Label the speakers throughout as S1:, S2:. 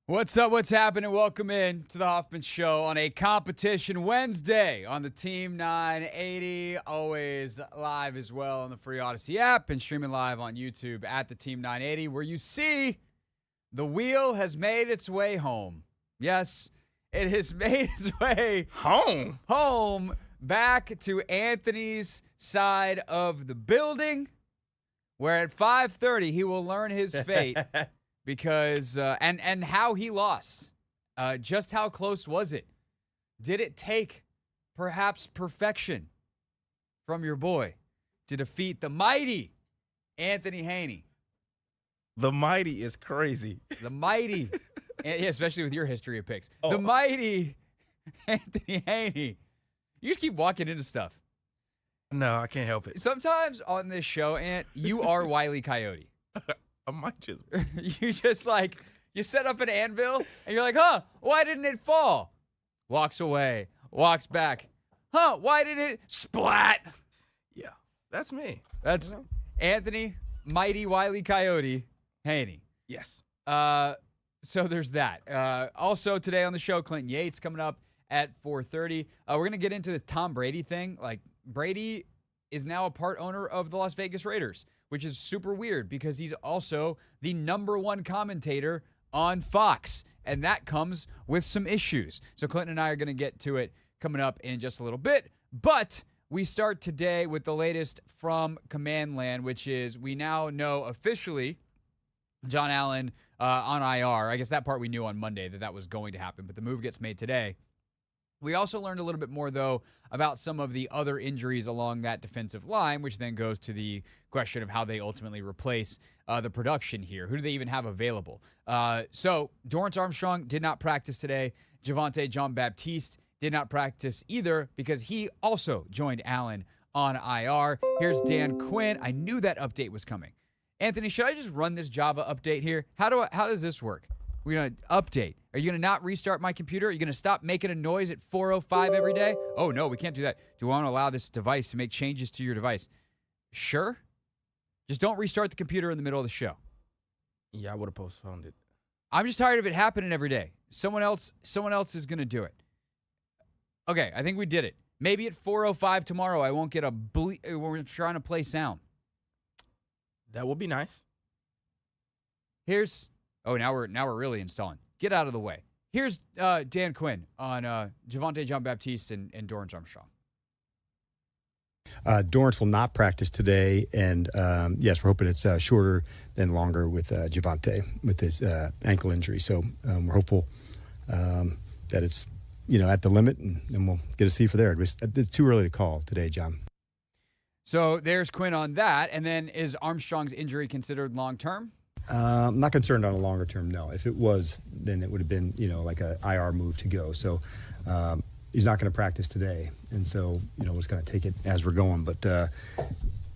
S1: What's up? What's happening? Welcome in to the Hoffman Show on a competition Wednesday on the Team 980. Always live as well on the free Odyssey app and streaming live on YouTube at the Team 980, where you see the wheel has made its way home. Yes, it has made its way home back to Anthony's side of the building, where at 5:30 he will learn his fate. Because and how he lost, just how close was it? Did it take perhaps perfection from your boy to defeat the mighty Anthony Haney?
S2: The mighty is crazy.
S1: The mighty, yeah, especially with your history of picks. The mighty Anthony Haney. You just keep walking into stuff.
S2: No, I can't help it.
S1: Sometimes on this show, Ant, you are Wile E. Coyote.
S2: I might just.
S1: You just you set up an anvil and you're like, huh, why didn't it fall? Walks away, walks back. Huh, why didn't it splat?
S2: Yeah, that's me.
S1: That's Anthony, mighty Wile E. Coyote, Haney.
S2: Yes.
S1: So there's that. Also today on the show, Clinton Yates coming up at 4:30. We're going to get into the Tom Brady thing. Like, Brady is now a part owner of the Las Vegas Raiders, which is super weird because he's also the #1 commentator on Fox, and that comes with some issues. So Clinton and I are going to get to it coming up in just a little bit, but we start today with the latest from Command Land, which is we now know officially John Allen on IR. I guess that part we knew on Monday that was going to happen, but the move gets made today. We also learned a little bit more, though, about some of the other injuries along that defensive line, which then goes to the question of how they ultimately replace the production here. Who do they even have available? So Dorrance Armstrong did not practice today. Javonte Jean-Baptiste did not practice either because he also joined Allen on IR. Here's Dan Quinn. I knew that update was coming. Anthony, should I just run this Java update here? How does this work? We're going to update. Are you going to not restart my computer? Are you going to stop making a noise at 4:05 every day? Oh, no, we can't do that. Do you want to allow this device to make changes to your device? Sure. Just don't restart the computer in the middle of the show.
S2: Yeah, I would have postponed it.
S1: I'm just tired of it happening every day. Someone else is going to do it. Okay, I think we did it. Maybe at 4:05 tomorrow I won't get a we're trying to play sound.
S2: That would be nice.
S1: Now we're really installing. Get out of the way. Here's Dan Quinn on Javonte Jean-Baptiste and Dorrance Armstrong.
S3: Dorrance will not practice today, and yes, we're hoping it's shorter than longer with Javonte with his ankle injury. So we're hopeful that it's at the limit, and then we'll get a see for there. It's too early to call today, John.
S1: So there's Quinn on that, and then is Armstrong's injury considered long-term?
S3: I'm not concerned on a longer term, no. If it was, then it would have been, like a IR move to go. So he's not going to practice today. And so, we're just going to take it as we're going. But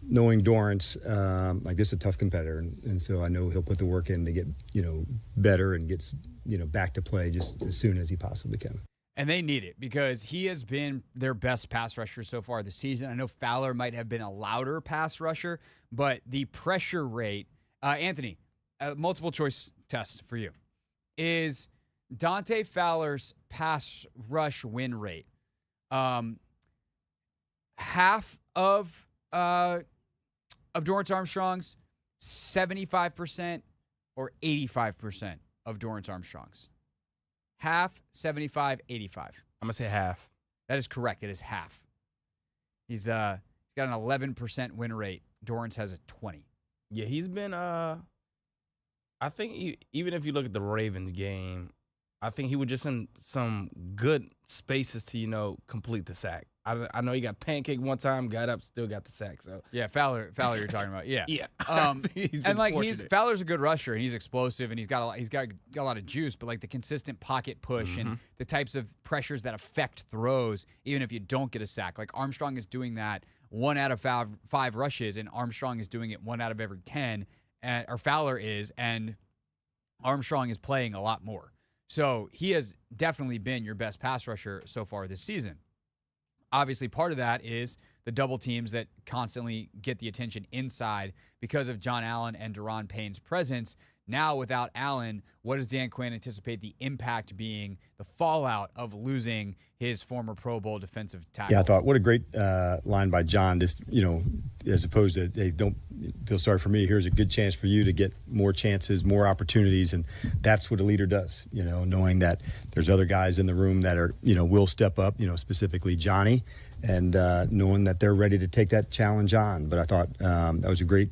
S3: knowing Dorrance, this is a tough competitor. And so I know he'll put the work in to get, better and gets, back to play just as soon as he possibly can.
S1: And they need it because he has been their best pass rusher so far this season. I know Fowler might have been a louder pass rusher, but the pressure rate, Anthony, multiple choice test for you. Is Dante Fowler's pass rush win rate half of Dorrance Armstrong's, 75%, or 85% of Dorrance Armstrong's? Half, 75, 85.
S2: I'm going to say half.
S1: That is correct. It is half. He's got an 11% win rate. Dorrance has a 20.
S2: Yeah, he's been I think even if you look at the Ravens game, I think he was just in some good spaces to, complete the sack. I know he got pancaked one time, got up, still got the sack. So
S1: yeah, Fowler you're talking about. Yeah.
S2: Yeah.
S1: Fowler's a good rusher and he's explosive and he's got a lot of juice, but the consistent pocket push and the types of pressures that affect throws, even if you don't get a sack. Like Armstrong is doing that 1 out of 5 rushes, and Armstrong is doing it 1 out of every 10. Or Fowler is, and Armstrong is playing a lot more. So he has definitely been your best pass rusher so far this season. Obviously, part of that is the double teams that constantly get the attention inside because of John Allen and Deron Payne's presence. Now, without Allen, what does Dan Quinn anticipate the impact being, the fallout of losing his former Pro Bowl defensive tackle?
S3: Yeah, I thought, what a great line by John. Just, as opposed to, hey, don't feel sorry for me. Here's a good chance for you to get more chances, more opportunities. And that's what a leader does, knowing that there's other guys in the room that are, will step up, specifically Johnny, and knowing that they're ready to take that challenge on. But I thought that was a great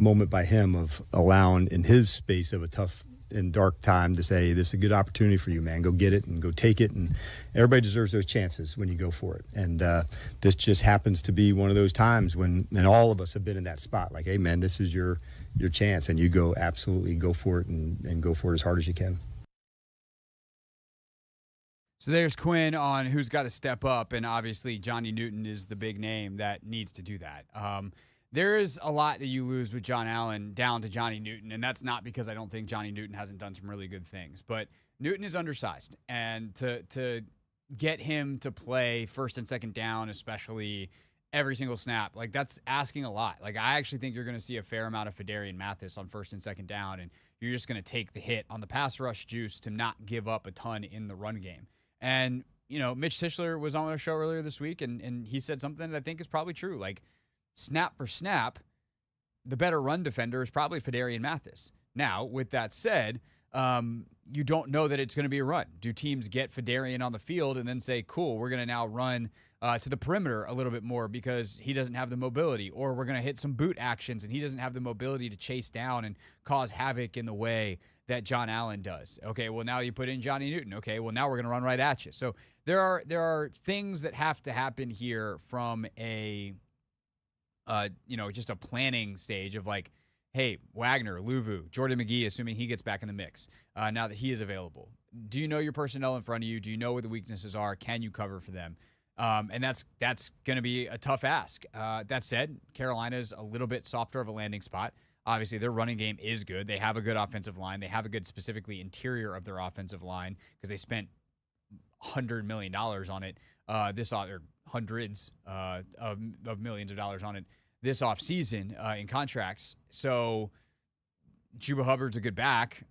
S3: moment by him of allowing in his space of a tough and dark time to say, this is a good opportunity for you, man. Go get it and go take it. And everybody deserves those chances when you go for it. And this just happens to be one of those times when, and all of us have been in that spot, like, hey, man, this is your chance. And you absolutely go for it and go for it as hard as you can.
S1: So there's Quinn on who's got to step up. And obviously Johnny Newton is the big name that needs to do that. There is a lot that you lose with John Allen down to Johnny Newton, and that's not because I don't think Johnny Newton hasn't done some really good things. But Newton is undersized, and to get him to play first and second down, especially every single snap, like that's asking a lot. Like I actually think you're going to see a fair amount of Fedarian Mathis on first and second down, and you're just going to take the hit on the pass rush juice to not give up a ton in the run game. And, Mitch Tischler was on our show earlier this week, and he said something that I think is probably true. Like, snap for snap, the better run defender is probably Fedarian Mathis. Now, with that said, you don't know that it's going to be a run. Do teams get Fedarian on the field and then say, cool, we're going to now run to the perimeter a little bit more because he doesn't have the mobility, or we're going to hit some boot actions and he doesn't have the mobility to chase down and cause havoc in the way that John Allen does. Okay, well, now you put in Johnny Newton. Okay, well, now we're going to run right at you. So there are things that have to happen here from a just a planning stage of like, hey, Wagner, Luvu, Jordan McGee, assuming he gets back in the mix now that he is available. Do you know your personnel in front of you? Do you know where the weaknesses are? Can you cover for them? And that's going to be a tough ask. That said, Carolina's a little bit softer of a landing spot. Obviously, their running game is good. They have a good offensive line. They have a good, specifically, interior of their offensive line because they spent $100 million on it or hundreds of millions of dollars on it this offseason in contracts. So Chuba Hubbard's a good back.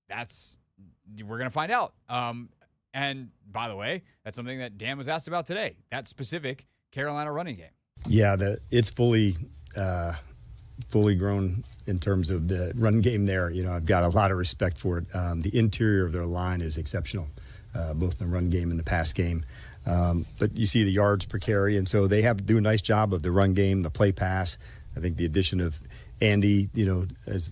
S1: We're going to find out. And by the way, that's something that Dan was asked about today, that specific Carolina running game.
S3: Yeah, it's fully grown in terms of the run game there. I've got a lot of respect for it. The interior of their line is exceptional, both in the run game and the pass game. But you see the yards per carry, and so they have to do a nice job of the run game, the play pass. I think the addition of Andy, has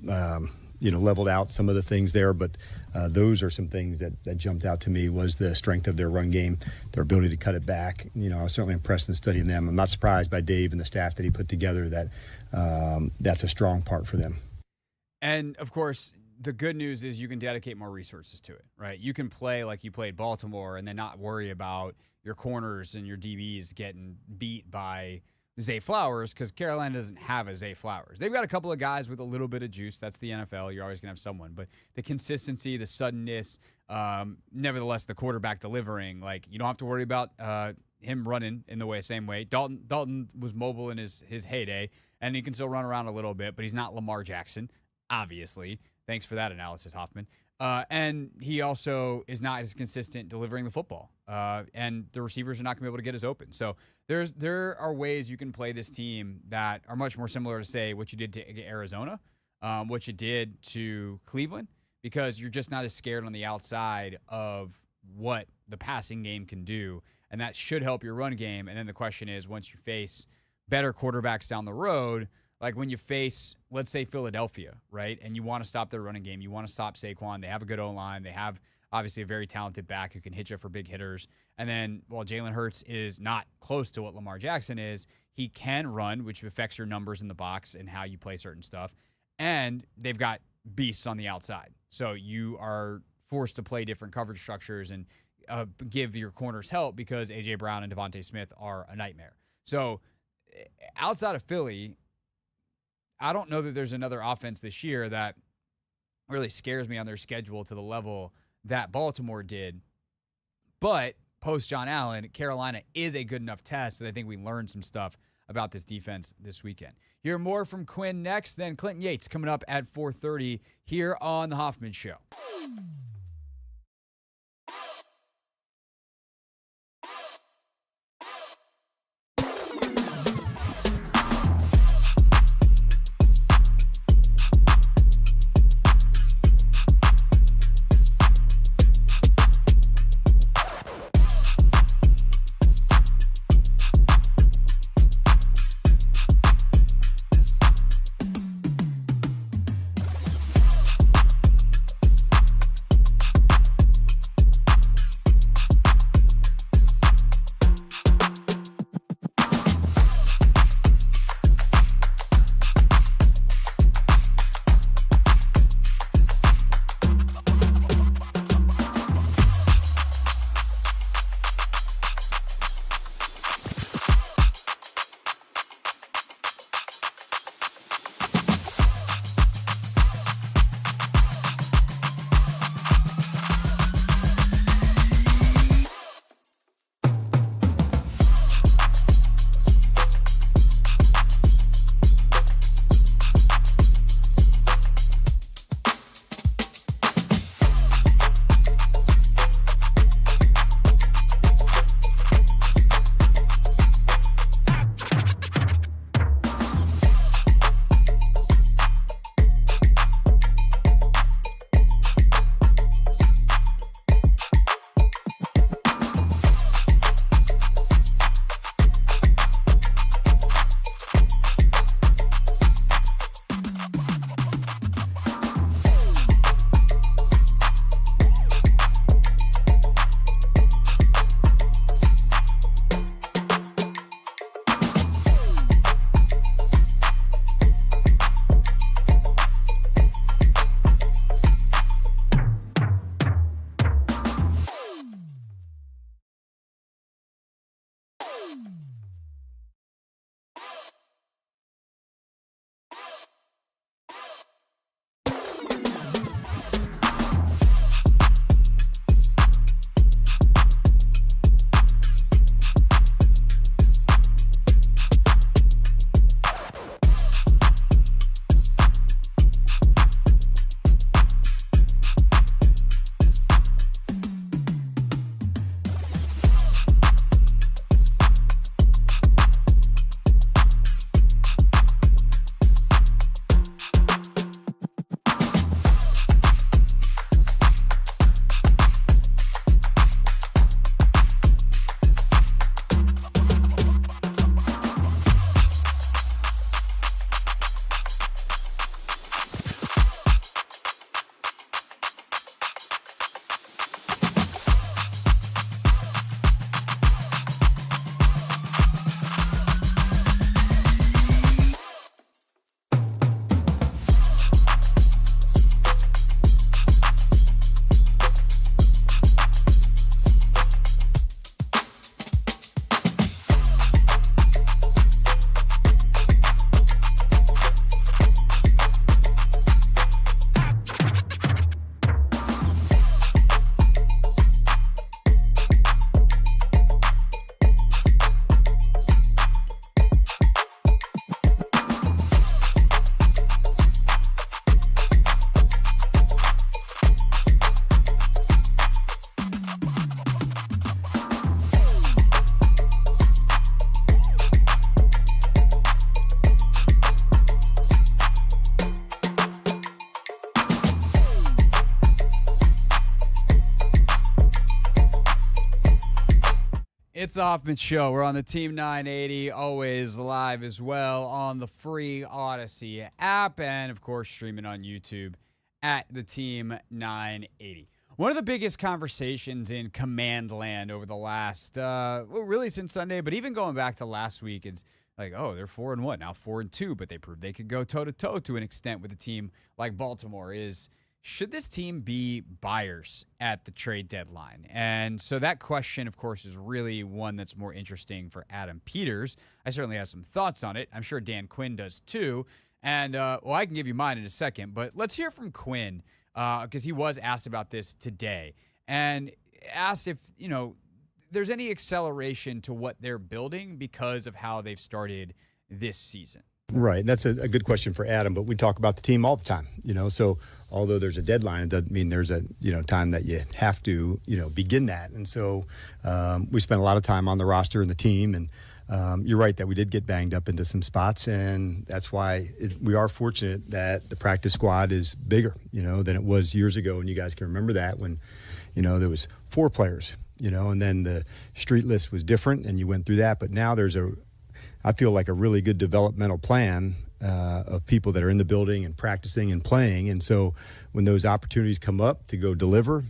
S3: leveled out some of the things there. But those are some things that jumped out to me was the strength of their run game, their ability to cut it back. I was certainly impressed in studying them. I'm not surprised by Dave and the staff that he put together that that's a strong part for them.
S1: And, of course, the good news is you can dedicate more resources to it, right? You can play like you played Baltimore and then not worry about your corners and your DBs getting beat by Zay Flowers because Carolina doesn't have a Zay Flowers. They've got a couple of guys with a little bit of juice. That's the NFL. You're always going to have someone. But the consistency, the suddenness, nevertheless, the quarterback delivering, like you don't have to worry about him running in the same way. Dalton was mobile in his heyday, and he can still run around a little bit, but he's not Lamar Jackson, obviously. Thanks for that analysis, Hoffman. And he also is not as consistent delivering the football. And the receivers are not going to be able to get as open. So there are ways you can play this team that are much more similar to, say, what you did to Arizona, what you did to Cleveland, because you're just not as scared on the outside of what the passing game can do. And that should help your run game. And then the question is, once you face better quarterbacks down the road, like when you face, let's say, Philadelphia, right, and you want to stop their running game, you want to stop Saquon, they have a good O-line, they have obviously a very talented back who can hit you for big hitters, and then while Jalen Hurts is not close to what Lamar Jackson is, he can run, which affects your numbers in the box and how you play certain stuff, and they've got beasts on the outside. So you are forced to play different coverage structures and give your corners help because A.J. Brown and Devontae Smith are a nightmare. So outside of Philly, I don't know that there's another offense this year that really scares me on their schedule to the level that Baltimore did. But post John Allen, Carolina is a good enough test that I think we learned some stuff about this defense this weekend. Hear more from Quinn next, then Clinton Yates coming up at 4:30 here on The Hoffman Show. It's the Hoffman Show. We're on the Team 980, always live as well on the free Odyssey app, and of course streaming on YouTube at the Team 980. One of the biggest conversations in Command Land over the last, really since Sunday, but even going back to last week, it's like, oh, they're 4-1, now 4-2, but they proved they could go toe-to-toe to an extent with a team like Baltimore. Should this team be buyers at the trade deadline? And so that question, of course, is really one that's more interesting for Adam Peters. I certainly have some thoughts on it. I'm sure Dan Quinn does too. And, I can give you mine in a second, but let's hear from Quinn because he was asked about this today and asked if, there's any acceleration to what they're building because of how they've started this season.
S3: Right. That's a good question for Adam, but we talk about the team all the time, so although there's a deadline, it doesn't mean there's a, time that you have to, begin that. And so we spent a lot of time on the roster and the team, and you're right that we did get banged up into some spots, and that's why we are fortunate that the practice squad is bigger, than it was years ago. And you guys can remember that when, there was 4 players, and then the street list was different and you went through that. But now there's I feel like a really good developmental plan of people that are in the building and practicing and playing. And so when those opportunities come up to go deliver,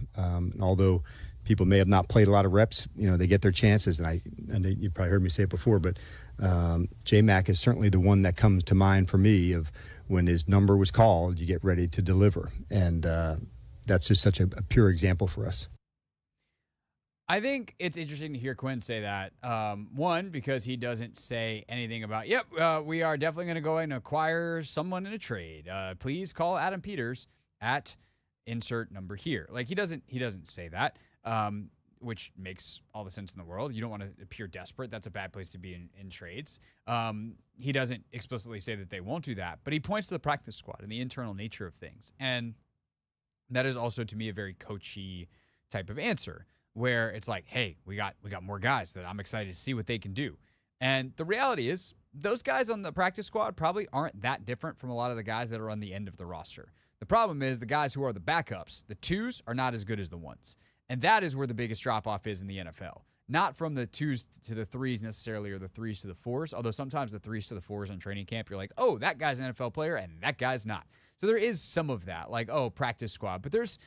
S3: although people may have not played a lot of reps, they get their chances. And you probably heard me say it before, but J-Mac is certainly the one that comes to mind for me of when his number was called, you get ready to deliver. And that's just such a pure example for us.
S1: I think it's interesting to hear Quinn say that. One, because he doesn't say anything about, we are definitely going to go and acquire someone in a trade. Please call Adam Peters at insert number here. Like he doesn't say that, which makes all the sense in the world. You don't want to appear desperate. That's a bad place to be in trades. He doesn't explicitly say that they won't do that, but he points to the practice squad and the internal nature of things. And that is also, to me, a very coachy type of answer, where it's like, hey, we got more guys that I'm excited to see what they can do. And the reality is those guys on the practice squad probably aren't that different from a lot of the guys that are on the end of the roster. The problem is the guys who are the backups, the 2s, are not as good as the 1s. And that is where the biggest drop-off is in the NFL. Not from the 2s to the 3s necessarily, or the 3s to the 4s, although sometimes the 3s to the 4s on training camp, you're like, oh, that guy's an NFL player and that guy's not. So there is some of that, like, oh, practice squad. But there's,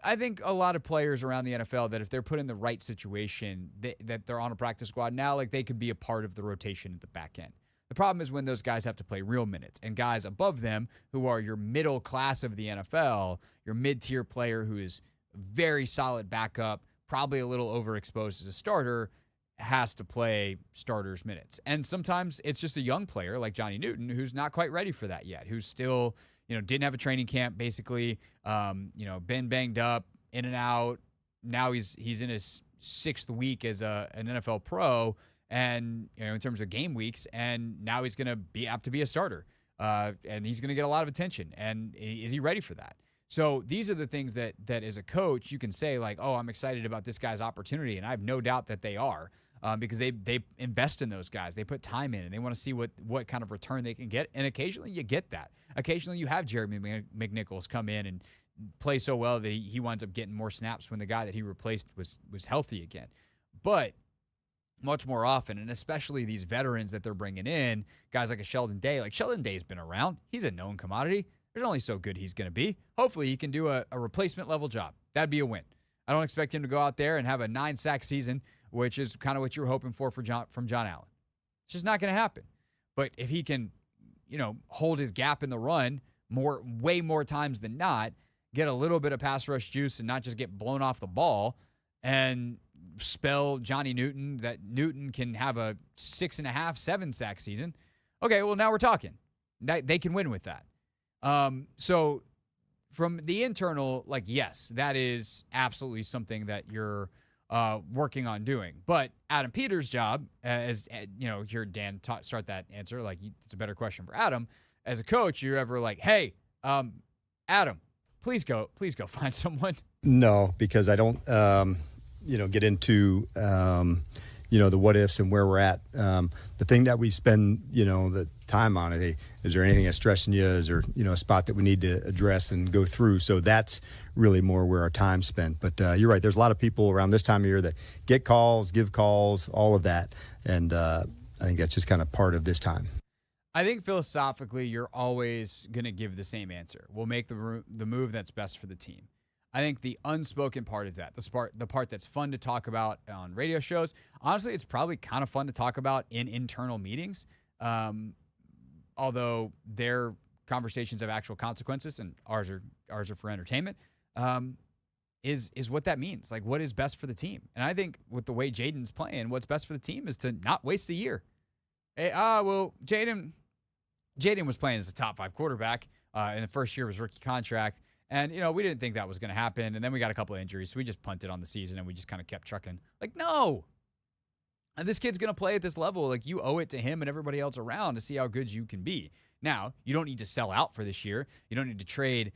S1: I think, a lot of players around the NFL that if they're put in the right situation, that they're on a practice squad now, like they could be a part of the rotation at the back end. The problem is when those guys have to play real minutes, and guys above them who are your middle class of the NFL, your mid-tier player who is very solid backup, probably a little overexposed as a starter, has to play starters minutes. And sometimes it's just a young player like Johnny Newton who's not quite ready for that yet, who's still, didn't have a training camp, basically, been banged up, in and out. Now he's in his 6th week as an NFL pro, and in terms of game weeks, and now he's going to have to be a starter, and he's going to get a lot of attention. And is he ready for that? So these are the things that as a coach you can say, like, oh, I'm excited about this guy's opportunity, and I have no doubt that they are. Because they invest in those guys. They put time in, and they want to see what kind of return they can get. And occasionally you get that. Occasionally you have Jeremy McNichols come in and play so well that he winds up getting more snaps when the guy that he replaced was healthy again. But much more often, and especially these veterans that they're bringing in, guys like a Sheldon Day. Like, Sheldon Day's been around. He's a known commodity. There's only so good he's going to be. Hopefully he can do a replacement-level job. That'd be a win. I don't expect him to go out there and have a 9-sack season, which is kind of what you're hoping for from John Allen. It's just not going to happen. But if he can, hold his gap in the run way more times than not, get a little bit of pass rush juice and not just get blown off the ball, and spell Johnny Newton that Newton can have a 6.5, 7-sack season, okay, well, now we're talking. They can win with that. So from the internal, like, yes, that is absolutely something that you're working on doing. But Adam Peters' job, as hear Dan start that answer, like, it's a better question for Adam. As a coach, you're ever like, hey, Adam, please go find someone? No, because I don't, get into, the what ifs and where we're at. The thing that we spend, the time on it, is there anything that's stressing you? Is there, a spot that we need to address and go through? So that's really more where our time's spent. But you're right. There's a lot of people around this time of year that get calls, give calls, all of that. And I think that's just kind of part of this time. I think philosophically, you're always going to give the same answer. We'll make the move that's best for the team. I think the unspoken part of that, the part that's fun to talk about on radio shows, honestly, it's probably kind of fun to talk about in internal meetings, although their conversations have actual consequences and ours are for entertainment, is what that means. Like, what is best for the team? And I think with the way Jaden's playing, what's best for the team is to not waste the year. Hey, Jaden was playing as a top 5 quarterback in the first year of his rookie contract, And, we didn't think that was going to happen. And then we got a couple of injuries. So we just punted on the season and we just kind of kept trucking. Like, no. And this kid's going to play at this level. Like, you owe it to him and everybody else around to see how good you can be. Now, you don't need to sell out for this year. You don't need to trade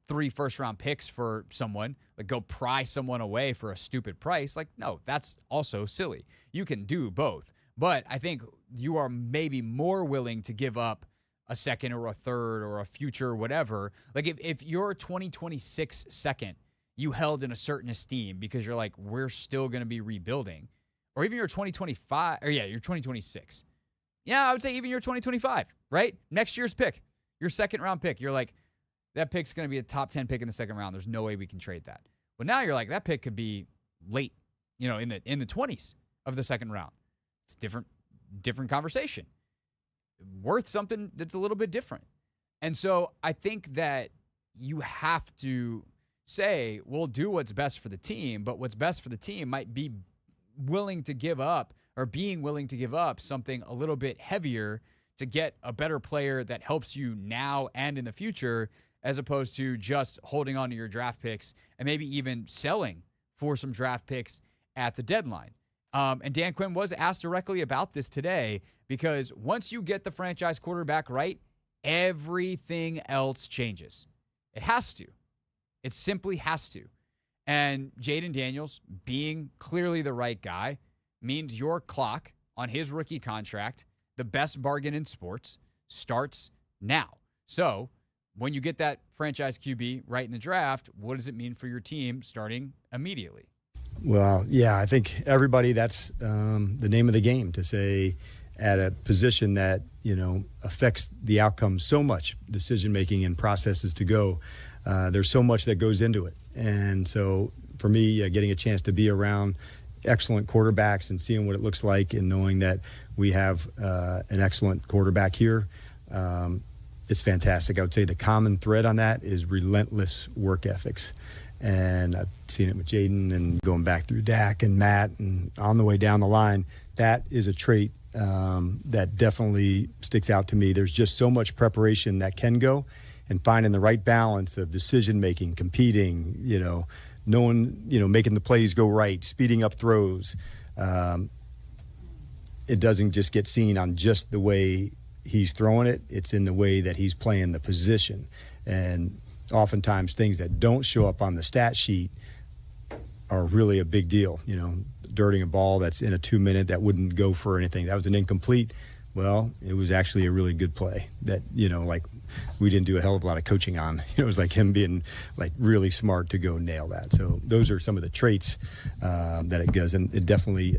S1: 3 first-round picks for someone. Like, go pry someone away for a stupid price. Like, no, that's also silly. You can do both. But I think you are maybe more willing to give up a second or a third or a future whatever. Like, if your 2026 second you held in a certain esteem because you're like, we're still going to be rebuilding, or even your 2025, or your 2026. Yeah, I would say even your 2025, right? Next year's pick, your second round pick. You're like, that pick's going to be a top 10 pick in the second round. There's no way we can trade that. But now you're like, that pick could be late, in the 20s of the second round. It's different conversation. Worth something that's a little bit different. And so I think that you have to say, we'll do what's best for the team, but what's best for the team might be willing to give up or being willing to give up something a little bit heavier to get a better player that helps you now and in the future, as opposed to just holding on to your draft picks and maybe even selling for some draft picks at the deadline. And Dan Quinn was asked directly about this today, because once you get the franchise quarterback right, everything else changes. It has to. It simply has to. And Jaden Daniels, being clearly the right guy, means your clock on his rookie contract, the best bargain in sports, starts now. So when you get that franchise QB right in the draft, what does it mean for your team starting immediately?
S3: Well, yeah, I think everybody, that's the name of the game, to say at a position that, affects the outcome so much, decision-making and processes to go. There's so much that goes into it. And so for me, getting a chance to be around excellent quarterbacks and seeing what it looks like and knowing that we have an excellent quarterback here, it's fantastic. I would say the common thread on that is relentless work ethics. And I've seen it with Jaden and going back through Dak and Matt and on the way down the line. That is a trait that definitely sticks out to me. There's just so much preparation that can go, and finding the right balance of decision-making, competing, knowing, making the plays go right, speeding up throws. It doesn't just get seen on just the way he's throwing it. It's in the way that he's playing the position. And oftentimes things that don't show up on the stat sheet are really a big deal. Dirting a ball that's in a 2-minute that wouldn't go for anything. That was an incomplete. Well, it was actually a really good play that, we didn't do a hell of a lot of coaching on. It was like him being really smart to go nail that. So those are some of the traits that it does. And it definitely,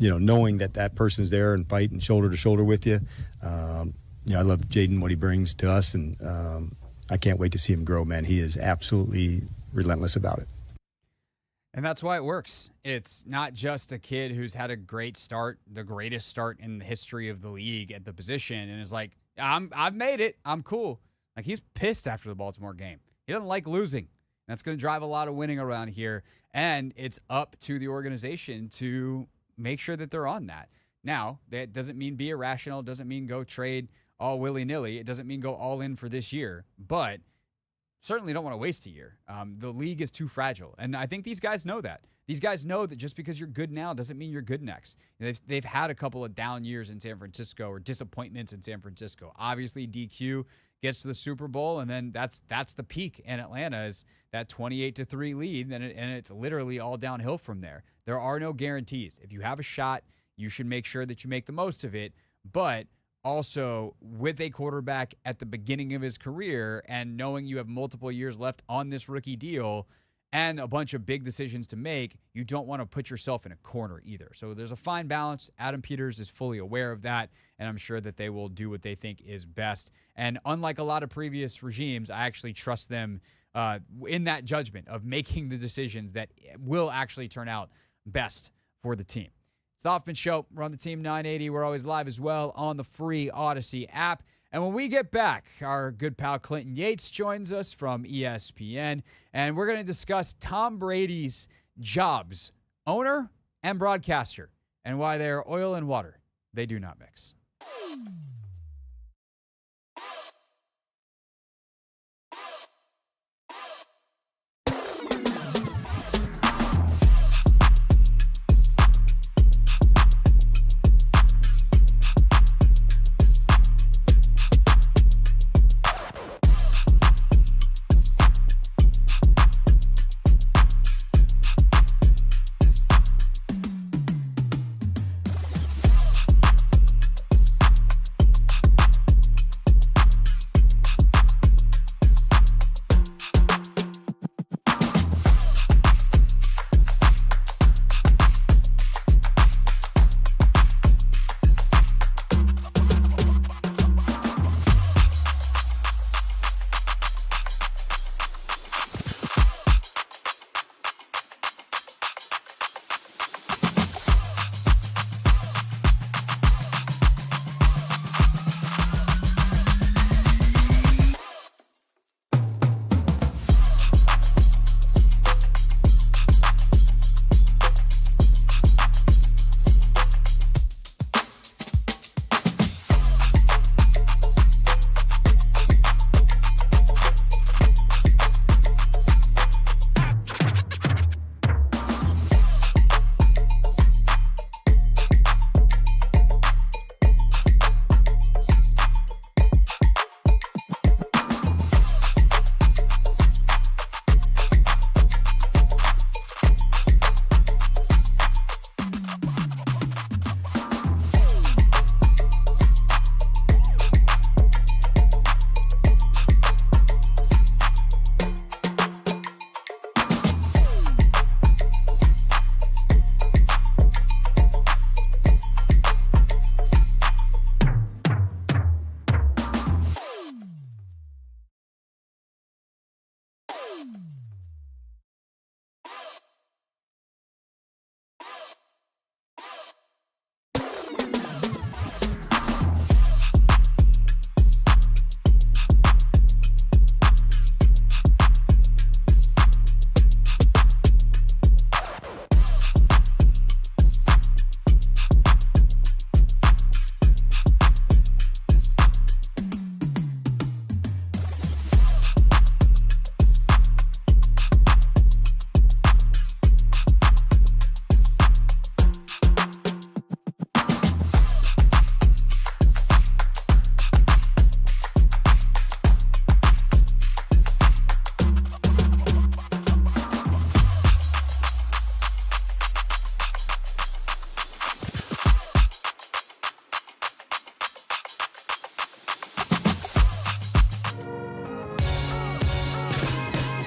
S3: knowing that person's there and fighting shoulder to shoulder with you. I love Jaden, what he brings to us, and I can't wait to see him grow, man. He is absolutely relentless about it.
S1: And that's why it works. It's not just a kid who's had a great start, the greatest start in the history of the league at the position, and is like, I've made it. I'm cool. Like, he's pissed after the Baltimore game. He doesn't like losing. That's going to drive a lot of winning around here. And it's up to the organization to make sure that they're on that. Now, that doesn't mean be irrational. It doesn't mean go trade all willy-nilly. It doesn't mean go all in for this year. But certainly don't want to waste a year. The league is too fragile. And I think these guys know that. These guys know that just because you're good now doesn't mean you're good next. They've had a couple of down years in San Francisco, or disappointments in San Francisco. Obviously, DQ gets to the Super Bowl, and then that's the peak in Atlanta, is that 28-3 lead, and it's literally all downhill from there. There are no guarantees. If you have a shot, you should make sure that you make the most of it. But also, with a quarterback at the beginning of his career and knowing you have multiple years left on this rookie deal and a bunch of big decisions to make, you don't want to put yourself in a corner either. So there's a fine balance. Adam Peters is fully aware of that, and I'm sure that they will do what they think is best. And unlike a lot of previous regimes, I actually trust them in that judgment of making the decisions that will actually turn out best for the team. It's the Hoffman Show. We're on the Team 980. We're always live as well on the free Odyssey app. And when we get back, our good pal Clinton Yates joins us from ESPN, and we're going to discuss Tom Brady's jobs, owner and broadcaster, and why they're oil and water. They do not mix.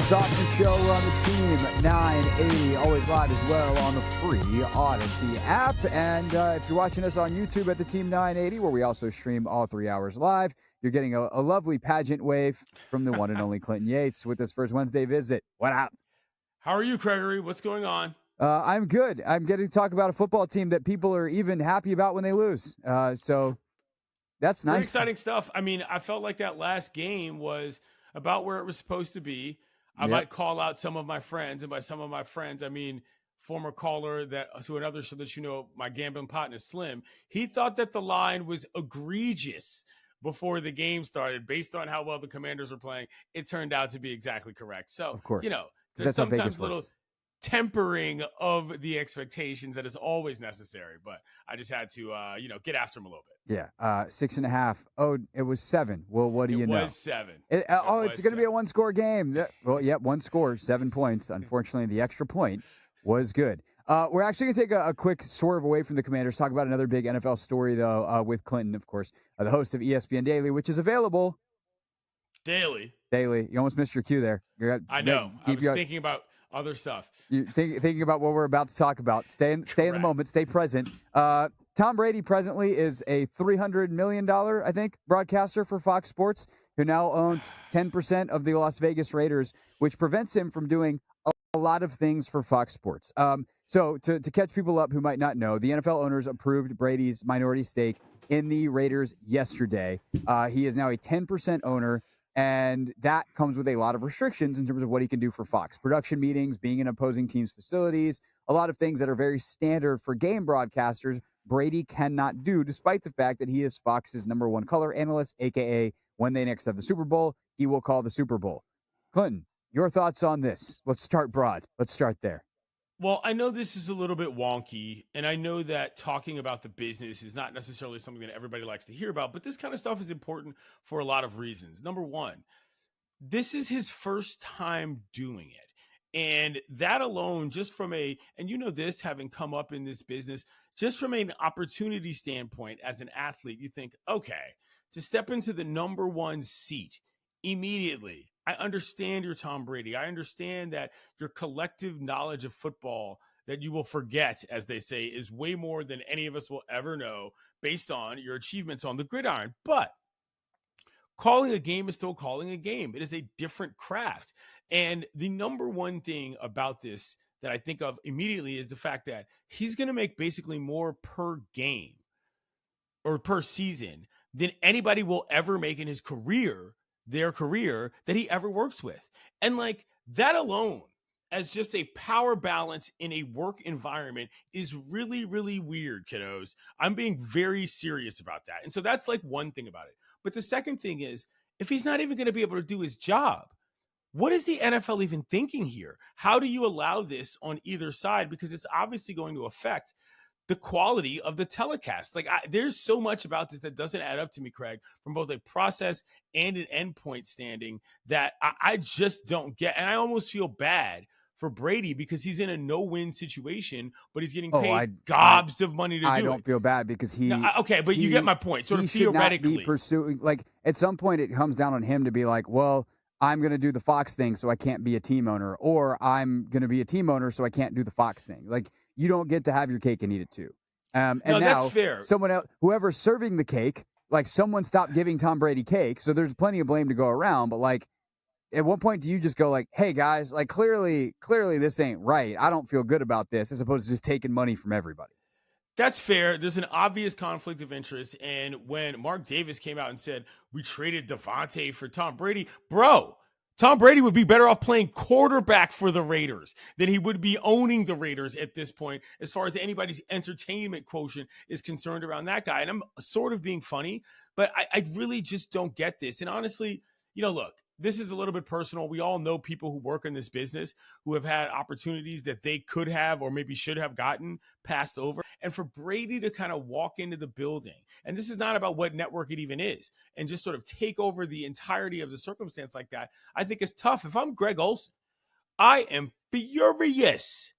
S1: Hoffman Show. We're on the Team 980, always live as well on the free Odyssey app. And if you're watching us on YouTube at the Team 980, where we also stream all 3 hours live, you're getting a lovely pageant wave from the one and only Clinton Yates with this first Wednesday visit. What up?
S4: How are you, Gregory? What's going on?
S1: I'm good. I'm getting to talk about a football team that people are even happy about when they lose. So that's nice.
S4: Pretty exciting stuff. I mean, I felt like that last game was about where it was supposed to be. I might call out some of my friends, and by some of my friends, I mean former caller to another show that you know, my gambling partner Slim. He thought that the line was egregious before the game started, based on how well the Commanders were playing. It turned out to be exactly correct. So,
S1: of course,
S4: you know, there's sometimes little tempering of the expectations that is always necessary, but I just had to, get after him a little bit.
S1: Yeah, 6.5. Oh, it was 7. Well, what do you know?
S4: It was 7.
S1: It's going to be a one-score game. Well, yeah, one score, 7 points. Unfortunately, the extra point was good. We're actually going to take a quick swerve away from the Commanders, talk about another big NFL story, though, with Clinton, of course, the host of ESPN Daily, which is available
S4: Daily.
S1: You almost missed your cue there.
S4: I know. I was thinking about other stuff.
S1: You're thinking about what we're about to talk about. Stay in the moment. Stay present. Tom Brady presently is a $300 million, I think, broadcaster for Fox Sports, who now owns 10% of the Las Vegas Raiders, which prevents him from doing a lot of things for Fox Sports. So to catch people up who might not know, the NFL owners approved Brady's minority stake in the Raiders yesterday. He is now a 10% owner. And that comes with a lot of restrictions in terms of what he can do for Fox. Production meetings, being in opposing teams' facilities, a lot of things that are very standard for game broadcasters, Brady cannot do, despite the fact that he is Fox's number one color analyst, a.k.a. when they next have the Super Bowl, he will call the Super Bowl. Clinton, your thoughts on this? Let's start broad. Let's start there.
S4: Well, I know this is a little bit wonky, and I know that talking about the business is not necessarily something that everybody likes to hear about, but this kind of stuff is important for a lot of reasons. Number one, this is his first time doing it. And that alone, just from and you know this, having come up in this business, just from an opportunity standpoint as an athlete, you think, okay, to step into the number one seat immediately, I understand you're Tom Brady. I understand that your collective knowledge of football that you will forget, as they say, is way more than any of us will ever know based on your achievements on the gridiron. But calling a game is still calling a game. It is a different craft. And the number one thing about this that I think of immediately is the fact that he's going to make basically more per game or per season than anybody will ever make in his career, their career, that he ever works with. And like that alone, as just a power balance in a work environment, is really, really weird, kiddos. I'm being very serious about that. And so that's like one thing about it. But the second thing is, if he's not even going to be able to do his job, what is the NFL even thinking here? How do you allow this on either side? Because it's obviously going to affect the quality of the telecast. Like there's so much about this that doesn't add up to me, Craig, from both a process and an endpoint standing that I just don't get. And I almost feel bad for Brady because he's in a no-win situation, but he's getting paid gobs of money to do it.
S1: I don't feel bad because he...
S4: No, okay, but you get my point. Sort of theoretically.
S1: Should not be pursuing... Like, at some point, it comes down on him to be like, well, I'm going to do the Fox thing, so I can't be a team owner. Or I'm going to be a team owner, so I can't do the Fox thing. Like, you don't get to have your cake and eat it too. And
S4: no,
S1: now,
S4: that's fair.
S1: Someone else, whoever's serving the cake, like, someone stopped giving Tom Brady cake, so there's plenty of blame to go around, but, like, at what point do you just go like, hey, guys, like clearly this ain't right. I don't feel good about this, as opposed to just taking money from everybody.
S4: That's fair. There's an obvious conflict of interest. And when Mark Davis came out and said, we traded Devontae for Tom Brady, bro, Tom Brady would be better off playing quarterback for the Raiders than he would be owning the Raiders at this point, as far as anybody's entertainment quotient is concerned around that guy. And I'm sort of being funny, but I really just don't get this. And honestly, look, this is a little bit personal. We all know people who work in this business who have had opportunities that they could have or maybe should have gotten passed over. And for Brady to kind of walk into the building, and this is not about what network it even is, and just sort of take over the entirety of the circumstance like that, I think is tough. If I'm Greg Olson, I am furious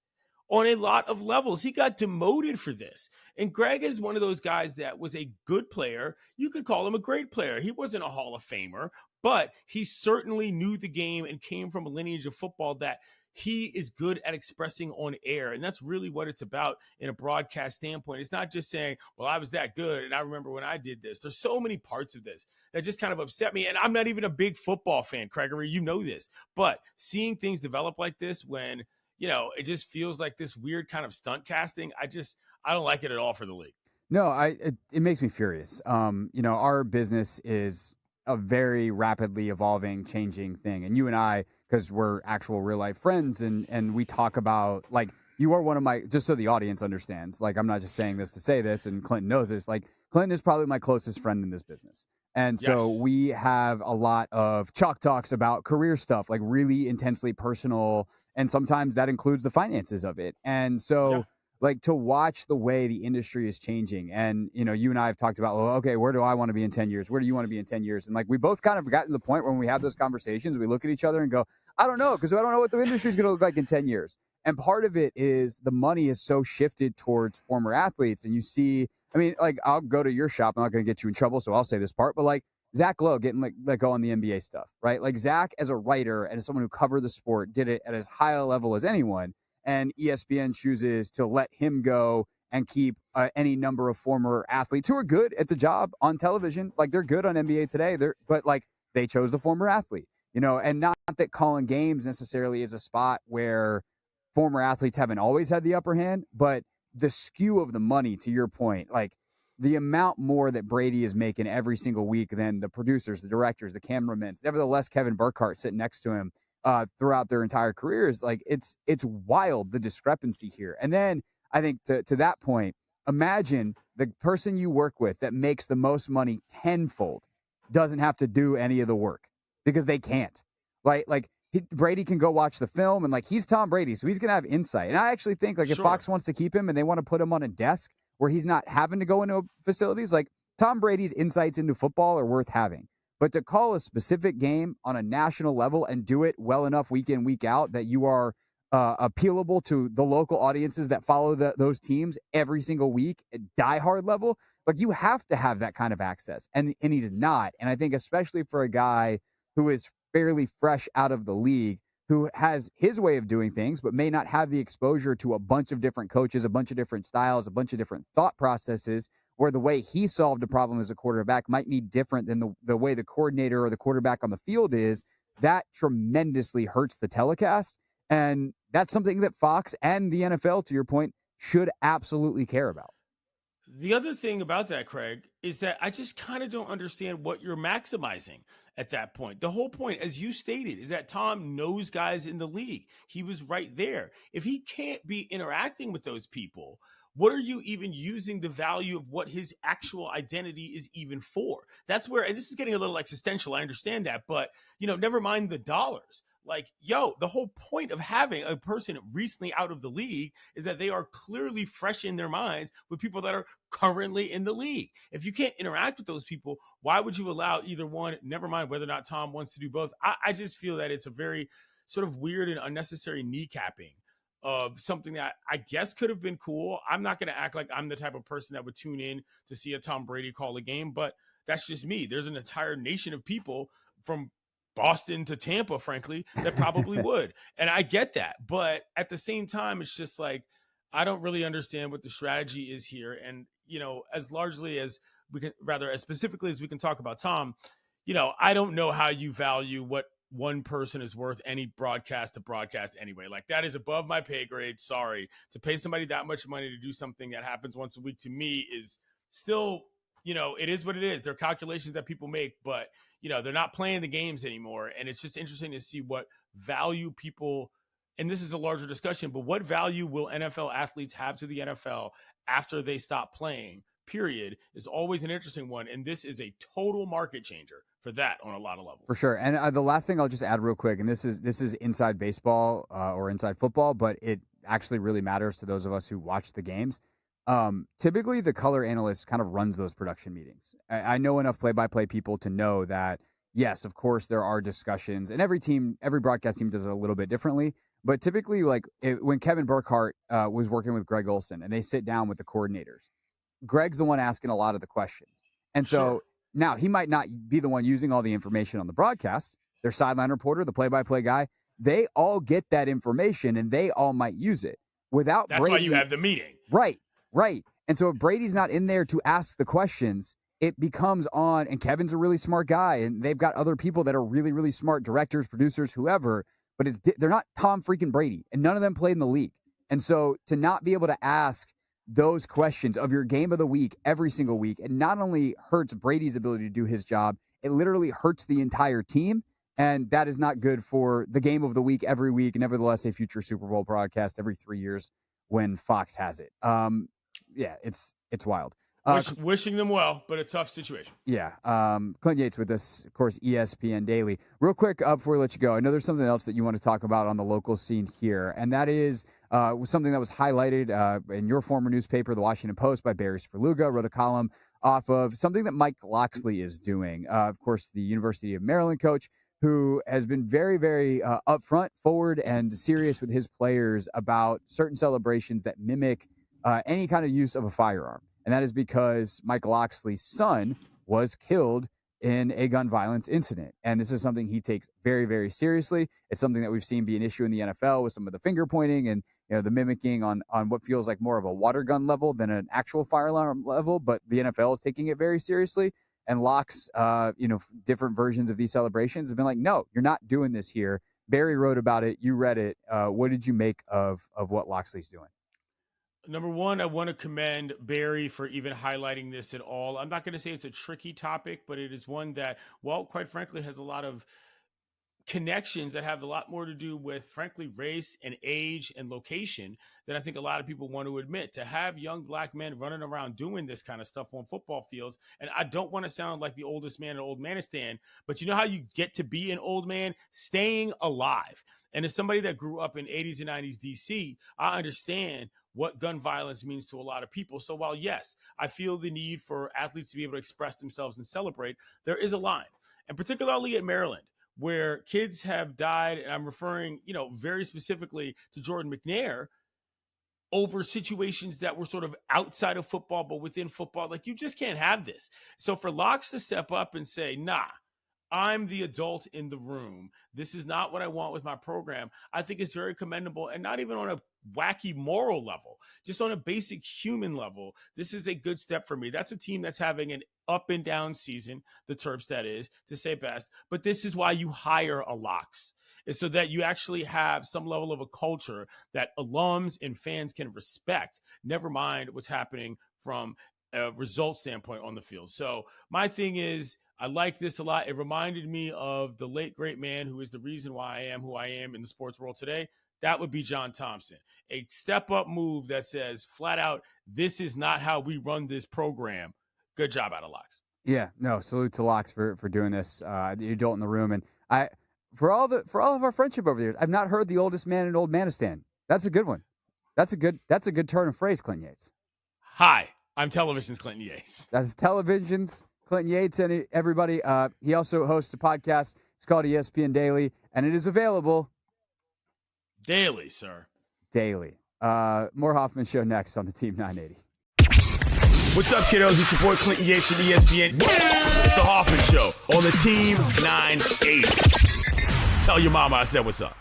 S4: on a lot of levels. He got demoted for this. And Greg is one of those guys that was a good player. You could call him a great player. He wasn't a Hall of Famer, but he certainly knew the game and came from a lineage of football that he is good at expressing on air. And that's really what it's about in a broadcast standpoint. It's not just saying, well, I was that good and I remember when I did this. There's so many parts of this that just kind of upset me. And I'm not even a big football fan, Gregory, you know this. But seeing things develop like this when, it just feels like this weird kind of stunt casting, I don't like it at all for the league.
S5: No, it makes me furious. Our business is a very rapidly evolving, changing thing. And you and I, because we're actual real life friends and we talk about, like, you are one of my, just so the audience understands, like, I'm not just saying this to say this, and Clinton knows this, like, Clinton is probably my closest friend in this business. And so we have a lot of chalk talks about career stuff, like really intensely personal. And sometimes that includes the finances of it. And so like to watch the way the industry is changing. And, you and I have talked about, well, okay, where do I want to be in 10 years? Where do you want to be in 10 years? And like, we both kind of got to the point when we have those conversations, we look at each other and go, I don't know, because I don't know what the industry is going to look like in 10 years. And part of it is the money is so shifted towards former athletes. And you see, I mean, like, I'll go to your shop. I'm not going to get you in trouble, so I'll say this part. But like Zach Lowe getting let go on the NBA stuff, right? Like Zach, as a writer and as someone who covered the sport, did it at as high a level as anyone. And ESPN chooses to let him go and keep any number of former athletes who are good at the job on television. Like they're good on NBA Today. But like they chose the former athlete, and not that calling games necessarily is a spot where former athletes haven't always had the upper hand, but the skew of the money, to your point, like the amount more that Brady is making every single week than the producers, the directors, the cameramen, nevertheless, Kevin Burkhardt sitting next to him throughout their entire careers, like it's wild, the discrepancy here. And then I think to that point, imagine the person you work with that makes the most money tenfold doesn't have to do any of the work because they can't. Like Brady can go watch the film and like he's Tom Brady, so he's gonna have insight. And I actually think like if Fox wants to keep him and they want to put him on a desk where he's not having to go into facilities, like Tom Brady's insights into football are worth having. But to call a specific game on a national level and do it well enough week in, week out that you are appealable to the local audiences that follow those teams every single week at diehard level, like you have to have that kind of access. And he's not. And I think especially for a guy who is fairly fresh out of the league, who has his way of doing things, but may not have the exposure to a bunch of different coaches, a bunch of different styles, a bunch of different thought processes, where the way he solved a problem as a quarterback might be different than the way the coordinator or the quarterback on the field is, that tremendously hurts the telecast. And that's something that Fox and the NFL, to your point, should absolutely care about.
S4: The other thing about that, Craig, is that I just kind of don't understand what you're maximizing at that point. The whole point, as you stated, is that Tom knows guys in the league. He was right there. If he can't be interacting with those people, what are you even using the value of what his actual identity is even for? That's where, and this is getting a little existential, I understand that, but, never mind the dollars. Like, the whole point of having a person recently out of the league is that they are clearly fresh in their minds with people that are currently in the league. If you can't interact with those people, why would you allow either one, never mind whether or not Tom wants to do both? I just feel that it's a very sort of weird and unnecessary kneecapping of something that I guess could have been cool. I'm not going to act like I'm the type of person that would tune in to see a Tom Brady call a game, but that's just me. There's an entire nation of people from Boston to Tampa, frankly, that probably would. And I get that. But at the same time, it's just like, I don't really understand what the strategy is here. And, as largely as we can, rather as specifically as we can talk about Tom, I don't know how you value what one person is worth any broadcast to broadcast anyway. Like that is above my pay grade. Sorry. To pay somebody that much money to do something that happens once a week to me is still, it is what it is. There are calculations that people make, but they're not playing the games anymore. And it's just interesting to see what value people, and this is a larger discussion, but what value will NFL athletes have to the NFL after they stop playing, period, is always an interesting one. And this is a total market changer for that on a lot of levels.
S5: For sure. And the last thing I'll just add real quick, and this is inside baseball or inside football, but it actually really matters to those of us who watch the games. Typically the color analyst kind of runs those production meetings. I know enough play-by-play people to know that, yes, of course there are discussions, and every broadcast team does it a little bit differently. But typically, when Kevin Burkhardt was working with Greg Olson and they sit down with the coordinators, Greg's the one asking a lot of the questions. And so Now, he might not be the one using all the information on the broadcast. Their sideline reporter, the play-by-play guy, they all get that information, and they all might use it. Without
S4: That's
S5: Brady,
S4: why you have the meeting.
S5: Right. And so if Brady's not in there to ask the questions, it becomes on, and Kevin's a really smart guy, and they've got other people that are really, really smart, directors, producers, whoever, but they're not Tom freaking Brady, and none of them played in the league. And so to not be able to ask those questions of your game of the week every single week, it not only hurts Brady's ability to do his job, it literally hurts the entire team. And that is not good for the game of the week every week. Nevertheless, a future Super Bowl broadcast every 3 years when Fox has it. Yeah, it's wild.
S4: Wishing them well, but a tough situation.
S5: Yeah. Clint Yates with us, of course, ESPN Daily. Real quick, before we let you go, I know there's something else that you want to talk about on the local scene here, and that is something that was highlighted in your former newspaper, the Washington Post, by Barry Svrluga, wrote a column off of something that Mike Locksley is doing. Of course, the University of Maryland coach, who has been very, very upfront, forward, and serious with his players about certain celebrations that mimic any kind of use of a firearm. And that is because Mike Locksley's son was killed in a gun violence incident. And this is something he takes very, very seriously. It's something that we've seen be an issue in the NFL with some of the finger pointing and the mimicking on what feels like more of a water gun level than an actual firearm level. But the NFL is taking it very seriously. And Locke's, different versions of these celebrations have been like, no, you're not doing this here. Barry wrote about it. You read it. What did you make of what Locksley's doing?
S4: Number one, I want to commend Barry for even highlighting this at all. I'm not going to say it's a tricky topic, but it is one that, well, quite frankly, has a lot of connections that have a lot more to do with, frankly, race and age and location than I think a lot of people want to admit. To have young black men running around doing this kind of stuff on football fields, and I don't want to sound like the oldest man in Old Manistan, but you know how you get to be an old man? Staying alive. And as somebody that grew up in 80s and 90s DC, I understand what gun violence means to a lot of people. So while, yes, I feel the need for athletes to be able to express themselves and celebrate, there is a line. And particularly at Maryland, where kids have died, and I'm referring, very specifically to Jordan McNair, over situations that were sort of outside of football, but within football. Like, you just can't have this. So for Locks to step up and say, nah, I'm the adult in the room, this is not what I want with my program, I think it's very commendable, and not even on a wacky moral level, just on a basic human level. This is a good step for me. That's a team that's having an up and down season, the Terps, that is, to say best. But this is why you hire a Locks, is so that you actually have some level of a culture that alums and fans can respect, never mind what's happening from a result standpoint on the field. So my thing is, I like this a lot. It reminded me of the late, great man who is the reason why I am who I am in the sports world today. That would be John Thompson. A step-up move that says flat out, this is not how we run this program. Good job out of Locks.
S5: Yeah, no, salute to Locks for doing this, the adult in the room. And for all of our friendship over the years, I've not heard the oldest man in Old Manistan. That's a good one. That's a good turn of phrase, Clint Yates.
S4: Hi, I'm Television's Clinton Yates.
S5: That's Television's Clinton Yates, and everybody. He also hosts a podcast. It's called ESPN Daily, and it is available
S4: daily, sir.
S5: Daily. More Hoffman Show next on the Team 980.
S4: What's up, kiddos? It's your boy Clinton Yates from ESPN. It's the Hoffman Show on the Team 980. Tell your mama I said what's up.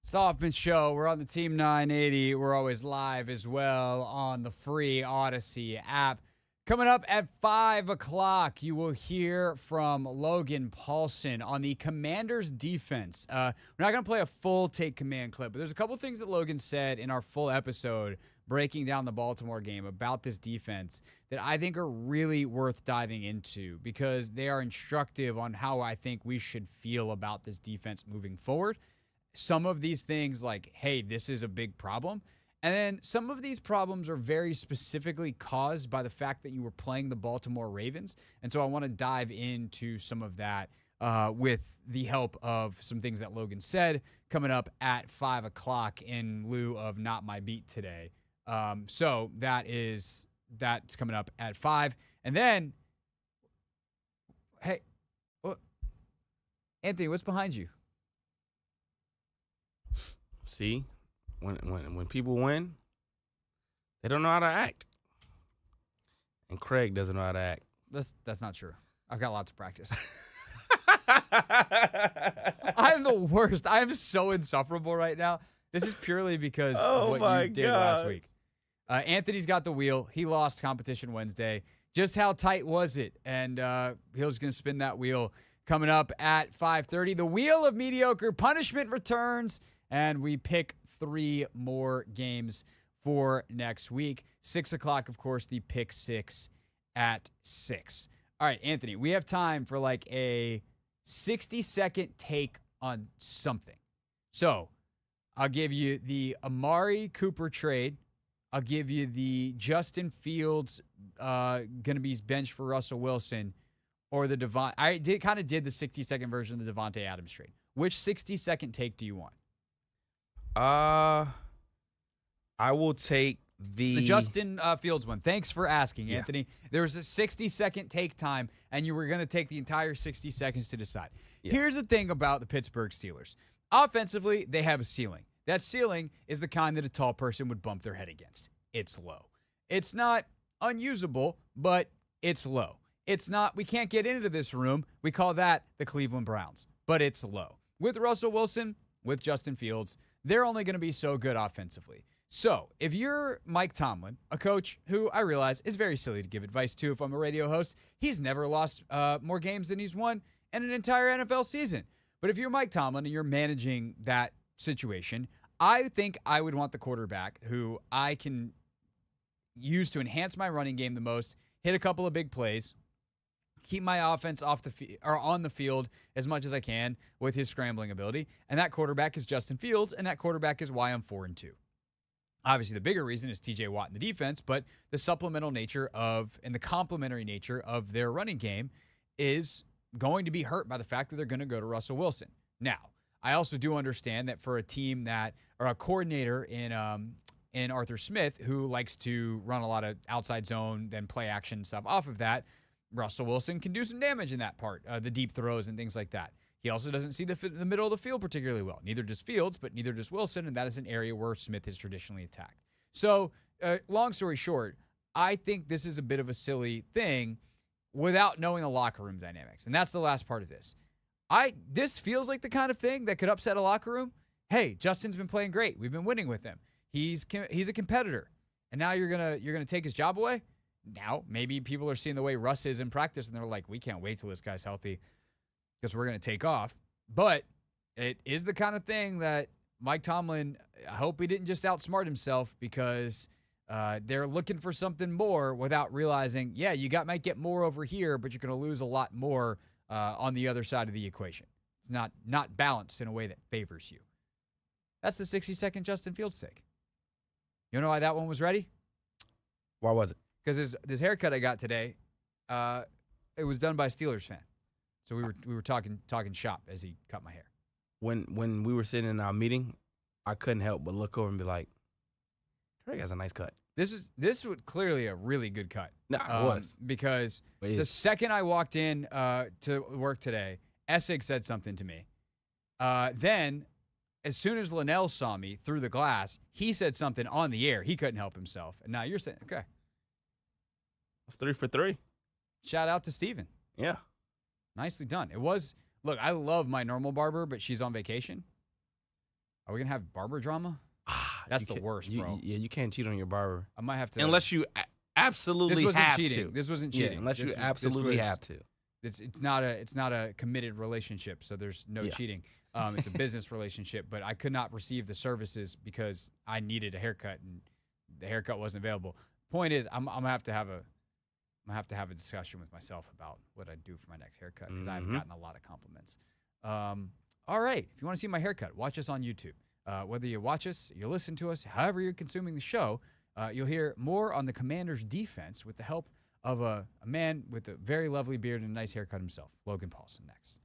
S1: It's the Hoffman Show. We're on the Team 980. We're always live as well on the free Odyssey app. Coming up at 5 o'clock, you will hear from Logan Paulson on the Commanders' defense. We're not going to play a full take command clip, but there's a couple things that Logan said in our full episode breaking down the Baltimore game about this defense that I think are really worth diving into because they are instructive on how I think we should feel about this defense moving forward. Some of these things like, hey, this is a big problem. And then some of these problems are very specifically caused by the fact that you were playing the Baltimore Ravens. And so I want to dive into some of that with the help of some things that Logan said coming up at 5 o'clock in lieu of Not My Beat today. So that's coming up at 5. And then, hey, Anthony, what's behind you?
S2: See, when people win, they don't know how to act. And Craig doesn't know how to act.
S1: That's not true. I've got lots of practice. I'm the worst. I am so insufferable right now. This is purely because of what you did last week. Anthony's got the wheel. He lost competition Wednesday. Just how tight was it? And he was going to spin that wheel coming up at 5:30. The Wheel of Mediocre Punishment returns. And we pick 3 more games for next week. 6 o'clock, of course, the pick 6 at 6. All right, Anthony, we have time for like a 60-second take on something. So I'll give you the Amari Cooper trade. I'll give you the Justin Fields going to be benched for Russell Wilson or the I did the 60-second version of the Devontae Adams trade. Which 60-second take do you want?
S2: I will take the
S1: Justin Fields one. Thanks for asking, Anthony. There was a 60-second take time, and you were going to take the entire 60 seconds to decide. Yeah. Here's the thing about the Pittsburgh Steelers. Offensively, they have a ceiling. That ceiling is the kind that a tall person would bump their head against. It's low. It's not unusable, but it's low. It's not, we can't get into this room. We call that the Cleveland Browns, but it's low. With Russell Wilson, with Justin Fields, they're only going to be so good offensively. So if you're Mike Tomlin, a coach who I realize is very silly to give advice to if I'm a radio host, he's never lost more games than he's won in an entire NFL season. But if you're Mike Tomlin and you're managing that situation, I think I would want the quarterback who I can use to enhance my running game the most, hit a couple of big plays, keep my offense off the or on the field as much as I can with his scrambling ability. And that quarterback is Justin Fields, and that quarterback is why I'm 4-2. Obviously, the bigger reason is TJ Watt in the defense, but the supplemental nature of and the complementary nature of their running game is going to be hurt by the fact that they're going to go to Russell Wilson. Now, I also do understand that for a team that, or a coordinator in Arthur Smith, who likes to run a lot of outside zone, then play action stuff off of that, Russell Wilson can do some damage in that part, the deep throws and things like that. He also doesn't see the middle of the field particularly well. Neither does Fields, but neither does Wilson, and that is an area where Smith has traditionally attacked. So, long story short, I think this is a bit of a silly thing without knowing the locker room dynamics. And that's the last part of this. This feels like the kind of thing that could upset a locker room. Hey, Justin's been playing great. We've been winning with him. He's a competitor. And now you're gonna take his job away? Now, maybe people are seeing the way Russ is in practice and they're like, we can't wait till this guy's healthy because we're going to take off. But it is the kind of thing that Mike Tomlin, I hope he didn't just outsmart himself because they're looking for something more without realizing, yeah, might get more over here, but you're going to lose a lot more on the other side of the equation. It's not balanced in a way that favors you. That's the 60-second Justin Fields take. You know why that one was ready?
S2: Why was it?
S1: Because this haircut I got today, it was done by a Steelers fan. So we were talking shop as he cut my hair.
S2: When we were sitting in our meeting, I couldn't help but look over and be like, Craig has a nice cut.
S1: This was clearly a really good cut.
S2: No, it was.
S1: Because the second I walked in to work today, Essig said something to me. Then, as soon as Linnell saw me through the glass, he said something on the air. He couldn't help himself. And now you're saying, okay.
S2: It's 3 for 3.
S1: Shout out to Steven.
S2: Yeah.
S1: Nicely done. It was, look, I love my normal barber, but she's on vacation. Are we going to have barber drama? That's the worst, bro.
S2: Yeah, you can't cheat on your barber.
S1: I might have to.
S2: Unless you absolutely have to.
S1: This wasn't cheating.
S2: Yeah, unless you absolutely have to.
S1: It's not a committed relationship, so there's no cheating. It's a business relationship, but I could not receive the services because I needed a haircut and the haircut wasn't available. Point is, I'm gonna have to have a discussion with myself about what I do for my next haircut because I've gotten a lot of compliments. All right, if you want to see my haircut, watch us on YouTube. Whether you watch us, you listen to us, however you're consuming the show, you'll hear more on the Commanders' defense with the help of a man with a very lovely beard and a nice haircut himself, Logan Paulson, next.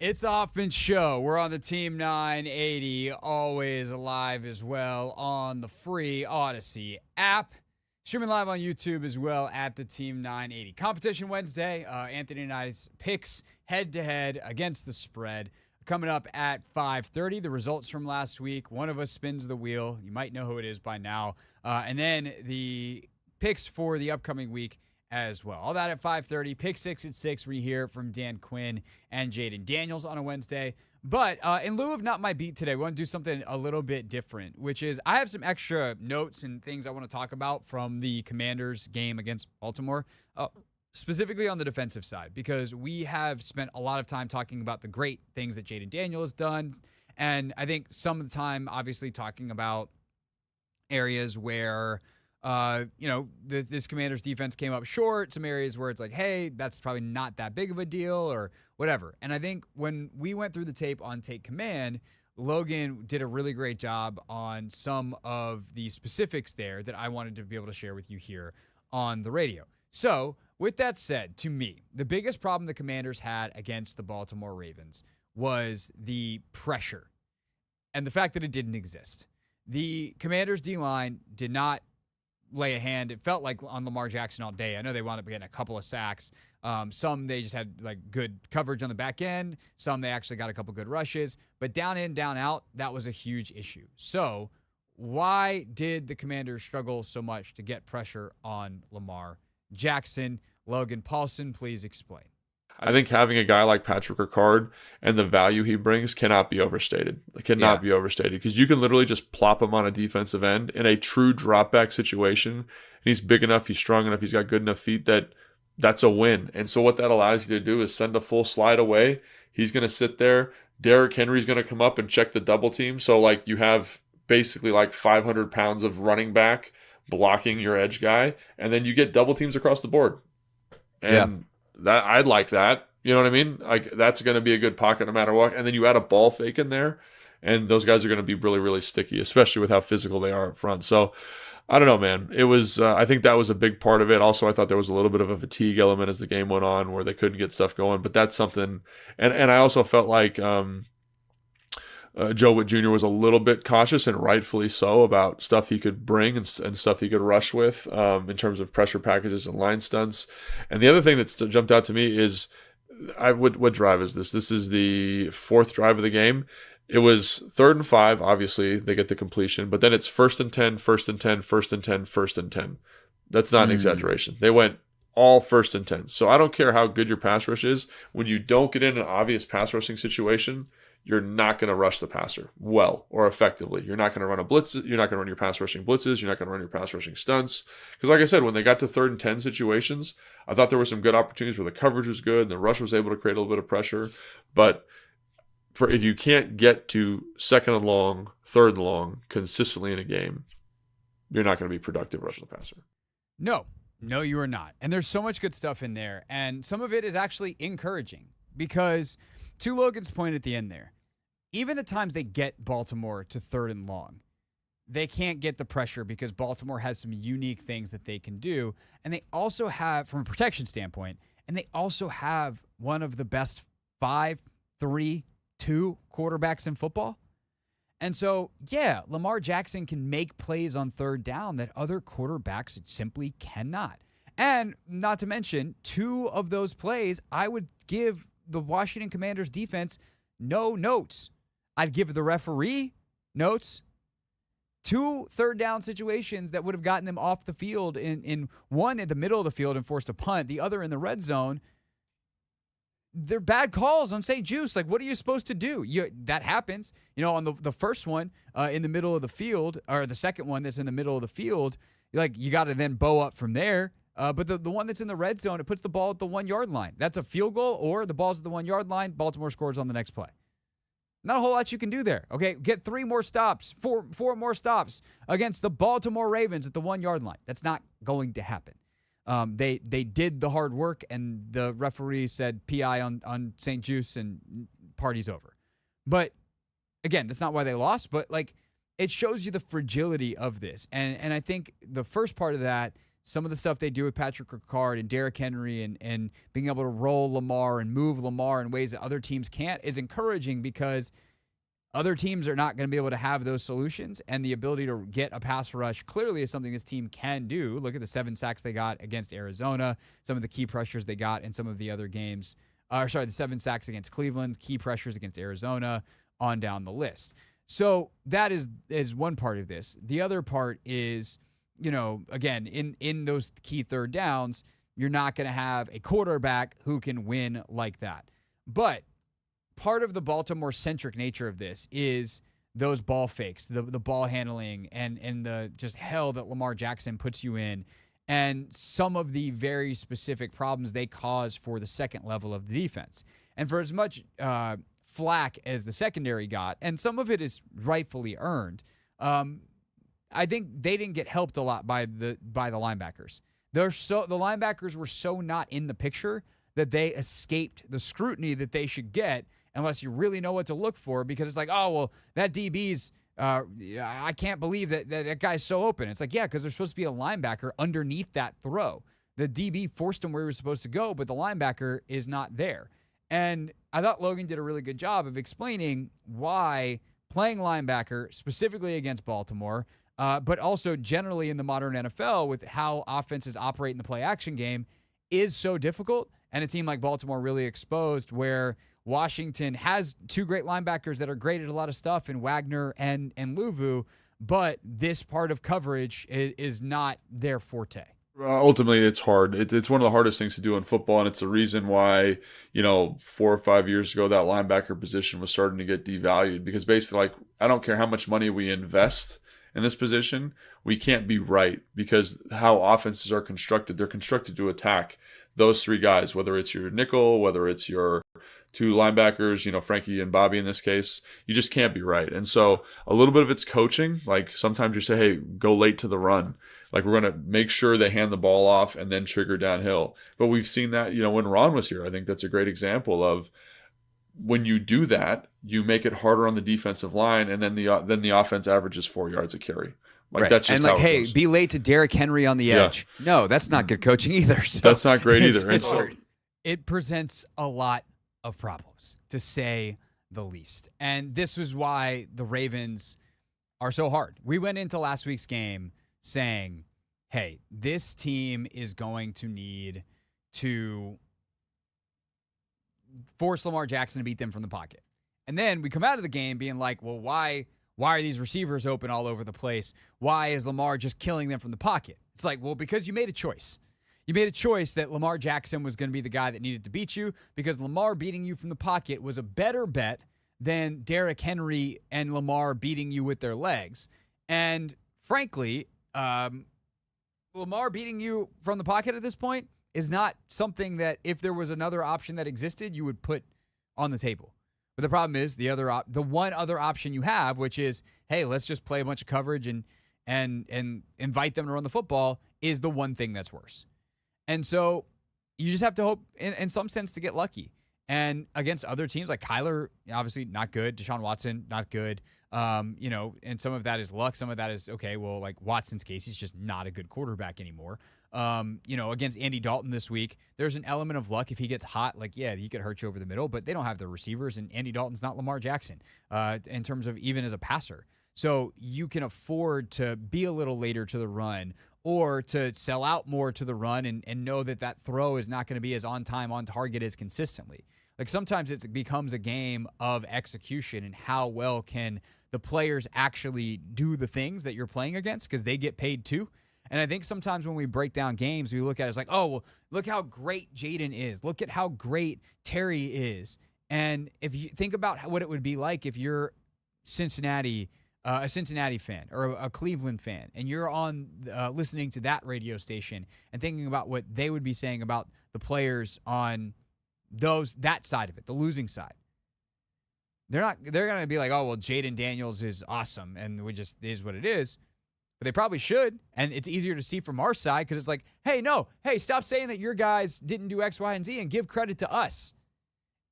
S1: It's the Hoffman Show. We're on the Team 980, always alive as well on the free Odyssey app. Streaming live on YouTube as well at the Team 980. Competition Wednesday, Anthony and I's picks head-to-head against the spread. Coming up at 5:30, the results from last week. One of us spins the wheel. You might know who it is by now. And then the picks for the upcoming week as well. All that at 5:30. Pick 6 at 6. We hear from Dan Quinn and Jaden Daniels on a Wednesday. But in lieu of Not My Beat today, we want to do something a little bit different, which is I have some extra notes and things I want to talk about from the Commanders game against Baltimore, specifically on the defensive side, because we have spent a lot of time talking about the great things that Jaden Daniels has done. And I think some of the time, obviously, talking about areas where this Commanders defense came up short, some areas where it's like, hey, that's probably not that big of a deal or whatever. And I think when we went through the tape on Take Command, Logan did a really great job on some of the specifics there that I wanted to be able to share with you here on the radio. So with that said, to me, the biggest problem the Commanders had against the Baltimore Ravens was the pressure and the fact that it didn't exist. The Commanders' D-line did not lay a hand. It felt like on Lamar Jackson all day. I know they wound up getting a couple of sacks. Some they just had like good coverage on the back end. Some they actually got a couple good rushes. But down in, down out, that was a huge issue. So why did the Commanders struggle so much to get pressure on Lamar Jackson? Logan Paulson, please explain.
S6: I think having a guy like Patrick Ricard and the value he brings cannot be overstated. It cannot be overstated because you can literally just plop him on a defensive end in a true drop back situation. And he's big enough, he's strong enough, he's got good enough feet that's a win. And so what that allows you to do is send a full slide away. He's going to sit there. Derrick Henry's going to come up and check the double team. So like you have basically like 500 pounds of running back blocking your edge guy. And then you get double teams across the board. And that I'd like that. You know what I mean? Like that's going to be a good pocket no matter what. And then you add a ball fake in there, and those guys are going to be really, really sticky, especially with how physical they are up front. So I don't know, man. It was I think that was a big part of it. Also, I thought there was a little bit of a fatigue element as the game went on where they couldn't get stuff going. But that's something. And I also felt like Joe Witt Jr. was a little bit cautious, and rightfully so, about stuff he could bring and stuff he could rush with in terms of pressure packages and line stunts. And the other thing that's jumped out to me is, what drive is this? This is the fourth drive of the game. It was 3rd and 5, obviously, they get the completion, but then it's 1st and 10, 1st and 10, 1st and 10, 1st and 10. That's not an exaggeration. They went all 1st and 10. So I don't care how good your pass rush is. When you don't get in an obvious pass rushing situation, you're not going to rush the passer well or effectively. You're not going to run a blitz. You're not going to run your pass rushing blitzes. You're not going to run your pass rushing stunts. Because like I said, when they got to 3rd and 10 situations, I thought there were some good opportunities where the coverage was good and the rush was able to create a little bit of pressure. But if you can't get to 2nd and long, 3rd and long consistently in a game, you're not going to be productive rushing the passer.
S1: No, you are not. And there's so much good stuff in there. And some of it is actually encouraging because, to Logan's point at the end there, even the times they get Baltimore to 3rd and long, they can't get the pressure because Baltimore has some unique things that they can do. And they also have, from a protection standpoint, and they also have one of the best 5-3-2 quarterbacks in football. And so, yeah, Lamar Jackson can make plays on 3rd down that other quarterbacks simply cannot. And not to mention, 2 of those plays, I would give the Washington Commanders defense no notes. I'd give the referee notes. 2 3rd down situations that would have gotten them off the field, in one in the middle of the field and forced a punt, the other in the red zone. They're bad calls on St. Juice. Like, what are you supposed to do? That happens. On the first one in the middle of the field, or the second one that's in the middle of the field, you got to then bow up from there. But the one that's in the red zone, it puts the ball at the 1-yard line. That's a field goal, or the ball's at the 1-yard line. Baltimore scores on the next play. Not a whole lot you can do there. Okay, get 3 more stops, four more stops against the Baltimore Ravens at the 1-yard line. That's not going to happen. They did the hard work, and the referee said PI on St. Juice, and party's over. But again, that's not why they lost. But it shows you the fragility of this, and I think the first part of that some of the stuff they do with Patrick Ricard and Derrick Henry and being able to roll Lamar and move Lamar in ways that other teams can't is encouraging, because other teams are not going to be able to have those solutions, and the ability to get a pass rush clearly is something this team can do. Look at the 7 sacks they got against Arizona, some of the key pressures they got in some of the other games. The 7 sacks against Cleveland, key pressures against Arizona, on down the list. So that is one part of this. The other part is, again, in those key third downs, you're not going to have a quarterback who can win like that. But part of the Baltimore-centric nature of this is those ball fakes, the ball handling, and the just hell that Lamar Jackson puts you in, and some of the very specific problems they cause for the second level of the defense. And for as much flack as the secondary got, and some of it is rightfully earned, I think they didn't get helped a lot by the linebackers. The linebackers were so not in the picture that they escaped the scrutiny that they should get, unless you really know what to look for, because it's like, oh, well, that DB's, I can't believe that guy's so open. It's like, yeah, because there's supposed to be a linebacker underneath that throw. The DB forced him where he was supposed to go, but the linebacker is not there. And I thought Logan did a really good job of explaining why playing linebacker, specifically against Baltimore, but also generally in the modern NFL with how offenses operate in the play-action game, is so difficult. And a team like Baltimore really exposed, where Washington has 2 great linebackers that are great at a lot of stuff in Wagner and Luvu, but this part of coverage is not their forte.
S6: Ultimately, it's hard. It's one of the hardest things to do in football, and it's the reason why, 4 or 5 years ago, that linebacker position was starting to get devalued, because basically, like, I don't care how much money we invest in this position, we can't be right, because how offenses are constructed, they're constructed to attack those 3 guys, whether it's your nickel, whether it's your 2 linebackers, Frankie and Bobby in this case. You just can't be right. And so a little bit of it's coaching. Like, sometimes you say, hey, go late to the run. Like, we're going to make sure they hand the ball off and then trigger downhill. But we've seen that, when Ron was here. I think that's a great example of when you do that, you make it harder on the defensive line, and then the offense averages 4 yards a carry. Like, right. That's just
S5: and
S6: how it
S5: hey,
S6: goes.
S5: Be late to Derrick Henry on the edge. No, that's not good coaching either. So
S6: that's not great either.
S5: It's hard.
S1: It presents a lot of problems, to say the least. And this was why the Ravens are so hard. We went into last week's game saying, hey, this team is going to need to force Lamar Jackson to beat them from the pocket. And then we come out of the game being like, well, why are these receivers open all over the place? Why is Lamar just killing them from the pocket? It's like, well, because you made a choice. You made a choice that Lamar Jackson was going to be the guy that needed to beat you, because Lamar beating you from the pocket was a better bet than Derrick Henry and Lamar beating you with their legs. And frankly, Lamar beating you from the pocket at this point is not something that, if there was another option that existed, you would put on the table. But the problem is the one other option you have, which is, hey, let's just play a bunch of coverage and invite them to run the football, is the one thing that's worse. And so you just have to hope, in some sense, to get lucky. And against other teams, like Kyler, obviously not good. Deshaun Watson, not good. And some of that is luck. Some of that is, okay, well, like Watson's case, he's just not a good quarterback anymore. Against Andy Dalton this week, there's an element of luck. If he gets hot, like, yeah, he could hurt you over the middle, but they don't have the receivers, and Andy Dalton's not Lamar Jackson in terms of even as a passer. So you can afford to be a little later to the run, or to sell out more to the run and know that throw is not going to be as on time, on target as consistently. Like, sometimes it becomes a game of execution and how well can the players actually do the things that you're playing against, because they get paid too. And I think sometimes when we break down games, we look at it as like, oh, well, look how great Jaden is. Look at how great Terry is. And if you think about what it would be like if you're a Cincinnati fan or a Cleveland fan, and you're on listening to that radio station and thinking about what they would be saying about the players on that side of it, the losing side. They're going to be like, oh, well, Jaden Daniels is awesome, and it just is what it is. But they probably should, and it's easier to see from our side, because it's like, hey, stop saying that your guys didn't do X, Y, and Z, and give credit to us.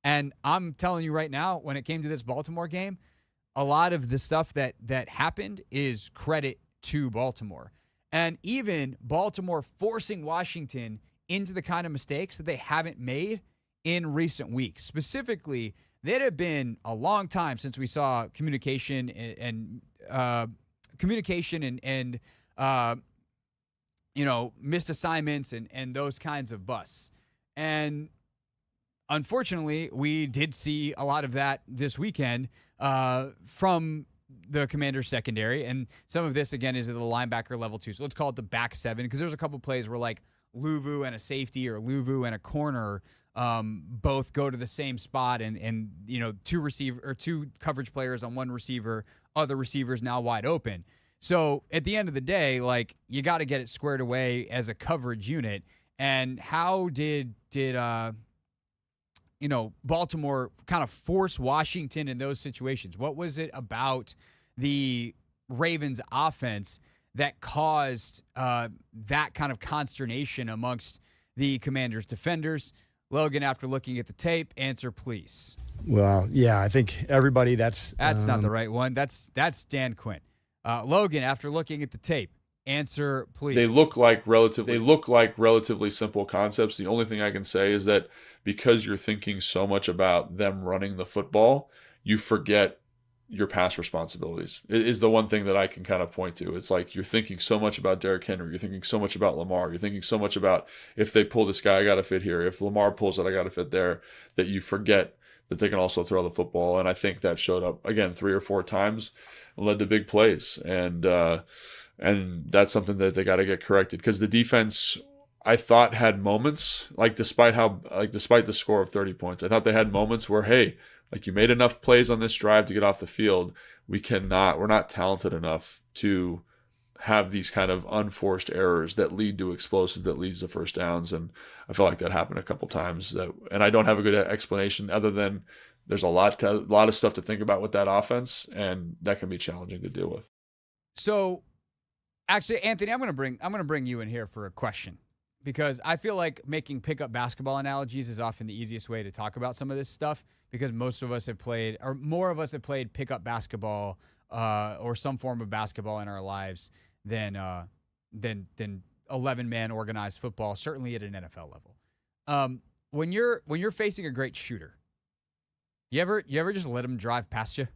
S1: And I'm telling you right now, when it came to this Baltimore game, a lot of the stuff that happened is credit to Baltimore. And even Baltimore forcing Washington into the kind of mistakes that they haven't made in recent weeks. Specifically, it had been a long time since we saw communication and missed assignments and those kinds of busts. And unfortunately, we did see a lot of that this weekend from the Commanders secondary. And some of this, again, is at the linebacker level too. So let's call it the back seven, because there's a couple plays where like Luvu and a safety or Luvu and a corner both go to the same spot, and two coverage players on one receiver, other receivers now wide open. So at the end of the day, like, you got to get it squared away as a coverage unit. And how did Baltimore kind of force Washington in those situations? What was it about the Ravens offense that caused that kind of consternation amongst the Commanders defenders? Logan, after looking at the tape, answer please.
S3: Well, yeah, I think everybody that's
S1: not the right one. That's Dan Quinn. Logan, after looking at the tape, answer please.
S6: They look like relatively simple concepts. The only thing I can say is that because you're thinking so much about them running the football, you forget your pass responsibilities. It is the one thing that I can kind of point to. It's like you're thinking so much about Derrick Henry. You're thinking so much about Lamar. You're thinking so much about, if they pull this guy, I got to fit here. If Lamar pulls it, I got to fit there, that you forget that they can also throw the football. And I think that showed up, again, 3 or 4 times and led to big plays. And that's something that they got to get corrected, because the defense, I thought, had moments, despite the score of 30 points, I thought they had moments where, hey, like, you made enough plays on this drive to get off the field. We're not talented enough to have these kind of unforced errors that lead to explosives, that leads to first downs. And I feel like that happened a couple times, and I don't have a good explanation other than there's a lot of stuff to think about with that offense, and that can be challenging to deal with.
S1: So actually, Anthony, I'm going to bring you in here for a question, because I feel like making pickup basketball analogies is often the easiest way to talk about some of this stuff, because most of us have played, or more of us have played pickup basketball or some form of basketball in our lives than 11-man organized football, certainly at an NFL level. When you're facing a great shooter, you ever just let them drive past you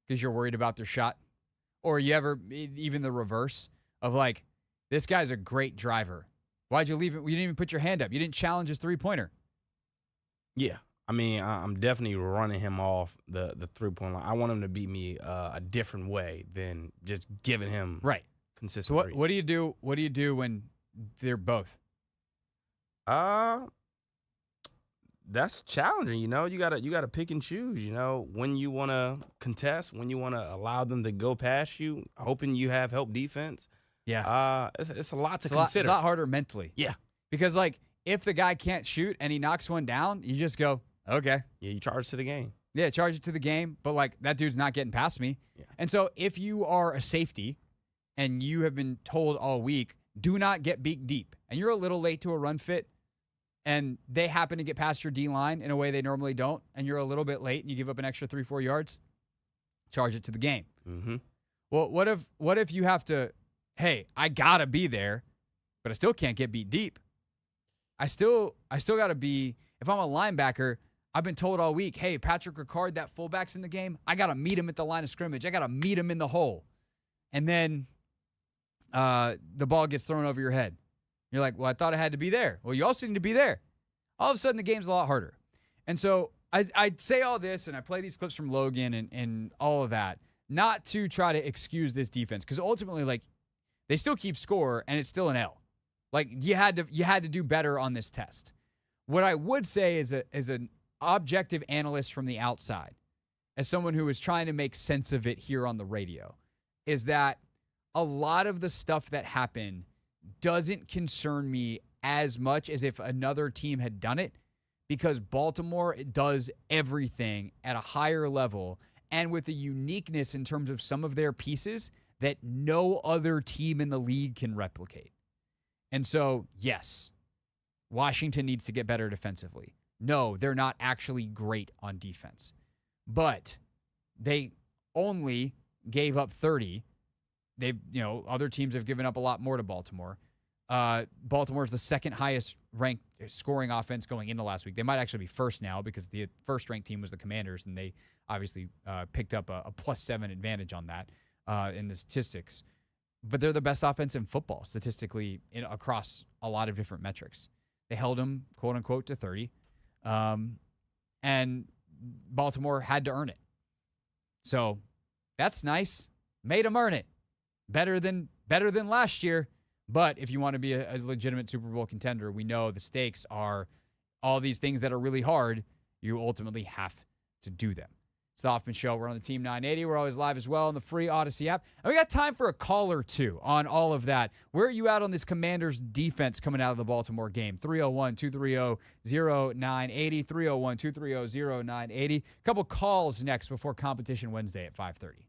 S1: because you're worried about their shot? Or you ever, even the reverse of, like, this guy's a great driver, why'd you leave it? You didn't even put your hand up. You didn't challenge his three-pointer.
S2: Yeah. I mean, I'm definitely running him off the three-point line. I want him to beat me a different way than just giving him consistent.
S1: So what do you do? What do you do when they're both?
S2: That's challenging. You gotta pick and choose. When you want to contest, when you want to allow them to go past you, hoping you have help defense.
S1: Yeah.
S2: It's a lot to consider.
S1: It's a lot harder mentally.
S2: Yeah.
S1: Because, like, if the guy can't shoot and he knocks one down, you just go, okay.
S2: Yeah, you charge to the game.
S1: Yeah, charge it to the game, but, like, that dude's not getting past me.
S2: Yeah.
S1: And so if you are a safety and you have been told all week, do not get beat deep, and you're a little late to a run fit, and they happen to get past your D-line in a way they normally don't, and you're a little bit late and you give up an extra 3-4 yards, charge it to the game.
S2: Mm-hmm.
S1: Well, what if you have to, hey, I got to be there, but I still can't get beat deep. I still got to be, if I'm a linebacker, I've been told all week, hey, Patrick Ricard, that fullback's in the game. I got to meet him at the line of scrimmage. I got to meet him in the hole. And then the ball gets thrown over your head. You're like, well, I thought I had to be there. Well, you also need to be there. All of a sudden, the game's a lot harder. And so I say all this, and I play these clips from Logan and all of that, not to try to excuse this defense, because ultimately, like, they still keep score, and it's still an L. Like, you had to do better on this test. What I would say is an objective analyst from the outside, as someone who is trying to make sense of it here on the radio, is that a lot of the stuff that happened doesn't concern me as much as if another team had done it, because Baltimore does everything at a higher level and with a uniqueness in terms of some of their pieces that no other team in the league can replicate. And so, yes, Washington needs to get better defensively. No, they're not actually great on defense. But they only gave up 30 other teams have given up a lot more to Baltimore. Baltimore is the second highest ranked scoring offense going into last week. They might actually be first now because the first ranked team was the Commanders, and they obviously picked up a +7 advantage on that in the statistics. But they're the best offense in football statistically across a lot of different metrics. They held them, quote unquote, to 30. And Baltimore had to earn it. So that's nice. Made them earn it. Better than last year. But if you want to be a legitimate Super Bowl contender, we know the stakes are all these things that are really hard. You ultimately have to do them. It's the Hoffman Show. We're on the Team 980. We're always live as well on the free Odyssey app. And we got time for a call or two on all of that. Where are you at on this Commanders defense coming out of the Baltimore game? 301-230-0980, 301-230-0980. Couple calls next before Competition Wednesday at 5:30.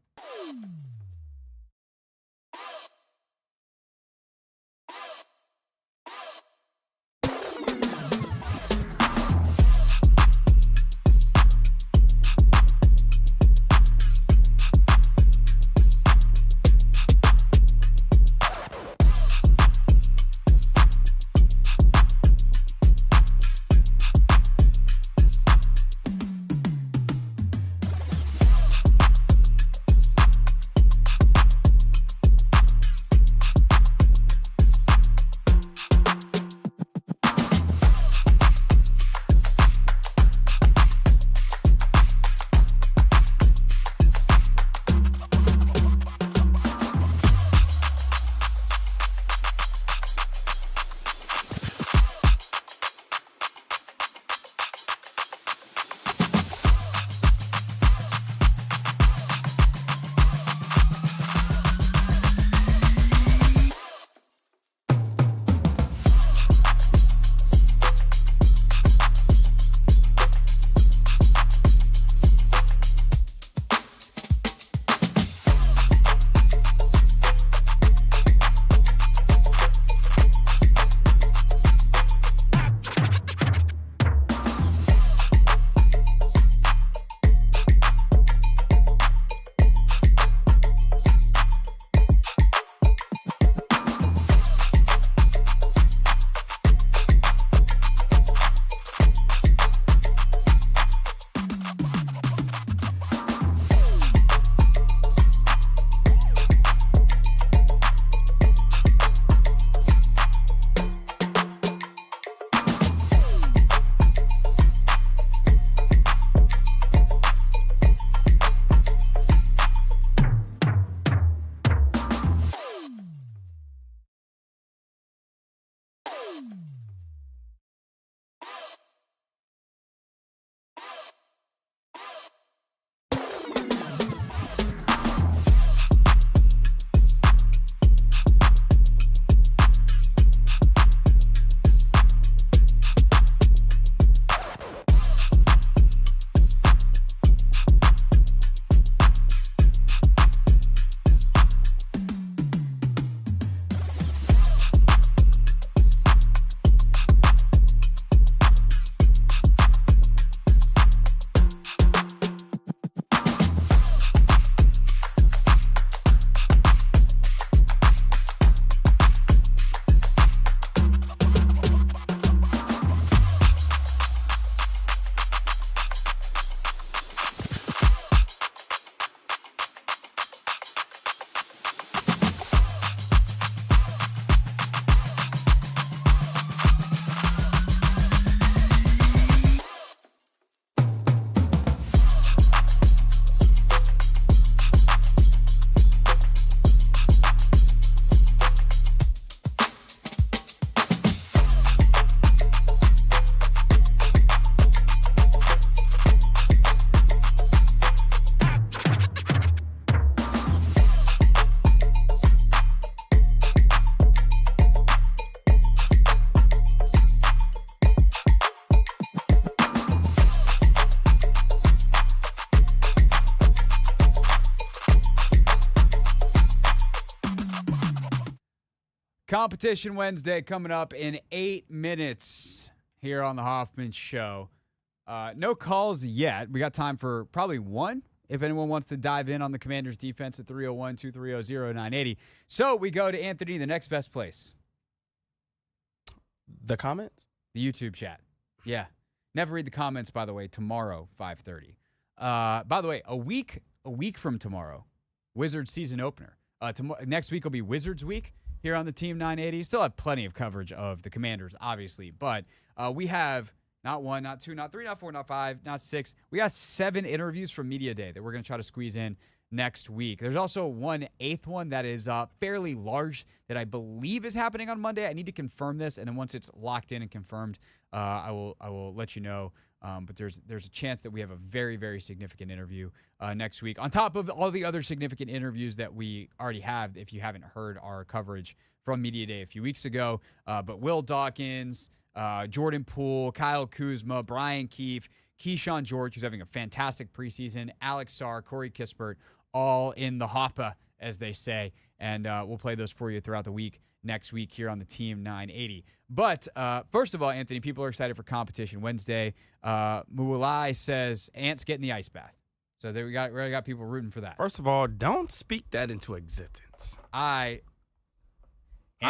S1: Competition Wednesday coming up in 8 minutes here on the Hoffman Show. No calls yet. We got time for probably one if anyone wants to dive in on the Commanders' defense at 301-230-0980. So we go to Anthony, the next best place.
S2: The comments?
S1: The YouTube chat. Yeah. Never read the comments, by the way, tomorrow, 5:30. By the way, a week from tomorrow, Wizards season opener. Next week will be Wizards week here on the Team 980. Still have plenty of coverage of the Commanders, obviously, but we have not 1, not 2, not 3, not 4, not 5, not 6. We got 7 interviews from Media Day that we're going to try to squeeze in next week. There's also one 8th one that is fairly large that I believe is happening on Monday. I need to confirm this, and then once it's locked in and confirmed, I will let you know. But there's a chance that we have a very, very significant interview next week, on top of all the other significant interviews that we already have, if you haven't heard our coverage from Media Day a few weeks ago. But Will Dawkins, Jordan Poole, Kyle Kuzma, Brian Keefe, Keyshawn George, who's having a fantastic preseason, Alex Sarr, Corey Kispert, all in the hoppa, as they say. And we'll play those for you throughout the week next week here on the Team 980. But first of all, Anthony, people are excited for competition Wednesday. Mualai says Ant's getting the ice bath. So there we already got people rooting for that.
S2: First of all, don't speak that into existence.
S1: Ant's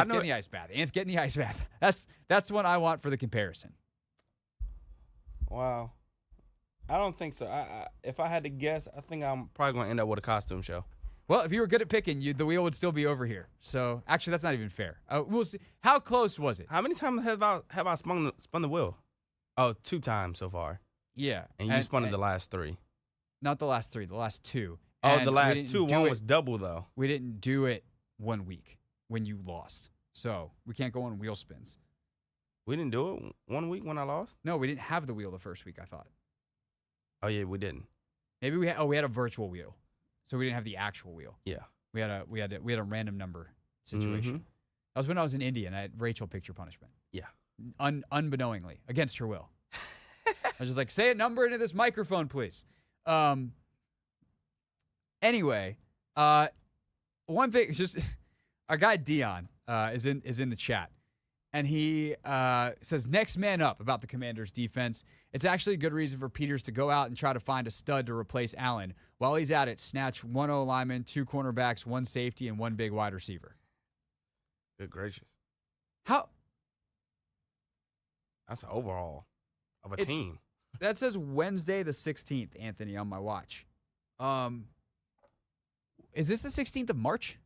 S1: getting the ice bath. Ant's getting the ice bath. That's what I want for the comparison.
S2: Wow. I don't think so. If I had to guess, I think I'm probably going to end up with a costume show.
S1: Well, if you were good at picking, the wheel would still be over here. So actually, that's not even fair. We'll see. How close was it?
S2: How many times have I spun the wheel? Oh, 2 times so far.
S1: Yeah.
S2: And you spun it the last 3.
S1: Not the last 3, the last 2.
S2: Oh,
S1: And
S2: the
S1: we
S2: last
S1: didn't
S2: 2.
S1: do
S2: One
S1: it-
S2: was double, though.
S1: We didn't do it 1 week when you lost. So we can't go on wheel spins.
S2: We didn't do it 1 week when I lost?
S1: No, we didn't have the wheel the first week, I thought.
S2: Oh, yeah, we didn't.
S1: Maybe we had a virtual wheel. So we didn't have the actual wheel.
S2: Yeah.
S1: We had a random number situation.
S2: Mhm.
S1: That was when I was in India and I had Rachel pick your punishment.
S2: Yeah.
S1: Unbeknowingly, against her will. I was just like, say a number into this microphone, please. Anyway, one thing, just our guy Dion is in the chat, and he says next man up about the Commanders' defense. It's actually a good reason for Peters to go out and try to find a stud to replace Allen. While he's at it, snatch 1 O lineman, 2 cornerbacks, 1 safety, and 1 big wide receiver.
S2: Good gracious.
S1: How?
S2: That's an overhaul of a
S1: It's-
S2: team.
S1: That says Wednesday the 16th, Anthony, on my watch. Is this the 16th of March?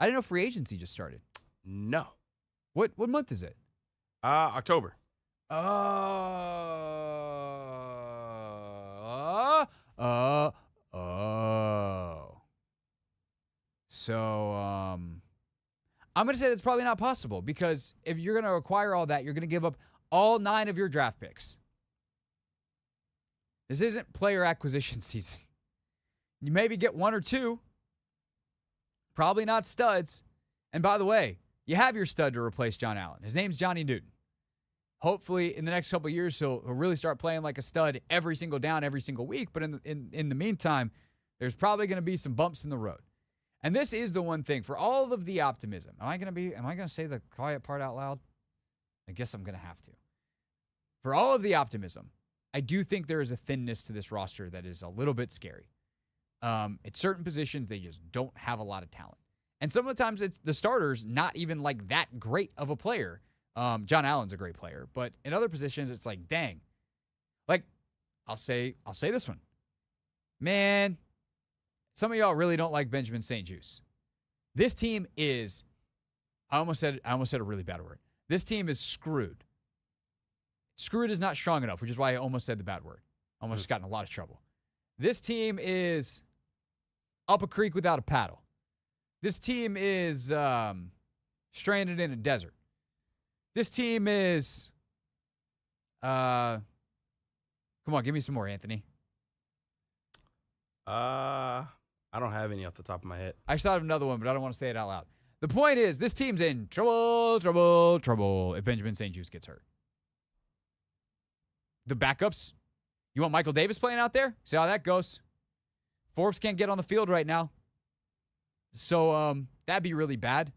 S1: I didn't know free agency just started.
S2: No.
S1: What month is it?
S2: October.
S1: So, I'm going to say that's probably not possible, because if you're going to acquire all that, you're going to give up all 9 of your draft picks. This isn't player acquisition season. You maybe get 1 or 2. Probably not studs. And by the way, you have your stud to replace John Allen. His name's Johnny Newton. Hopefully, in the next couple of years, he'll really start playing like a stud every single down, every single week. But in the meantime, there's probably going to be some bumps in the road. And this is the one thing, for all of the optimism. Am I going to say the quiet part out loud? I guess I'm going to have to. For all of the optimism, I do think there is a thinness to this roster that is a little bit scary. At certain positions, they just don't have a lot of talent. And some of the times it's the starters not even like that great of a player. John Allen's a great player, but in other positions, it's like, dang. Like, I'll say this one. Man, some of y'all really don't like Benjamin St-Juste. This team is, I almost said a really bad word. This team is screwed. Screwed is not strong enough, which is why I almost said the bad word. Almost got in a lot of trouble. This team is up a creek without a paddle. This team is stranded in a desert. This team is, come on, give me some more, Anthony.
S2: I don't have any off the top of my head.
S1: I just thought of another one, but I don't want to say it out loud. The point is, this team's in trouble if Benjamin St-Juste gets hurt. The backups, you want Michael Davis playing out there? See how that goes. Forbes can't get on the field right now. So that'd be really bad.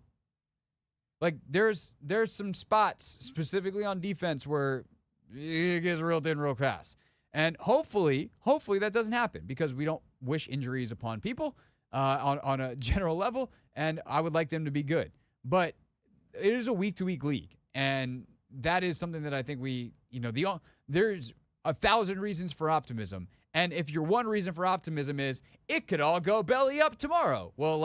S1: Like, there's some spots, specifically on defense, where it gets real thin real fast. And hopefully that doesn't happen because we don't wish injuries upon people on a general level, and I would like them to be good. But it is a week-to-week league, and that is something that I think there's 1,000 reasons for optimism. And if your one reason for optimism is it could all go belly up tomorrow, well,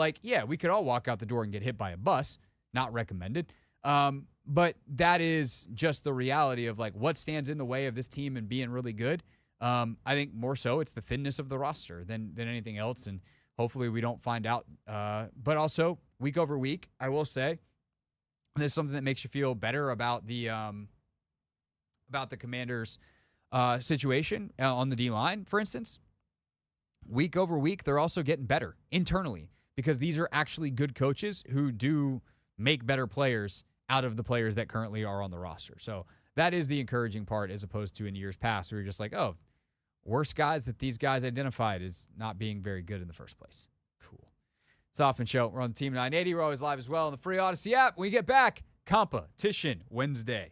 S1: we could all walk out the door and get hit by a bus. Not recommended. But that is just the reality of what stands in the way of this team and being really good. I think more so it's the thinness of the roster than anything else, and hopefully we don't find out. But also week over week, I will say, there's something that makes you feel better about the Commanders' situation on the D-line, for instance. Week over week, they're also getting better internally because these are actually good coaches who do make better players out of the players that currently are on the roster. So that is the encouraging part, as opposed to in years past where you're just worst guys that these guys identified as not being very good in the first place. Cool. It's the Hoffman Show. We're on Team 980. We're always live as well on the free Odyssey app. When we get back, Competition Wednesday.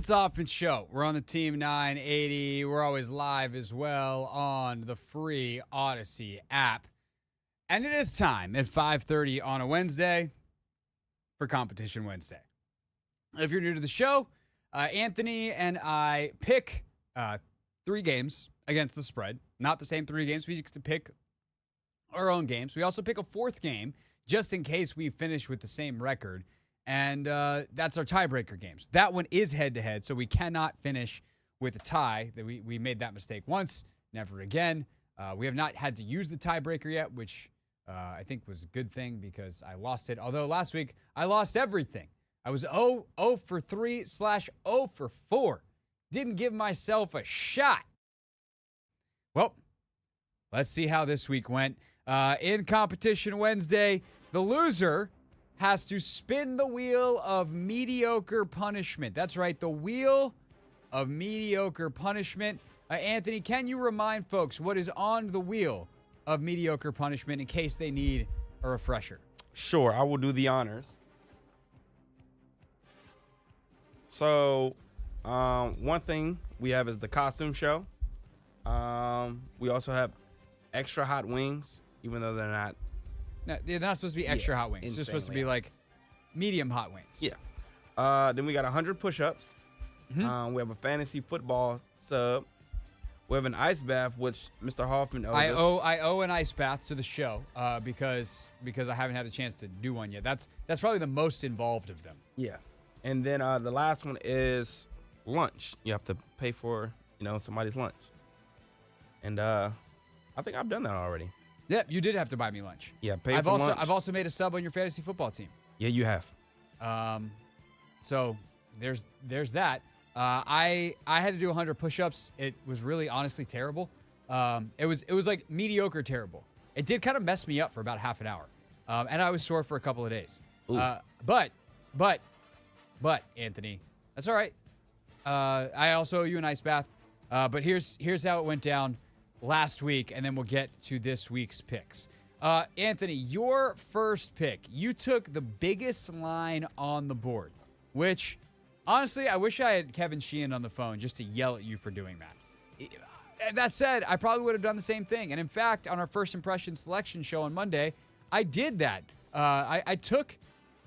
S1: It's the Hoffman Show. We're on the Team 980. We're always live as well on the free Odyssey app. And it is time at 5:30 on a Wednesday for Competition Wednesday. If you're new to the show, Anthony and I pick 3 games against the spread. Not the same 3 games. We get to pick our own games. We also pick a 4th game just in case we finish with the same record. And that's our tiebreaker games. That one is head-to-head, so we cannot finish with a tie. We made that mistake once, never again. We have not had to use the tiebreaker yet, which I think was a good thing because I lost it. Although last week, I lost everything. I was 0 for 3/0 for 4. Didn't give myself a shot. Well, let's see how this week went. In Competition Wednesday, the loser has to spin the wheel of mediocre punishment. That's right, the wheel of mediocre punishment. Anthony, can you remind folks what is on the wheel of mediocre punishment in case they need a refresher?
S2: Sure, I will do the honors. So, one thing we have is the costume show. We also have extra hot wings, even though they're not.
S1: No, they're not supposed to be extra hot wings. They're supposed to be like medium hot wings.
S2: Yeah. Then we got 100 push-ups.
S1: Mm-hmm.
S2: We have a fantasy football sub. We have an ice bath, which Mr. Hoffman owes
S1: I
S2: us.
S1: owe an ice bath to the show because I haven't had a chance to do one yet. That's probably the most involved of them.
S2: Yeah. And then the last one is lunch. You have to pay for, somebody's lunch. And I think I've done that already.
S1: Yep, you did have to buy me lunch.
S2: Yeah, pay for lunch.
S1: I've also made a sub on your fantasy football team.
S2: Yeah, you have.
S1: So there's that. I had to do 100 push-ups. It was really honestly terrible. It was like mediocre terrible. It did kind of mess me up for about half an hour. And I was sore for a couple of days. But Anthony, that's all right. I also owe you an ice bath. But here's how it went down last week, and then we'll get to this week's picks. Anthony, your first pick, you took the biggest line on the board, which, honestly, I wish I had Kevin Sheehan on the phone just to yell at you for doing that. That said, I probably would have done the same thing. And in fact, on our first impression selection show on Monday, I did that. I took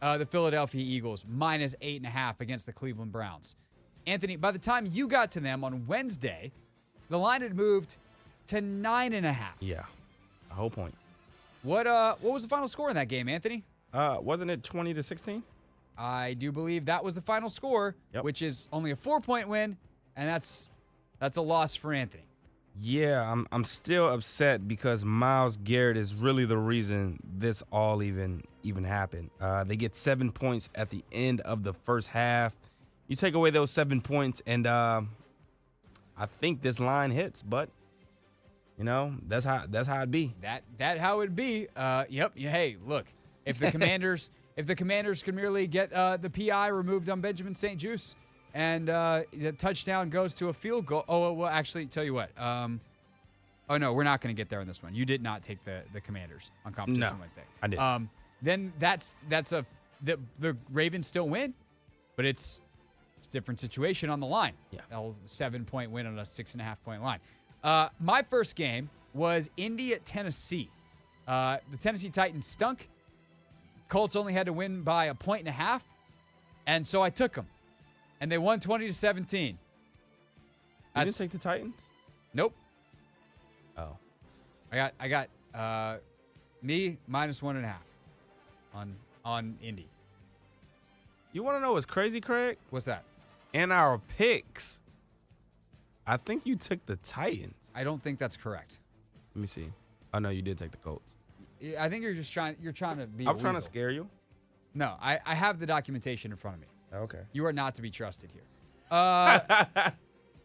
S1: the Philadelphia Eagles minus 8.5 against the Cleveland Browns. Anthony, by the time you got to them on Wednesday, the line had moved to 9.5.
S2: Yeah, a whole point.
S1: What was the final score in that game, Anthony?
S2: Wasn't it 20-16?
S1: I do believe that was the final score, which is only a 4-point win, and that's a loss for Anthony.
S2: Yeah, I'm still upset because Myles Garrett is really the reason this all even happened. They get 7 points at the end of the first half. You take away those 7 points, and I think this line hits, but that's how it be.
S1: That how it be. Yep. Hey, look, if the Commanders can merely get the PI removed on Benjamin St. Juste, and the touchdown goes to a field goal. Oh, well, actually, tell you what. Oh no, we're not going to get there on this one. You did not take the Commanders on Competition Wednesday.
S2: I did.
S1: Then the Ravens still win, but it's a different situation on the line.
S2: Yeah,
S1: a 7-point win on a 6.5-point line. My first game was Indy at Tennessee. The Tennessee Titans stunk. Colts only had to win by 1.5, and so I took them, and they won 20-17.
S2: You didn't take the Titans?
S1: Nope.
S2: Oh,
S1: I got me minus 1.5 on Indy.
S2: You want to know what's crazy, Craig?
S1: What's that?
S2: In our picks, I think you took the Titans.
S1: I don't think that's correct.
S2: Let me see. Oh no, you did take the Colts.
S1: I think you're trying to be.
S2: I'm trying to scare you.
S1: No, I have the documentation in front of me.
S2: Okay.
S1: You are not to be trusted here.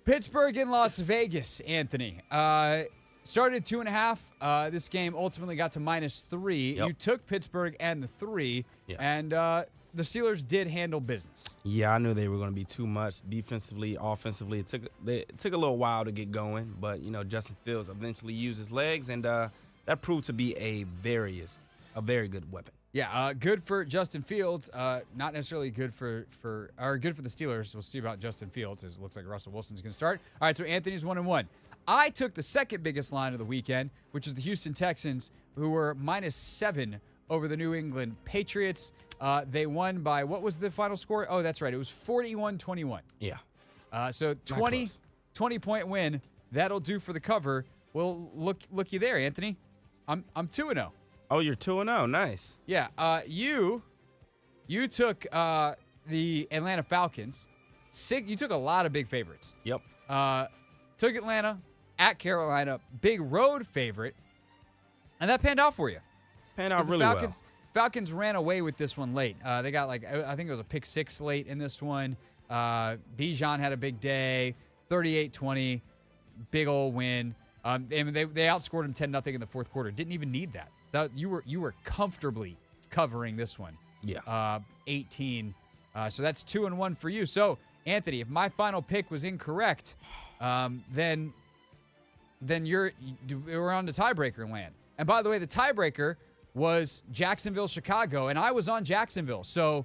S1: Pittsburgh and Las Vegas, Anthony. Started 2.5. This game ultimately got to -3.
S2: Yep.
S1: You took Pittsburgh and the 3, and the Steelers did handle business.
S2: Yeah, I knew they were going to be too much defensively, offensively. It took a little while to get going, but Justin Fields eventually used his legs, and that proved to be a very good weapon.
S1: Yeah, good for Justin Fields. Not necessarily good for good for the Steelers. We'll see about Justin Fields. As it looks like Russell Wilson's going to start. All right, so Anthony's 1-1. I took the second biggest line of the weekend, which is the Houston Texans, who were -7 over the New England Patriots. They won by, what was the final score? Oh, that's right. It was 41-21.
S2: Yeah.
S1: So 20-point win. That'll do for the cover. Well, looky there, Anthony. I'm 2-0.
S2: Oh, you're 2-0. Nice.
S1: Yeah. You took the Atlanta Falcons. You took a lot of big favorites.
S2: Yep.
S1: Took Atlanta at Carolina, big road favorite, and that panned out for you.
S2: Panned out really
S1: Falcons, well. Falcons ran away with this one late. They got I think it was a pick 6 late in this one. Bijan had a big day, 38-20, big old win. And they outscored him 10-0 in the fourth quarter. Didn't even need that. You were comfortably covering this one.
S2: Yeah.
S1: 18. So that's 2-1 for you. So Anthony, if my final pick was incorrect, then we're on to tiebreaker land. And by the way, the tiebreaker was Jacksonville-Chicago, and I was on Jacksonville. So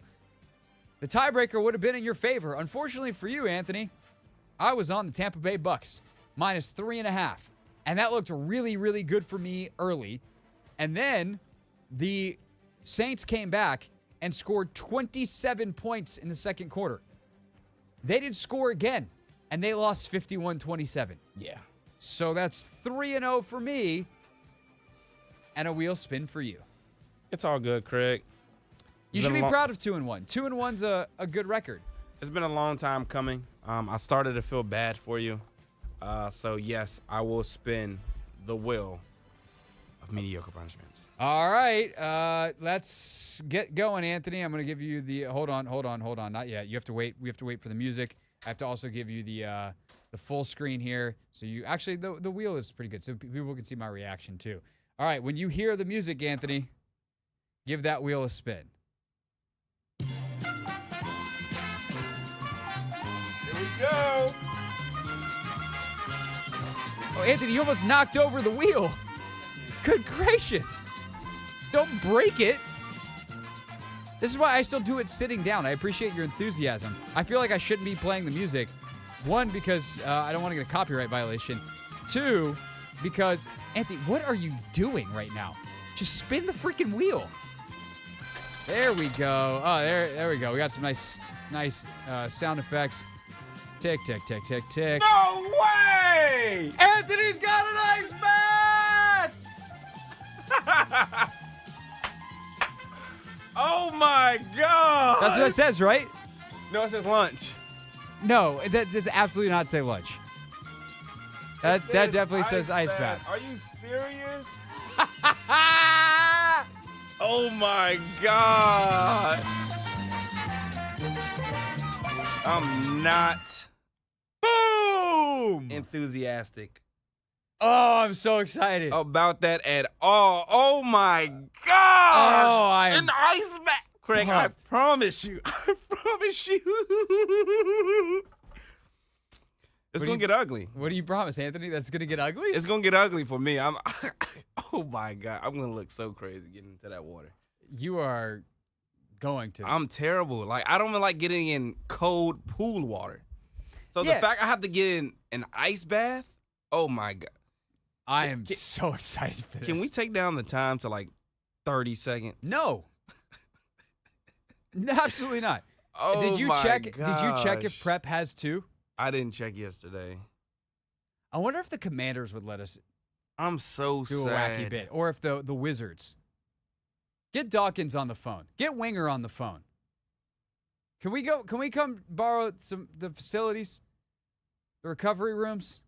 S1: the tiebreaker would have been in your favor. Unfortunately for you, Anthony, I was on the Tampa Bay Bucks, -3.5. And that looked really, really good for me early. And then the Saints came back and scored 27 points in the second quarter. They didn't score again, and they lost 51-27.
S2: Yeah.
S1: So that's 3-0 for me, and a wheel spin for you.
S2: It's all good, Craig.
S1: You should be proud of 2-1. 2-1's a good record.
S2: It's been a long time coming. I started to feel bad for you. So, yes, I will spin the wheel of mediocre punishments.
S1: All right. Let's get going, Anthony. I'm going to give you the – hold on. Not yet. You have to wait. We have to wait for the music. I have to also give you the full screen here. So you – actually, the wheel is pretty good, so people can see my reaction too. All right. When you hear the music, Anthony, give that wheel a spin.
S2: Here we go.
S1: Oh, Anthony, you almost knocked over the wheel. Good gracious. Don't break it. This is why I still do it sitting down. I appreciate your enthusiasm. I feel like I shouldn't be playing the music. One, because I don't want to get a copyright violation. Two, because, Anthony, what are you doing right now? Just spin the freaking wheel. There we go. Oh, there we go. We got some nice sound effects. Tick, tick, tick, tick, tick.
S2: No way!
S1: Anthony's got an ice bath!
S2: Oh, my God.
S1: That's what it says, right?
S2: No, it says lunch.
S1: No, that does absolutely not say lunch. That definitely says ice bath.
S2: Are you serious? Oh, my God. I'm not enthusiastic
S1: Oh, I'm so excited.
S2: about that at all. Oh my gosh!
S1: Oh, I am
S2: an ice bath, Craig. I
S1: pumped.
S2: promise you. I promise you. It's gonna get ugly.
S1: What do you promise, Anthony? That's gonna get ugly?
S2: It's gonna get ugly for me. I'm. Oh my god! I'm gonna look so crazy getting into that water.
S1: You are going to.
S2: I'm terrible. Like I don't even like getting in cold pool water. So
S1: Yeah.
S2: the fact I have to get in an ice bath. Oh my god!
S1: I am so excited for this.
S2: Can we take down the time to like 30 seconds?
S1: No. No, absolutely not.
S2: Oh
S1: Did you
S2: my
S1: check? Did you check if
S2: gosh.
S1: Prep has two?
S2: I didn't check yesterday.
S1: I wonder if the Commanders would let us
S2: I'm so
S1: do
S2: sad.
S1: a wacky bit, or if the Wizards. Get Dawkins on the phone. Get Winger on the phone. Can we go? Can we come borrow the facilities, the recovery rooms?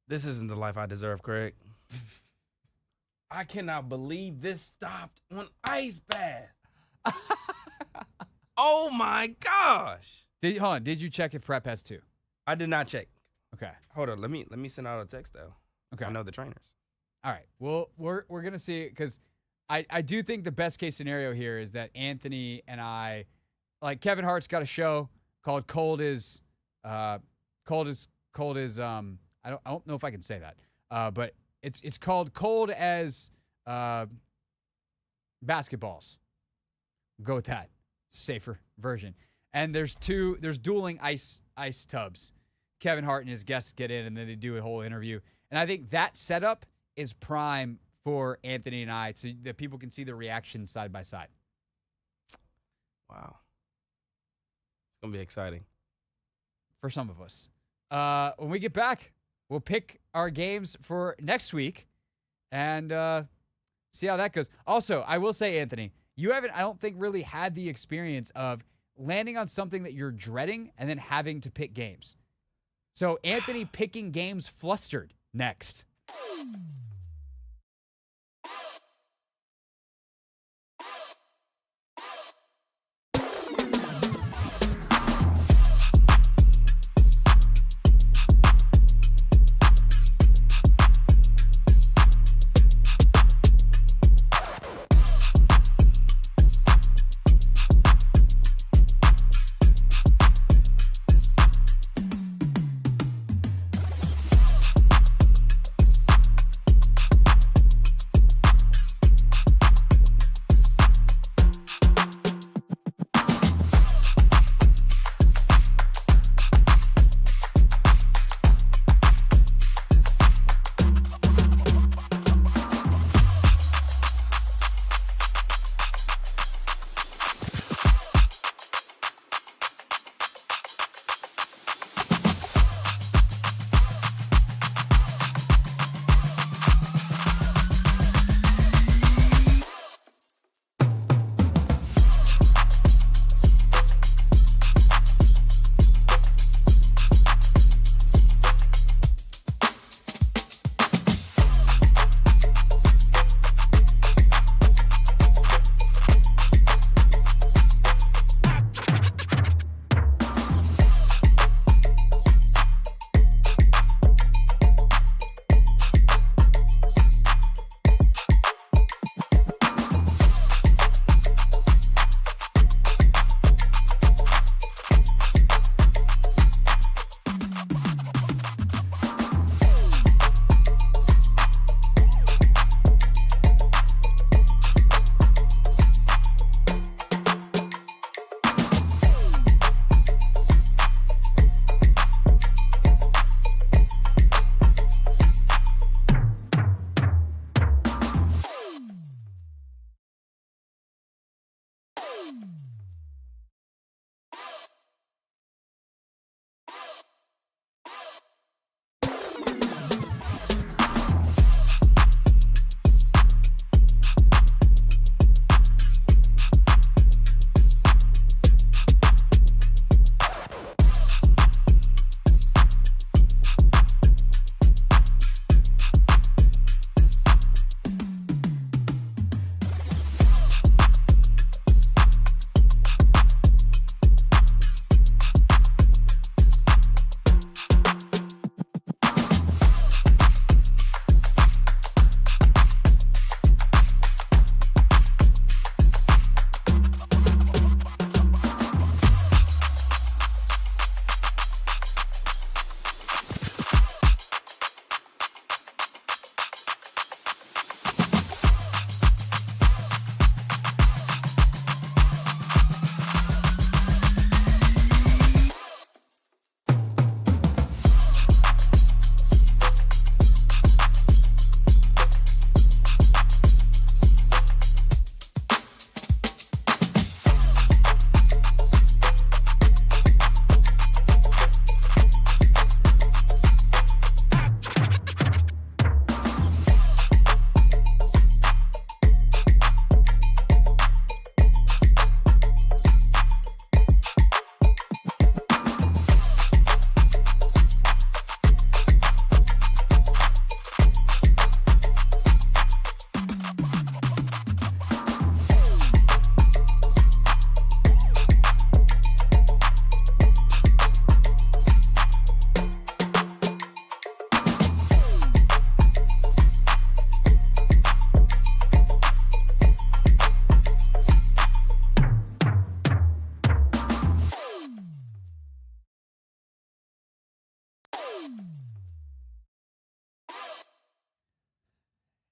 S2: This isn't the life I deserve, Craig. I cannot believe this stopped on ice bath. Oh my gosh!
S1: Hold on. Did you check if Prep has two?
S2: I did not check.
S1: Okay.
S2: Hold on. Let me send out a text though.
S1: Okay.
S2: I know the trainers.
S1: All right. Well, we're gonna see it because I do think the best case scenario here is that Anthony and I, like Kevin Hart's got a show called Cold is I don't know if I can say that. But it's called Cold as basketballs. Go with that. Safer version. And there's dueling ice tubs. Kevin Hart and his guests get in, and then they do a whole interview. And I think that setup is prime for Anthony and I, so that people can see the reaction side by side.
S2: Wow. It's going to be exciting.
S1: For some of us. When we get back, we'll pick our games for next week and see how that goes. Also, I will say, Anthony, you haven't, I don't think, really had the experience of landing on something that you're dreading and then having to pick games. So Anthony picking games flustered next.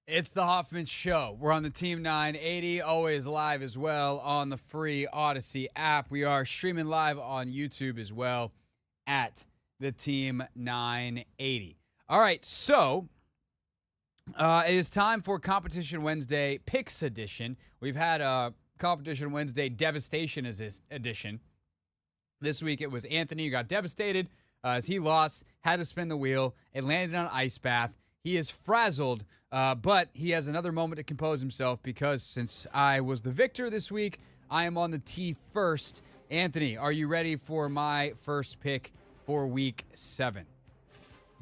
S1: It's the Hoffman Show. We're on the Team 980, always live as well on the free Odyssey app. We are streaming live on YouTube as well at the Team 980. All right, so it is time for Competition Wednesday Picks Edition. We've had a Competition Wednesday Devastation edition. This week it was Anthony who got devastated as he lost, had to spin the wheel. It landed on Ice Bath. He is frazzled, but he has another moment to compose himself because since I was the victor this week, I am on the tee first. Anthony, are you ready for my first pick for Week 7?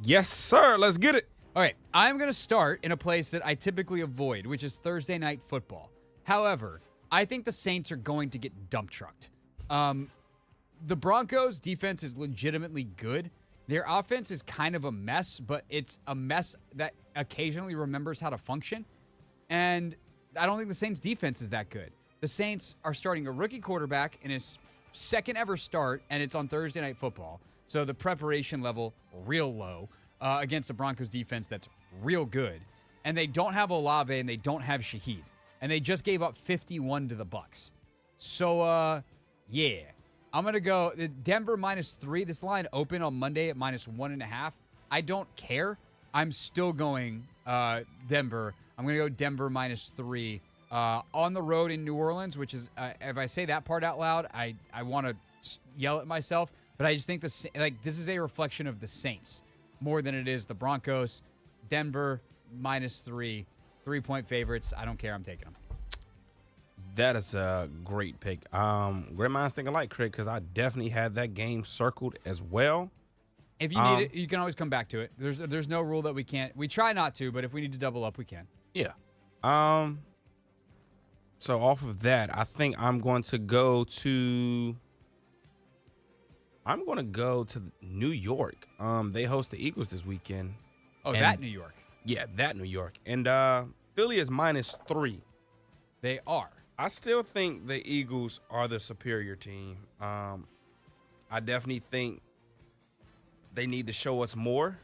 S2: Yes, sir. Let's get it.
S1: All right, I'm going to start in a place that I typically avoid, which is Thursday Night Football. However, I think the Saints are going to get dump trucked. The Broncos' defense is legitimately good. Their offense is kind of a mess, but it's a mess that occasionally remembers how to function. And I don't think the Saints' defense is that good. The Saints are starting a rookie quarterback in his second ever start, and it's on Thursday Night Football. So the preparation level real low against the Broncos' defense that's real good. And they don't have Olave, and they don't have Shaheed. And they just gave up 51 to the Bucs. So, yeah. I'm going to go Denver -3. This line opened on Monday at -1.5. I don't care. I'm still going Denver. I'm going to go Denver -3 on the road in New Orleans, which is, if I say that part out loud, I want to yell at myself. But I just think this is a reflection of the Saints more than it is the Broncos. Denver -3, 3-point favorites. I don't care. I'm taking them.
S2: That is a great pick. Great minds think alike, Craig, because I definitely had that game circled as well.
S1: If you need it, you can always come back to it. There's no rule that we can't. We try not to, but if we need to double up, we can.
S2: Yeah. So off of that, I think I'm going to go to New York. They host the Eagles this weekend.
S1: Oh, that New York.
S2: Yeah, that New York. And Philly is -3.
S1: They are.
S2: I still think the Eagles are the superior team. I definitely think they need to show us more,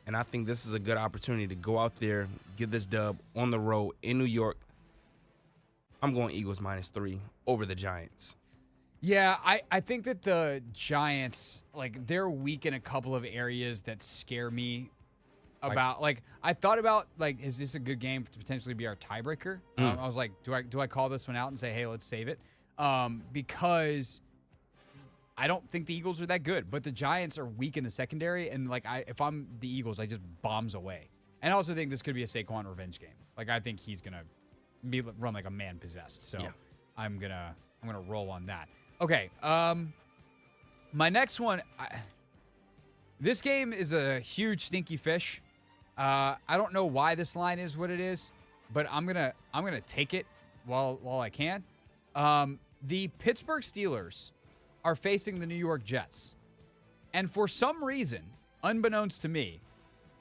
S2: and I think this is a good opportunity to go out there, get this dub on the road in New York. I'm going Eagles -3 over the Giants.
S1: Yeah, I think that the Giants, they're weak in a couple of areas that scare me about, I thought about, is this a good game to potentially be our tiebreaker? I was like, do I call this one out and say, hey, let's save it? Because I don't think the Eagles are that good, but the Giants are weak in the secondary, and, if I'm the Eagles, I just bombs away. And I also think this could be a Saquon revenge game. I think he's going to run like a man possessed. So yeah. I'm gonna roll on that. Okay, my next one, this game is a huge stinky fish. I don't know why this line is what it is, but I'm gonna take it while I can. The Pittsburgh Steelers are facing the New York Jets, and for some reason, unbeknownst to me,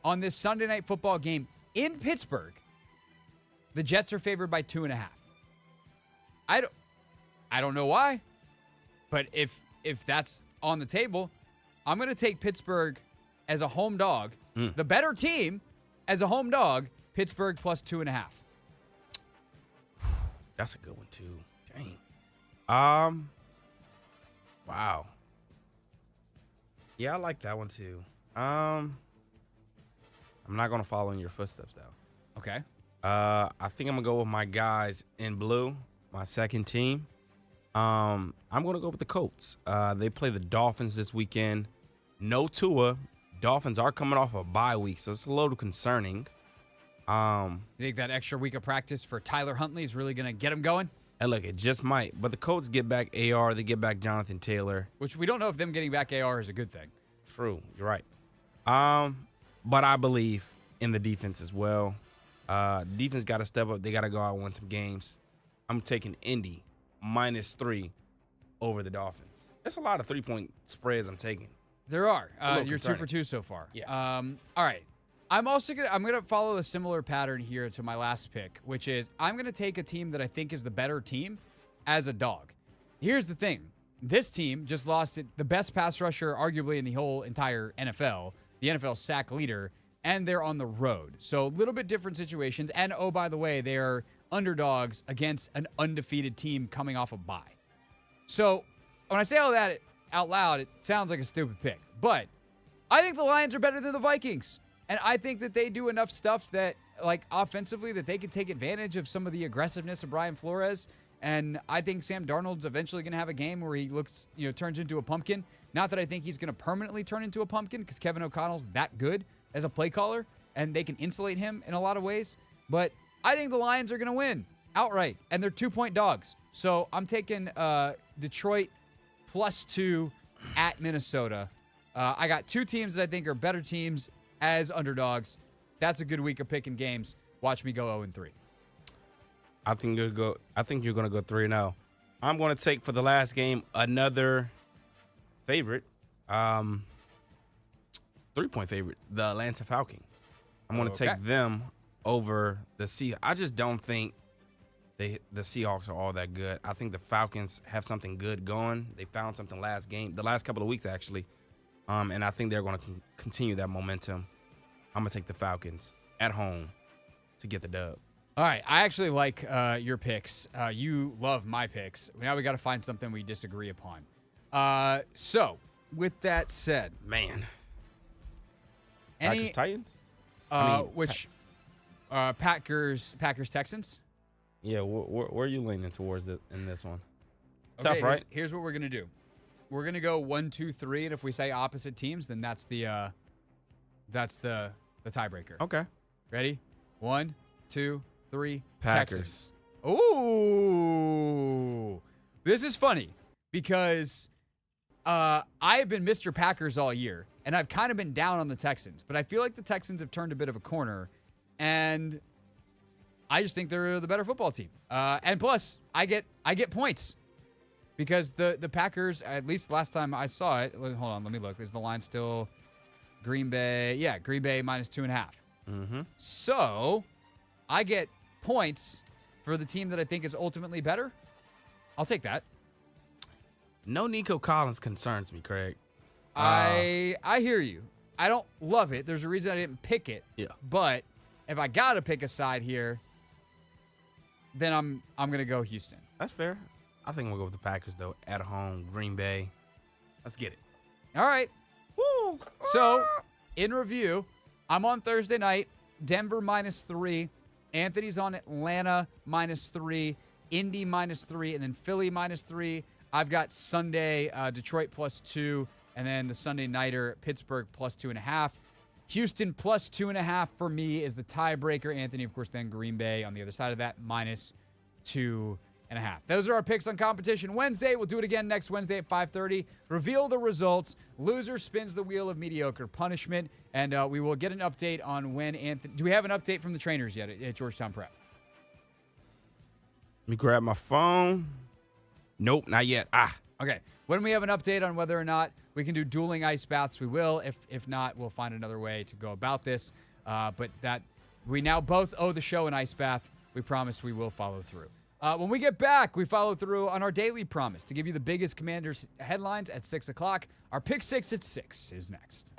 S1: on this Sunday Night Football game in Pittsburgh, the Jets are favored by 2.5. I don't know why, but if that's on the table, I'm gonna take Pittsburgh as a home dog. The better team as a home dog, Pittsburgh plus 2.5.
S2: That's a good one too. Dang. Wow. Yeah, I like that one too. I'm not gonna follow in your footsteps though.
S1: Okay.
S2: I think I'm gonna go with my guys in blue, my second team. I'm gonna go with the Colts. They play the Dolphins this weekend. No Tua. Dolphins are coming off a bye week, so it's a little concerning.
S1: You think that extra week of practice for Tyler Huntley is really going to get him going?
S2: And look, it just might. But the Colts get back AR. They get back Jonathan Taylor.
S1: Which we don't know if them getting back AR is a good thing.
S2: True. You're right. But I believe in the defense as well. Defense got to step up. They got to go out and win some games. I'm taking Indy -3 over the Dolphins. That's a lot of 3-point spreads I'm taking.
S1: There are. You're concerning. 2 for 2 so far.
S2: Yeah.
S1: All right. I'm gonna follow a similar pattern here to my last pick, which is I'm gonna take a team that I think is the better team as a dog. Here's the thing. This team just lost the best pass rusher arguably in the whole entire NFL, the NFL sack leader, and they're on the road. So a little bit different situations. And, oh, by the way, they are underdogs against an undefeated team coming off a bye. So when I say all that out loud, it sounds like a stupid pick. But I think the Lions are better than the Vikings. And I think that they do enough stuff that, like, offensively, that they could take advantage of some of the aggressiveness of Brian Flores. And I think Sam Darnold's eventually going to have a game where he looks, turns into a pumpkin. Not that I think he's going to permanently turn into a pumpkin, because Kevin O'Connell's that good as a play caller, and they can insulate him in a lot of ways. But I think the Lions are going to win outright, and they're 2-point dogs. So I'm taking Detroit +2 at Minnesota. I got two teams that I think are better teams as underdogs. That's a good week of picking games. Watch me go 0-3.
S2: I think you're going to go 3-0. I'm going to take for the last game another favorite, 3-point favorite, the Atlanta Falcons. I'm going to take them over the Seahawks. I just don't think the Seahawks are all that good. I think the Falcons have something good going. They found something the last couple of weeks actually, and I think they're going to continue that momentum. I'm going to take the Falcons at home to get the dub.
S1: All right, I actually like your picks. You love my picks. Now we got to find something we disagree upon. So, with that said,
S2: Man.
S1: any
S2: Packers Titans?
S1: Packers Texans.
S2: Yeah, where are you leaning towards in this one?
S1: Okay,
S2: Tough, right?
S1: Here's what we're gonna do. We're gonna go 1, 2, 3, and if we say opposite teams, then that's the tiebreaker.
S2: Okay.
S1: Ready? 1, 2, 3.
S2: Packers.
S1: Texans. Ooh, this is funny because I have been Mr. Packers all year, and I've kind of been down on the Texans, but I feel like the Texans have turned a bit of a corner, and I just think they're the better football team. And plus, I get points because the Packers, at least last time I saw it, hold on, let me look. Is the line still Green Bay? Yeah, Green Bay -2.5.
S2: Mm-hmm.
S1: So I get points for the team that I think is ultimately better. I'll take that.
S2: No Nico Collins concerns me, Craig.
S1: I hear you. I don't love it. There's a reason I didn't pick it.
S2: Yeah.
S1: But if I gotta pick a side here, then I'm gonna go Houston.
S2: That's fair. I think we'll go with the Packers, though. At home, Green Bay. Let's get it.
S1: All right.
S2: Woo!
S1: So, in review, I'm on Thursday night. Denver -3. Anthony's on Atlanta -3. Indy -3. And then Philly -3. I've got Sunday, Detroit +2. And then the Sunday nighter, Pittsburgh +2.5. Houston +2.5 for me is the tiebreaker. Anthony, of course, then Green Bay on the other side of that, -2.5. Those are our picks on Competition Wednesday. We'll do it again next Wednesday at 5:30. Reveal the results. Loser spins the wheel of mediocre punishment. And we will get an update on when Anthony... Do we have an update from the trainers yet at Georgetown Prep?
S2: Let me grab my phone. Nope, not yet.
S1: Okay. When we have an update on whether or not we can do dueling ice baths, we will. If not, we'll find another way to go about this. But that we now both owe the show an ice bath. We promise we will follow through. When we get back, we follow through on our daily promise to give you the biggest Commanders headlines at 6 o'clock. Our Pick 6 at 6 is next.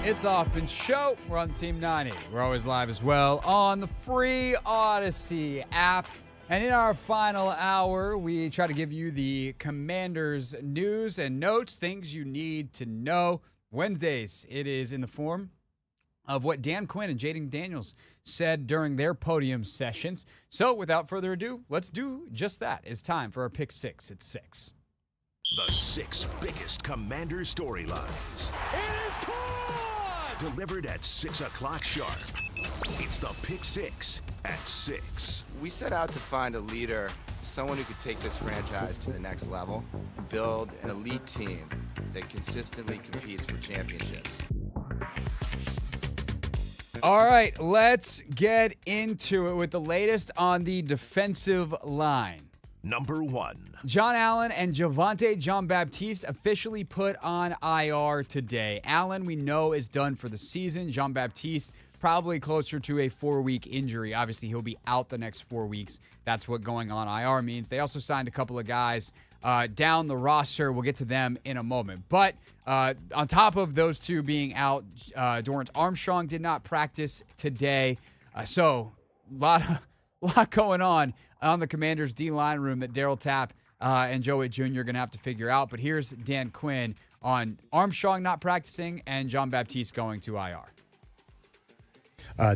S1: It's the Hoffman Show. We're on Team 90. We're always live as well on the free Odyssey app. And in our final hour, we try to give you the Commanders news and notes, things you need to know. Wednesdays, it is in the form of what Dan Quinn and Jaden Daniels said during their podium sessions. So without further ado, let's do just that. It's time for our Pick 6 at 6.
S7: The 6 biggest Commander storylines.
S8: It is time!
S7: Delivered at 6 o'clock sharp. It's the Pick 6 at 6.
S9: We set out to find a leader, someone who could take this franchise to the next level, and build an elite team that consistently competes for championships.
S1: All right, let's get into it with the latest on the defensive line.
S7: Number 1.
S1: John Allen and Javonte Jean-Baptiste officially put on IR today. Allen, we know, is done for the season. Jean-Baptiste, probably closer to a 4-week injury. Obviously, he'll be out the next 4 weeks. That's what going on IR means. They also signed a couple of guys down the roster. We'll get to them in a moment. But on top of those two being out, Dorrance Armstrong did not practice today. So a lot going on the Commanders' D-line room that Darryl Tapp and Joe Witt Jr. are going to have to figure out. But here's Dan Quinn on Armstrong not practicing and Jean-Baptiste going to IR.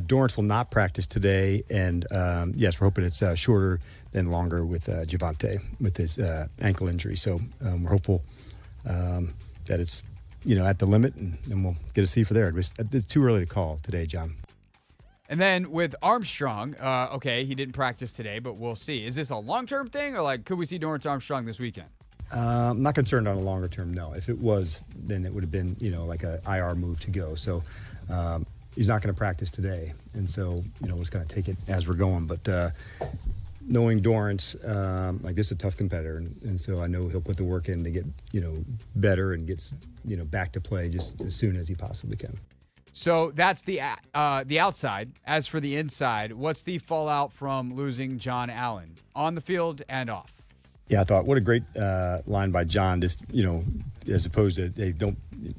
S3: Dorrance will not practice today, and yes, we're hoping it's shorter than longer with Javante with his ankle injury. So we're hopeful that it's at the limit, and we'll get a see for there. It's too early to call today, John.
S1: And then with Armstrong, okay, he didn't practice today, but we'll see. Is this a long-term thing, or could we see Dorrance Armstrong this weekend?
S3: I'm not concerned on a longer term, no. If it was, then it would have been, like a IR move to go. So he's not going to practice today. And so, we're just going to take it as we're going. But knowing Dorrance, this is a tough competitor. And so I know he'll put the work in to get, better and gets, back to play just as soon as he possibly can.
S1: So that's the outside. As for the inside, what's the fallout from losing John Allen on the field and off?
S3: Yeah, I thought, what a great line by John, just, as opposed to, hey, don't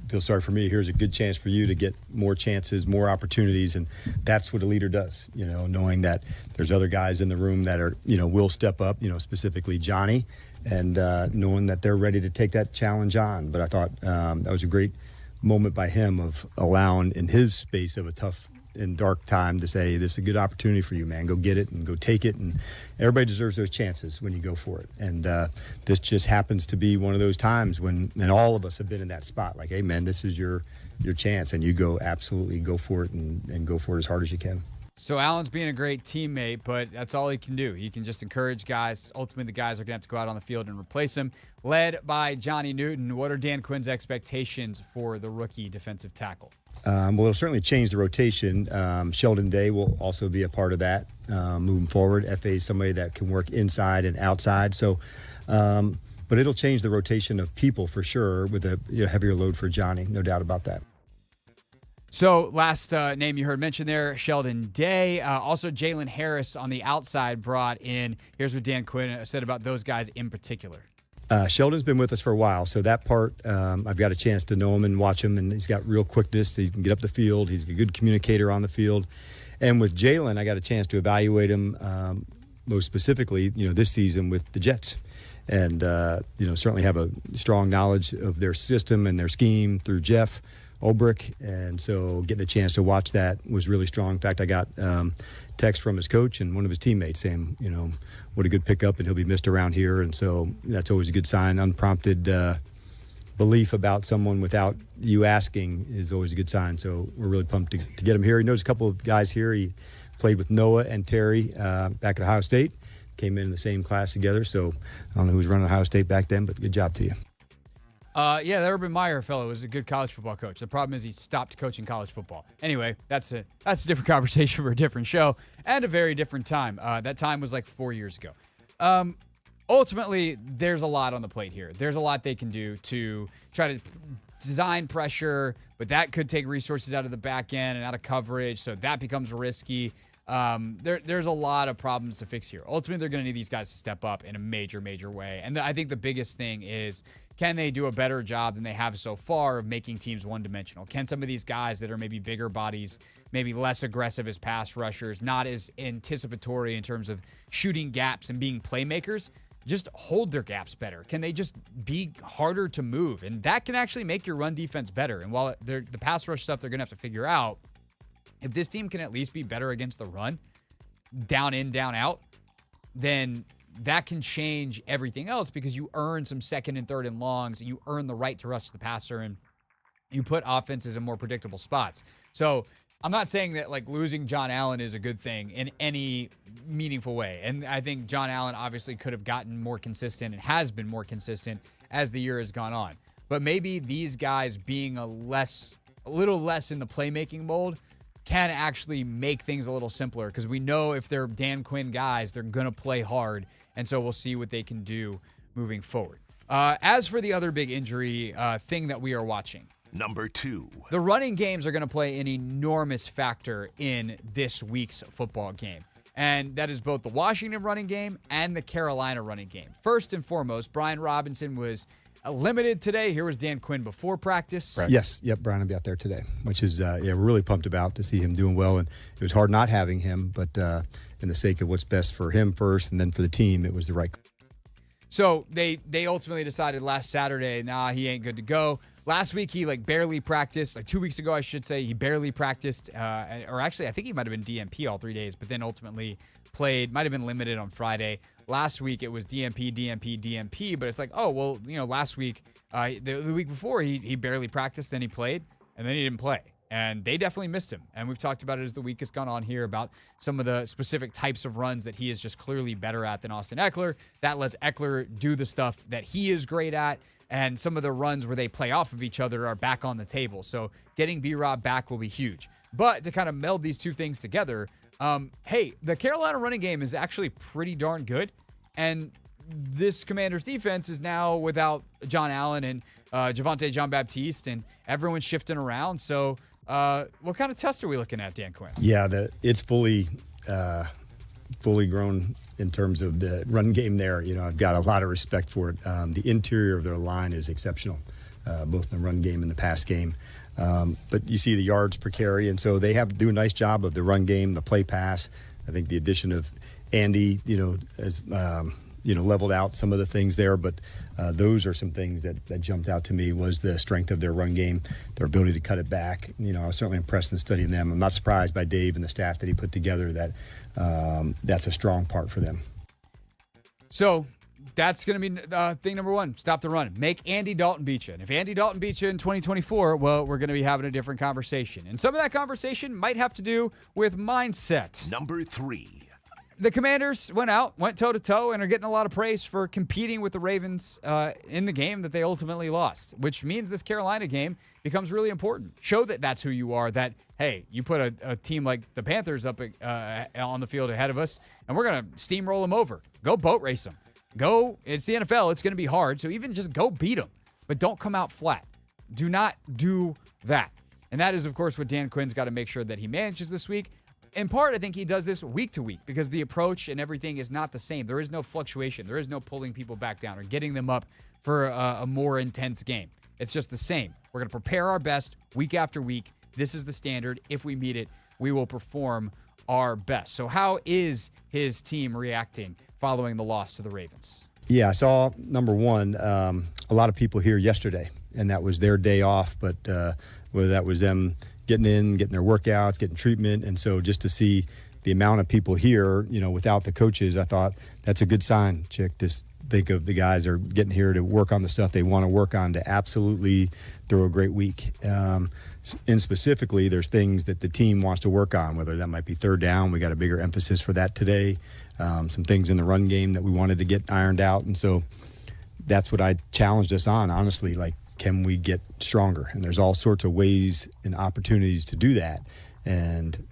S3: feel sorry for me. Here's a good chance for you to get more chances, more opportunities. And that's what a leader does, knowing that there's other guys in the room that are, will step up, specifically Johnny, and knowing that they're ready to take that challenge on. But I thought that was a great moment by him of allowing in his space of a tough and dark time to say, this is a good opportunity for you, man. Go get it and go take it. And everybody deserves those chances when you go for it. And this just happens to be one of those times when, and all of us have been in that spot, like, hey, man, this is your chance. And you absolutely go for it and go for it as hard as you can.
S1: So Allen's being a great teammate, but that's all he can do. He can just encourage guys. Ultimately, the guys are going to have to go out on the field and replace him. Led by Johnny Newton, what are Dan Quinn's expectations for the rookie defensive tackle?
S3: Well, it'll certainly change the rotation. Sheldon Day will also be a part of that moving forward. FA is somebody that can work inside and outside. So, but it'll change the rotation of people for sure with a heavier load for Johnny, no doubt about that.
S1: So last name you heard mentioned there, Sheldon Day. Also Jalen Harris on the outside brought in. Here's what Dan Quinn said about those guys in particular.
S3: Sheldon's been with us for a while, so that part I've got a chance to know him and watch him, and he's got real quickness. He can get up the field. He's a good communicator on the field. And with Jalen, I got a chance to evaluate him most specifically, this season with the Jets. And, certainly have a strong knowledge of their system and their scheme through Jeff Ulbrich, and so getting a chance to watch that was really strong. In fact, I got text from his coach and one of his teammates saying, what a good pickup, and he'll be missed around here. And so that's always a good sign. Unprompted belief about someone without you asking is always a good sign. So we're really pumped to get him here. He knows a couple of guys here. He played with Noah and Terry back at Ohio State. Came in the same class together. So I don't know who was running Ohio State back then, but good job to you.
S1: Yeah, the Urban Meyer fellow was a good college football coach. The problem is he stopped coaching college football. Anyway, that's a different conversation for a different show and a very different time. That time was like 4 years ago. Ultimately, there's a lot on the plate here. There's a lot they can do to try to design pressure, but that could take resources out of the back end and out of coverage, so that becomes risky. There's a lot of problems to fix here. Ultimately, they're going to need these guys to step up in a major, major way. And I think the biggest thing is, can they do a better job than they have so far of making teams one-dimensional? Can some of these guys that are maybe bigger bodies, maybe less aggressive as pass rushers, not as anticipatory in terms of shooting gaps and being playmakers, just hold their gaps better? Can they just be harder to move? And that can actually make your run defense better. And while the pass rush stuff they're going to have to figure out, if this team can at least be better against the run, down in, down out, then that can change everything else because you earn some second and third and longs, and you earn the right to rush the passer, and you put offenses in more predictable spots. So I'm not saying that losing John Allen is a good thing in any meaningful way. And I think John Allen obviously could have gotten more consistent and has been more consistent as the year has gone on. But maybe these guys being a little less in the playmaking mold can actually make things a little simpler, because we know if they're Dan Quinn guys, they're going to play hard. And so we'll see what they can do moving forward. As for the other big injury thing that we are watching,
S7: Number 2.
S1: The running games are going to play an enormous factor in this week's football game. And that is both the Washington running game and the Carolina running game. First and foremost, Brian Robinson was limited today. Here was Dan Quinn before practice.
S3: Right. Yes. Yep. Brian will be out there today, which is, we're really pumped about to see him doing well. And it was hard not having him, but in the sake of what's best for him first and then for the team, it was the right.
S1: So they ultimately decided last Saturday, nah, he ain't good to go. Last week, he barely practiced. 2 weeks ago, I should say, he barely practiced. Or actually, I think he might have been DMP all 3 days, but then ultimately played, might have been limited on Friday. Last week, it was DMP, DMP, DMP. But it's last week, the week before, he barely practiced, then he played, and then he didn't play. And they definitely missed him. And we've talked about it as the week has gone on here about some of the specific types of runs that he is just clearly better at than Austin Eckler. That lets Eckler do the stuff that he is great at. And some of the runs where they play off of each other are back on the table. So getting B-Rob back will be huge. But to kind of meld these two things together, the Carolina running game is actually pretty darn good. And this Commanders defense is now without John Allen and Javonte Jean-Baptiste, and everyone's shifting around. So what kind of test are we looking at, Dan Quinn?
S3: Yeah, it's fully grown in terms of the run game there. I've got a lot of respect for it. The interior of their line is exceptional, both in the run game and the pass game. But you see the yards per carry, and so they have to do a nice job of the run game, the play pass. I think the addition of Andy, has leveled out some of the things there, but those are some things that jumped out to me was the strength of their run game, their ability to cut it back. I was certainly impressed in studying them. I'm not surprised by Dave and the staff that he put together that that's a strong part for them.
S1: So that's going to be thing number one. Stop the run. Make Andy Dalton beat you. And if Andy Dalton beats you in 2024, well, we're going to be having a different conversation. And some of that conversation might have to do with mindset.
S7: Number 3.
S1: The Commanders went toe-to-toe, and are getting a lot of praise for competing with the Ravens in the game that they ultimately lost, which means this Carolina game becomes really important. Show that that's who you are, that, hey, you put a team like the Panthers up on the field ahead of us, and we're going to steamroll them over. Go boat race them. It's the NFL. It's going to be hard, so even just go beat them, but don't come out flat. Do not do that. And that is, of course, what Dan Quinn's got to make sure that he manages this week. In part, I think he does this week to week because the approach and everything is not the same. There is no fluctuation. There is no pulling people back down or getting them up for a more intense game. It's just the same. We're going to prepare our best week after week. This is the standard. If we meet it, we will perform our best. So how is his team reacting following the loss to the Ravens?
S3: Yeah, I saw, number one, a lot of people here yesterday, and that was their day off, but whether that was them getting their workouts, getting treatment. And so just to see the amount of people here, without the coaches, I thought that's a good sign, Chick. Just think of the guys are getting here to work on the stuff they want to work on to absolutely throw a great week. And specifically, there's things that the team wants to work on, whether that might be third down. We got a bigger emphasis for that today. Some things in the run game that we wanted to get ironed out. And so that's what I challenged us on, honestly, can we get stronger? And there's all sorts of ways and opportunities to do that. And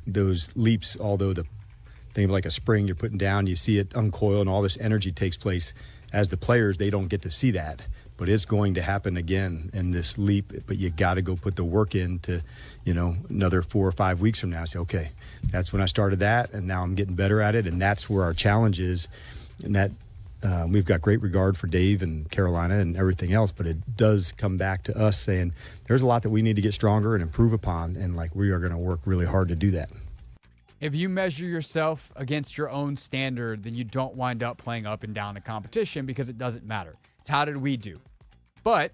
S3: those leaps, although think of like a spring you're putting down, you see it uncoil and all this energy takes place. As the players, they don't get to see that. But it's going to happen again in this leap. But you got to go put the work in to, another 4 or 5 weeks from now, say, okay, that's when I started that, and now I'm getting better at it. And that's where our challenge is. And that we've got great regard for Dave and Carolina and everything else, but it does come back to us saying there's a lot that we need to get stronger and improve upon, and we are going to work really hard to do that.
S1: If you measure yourself against your own standard, then you don't wind up playing up and down the competition because it doesn't matter. It's how did we do? But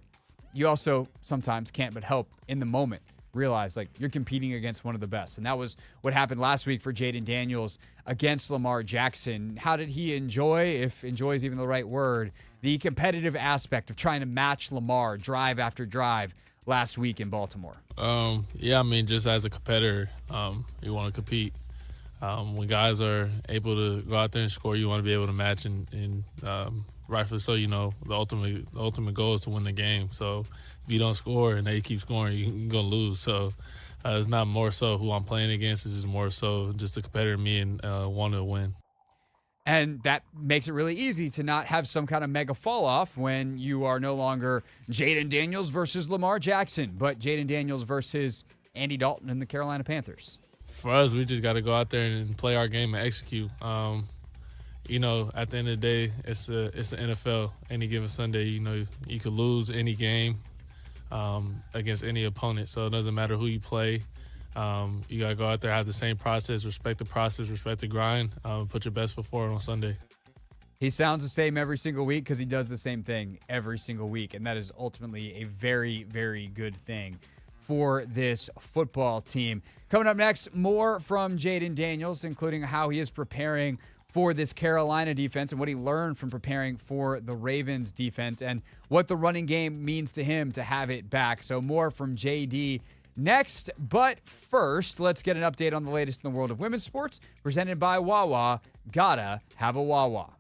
S1: you also sometimes can't but help in the moment realize you're competing against one of the best. And that was what happened last week for Jaden Daniels against Lamar Jackson. How did he enjoy, if enjoy is even the right word, the competitive aspect of trying to match Lamar drive after drive last week in Baltimore?
S8: Just as a competitor, you want to compete. When guys are able to go out there and score, you want to be able to match and rightfully so, the ultimate goal is to win the game. So if you don't score and they keep scoring, you're going to lose. So it's not more so who I'm playing against. It's just more so just a competitor, me, and wanting to win.
S1: And that makes it really easy to not have some kind of mega fall off when you are no longer Jaden Daniels versus Lamar Jackson, but Jaden Daniels versus Andy Dalton and the Carolina Panthers.
S8: For us, we just got to go out there and play our game and execute. At the end of the day, it's the NFL. Any given Sunday, you could lose any game against any opponent. So it doesn't matter who you play. You got to go out there, have the same process, respect the process, respect the grind, put your best foot forward on Sunday.
S1: He sounds the same every single week because he does the same thing every single week. And that is ultimately a very, very good thing for this football team. Coming up next, more from Jaden Daniels, including how he is preparing for this Carolina defense and what he learned from preparing for the Ravens defense and what the running game means to him to have it back. So more from JD next. But first, let's get an update on the latest in the world of women's sports, presented by Wawa. Gotta have a Wawa.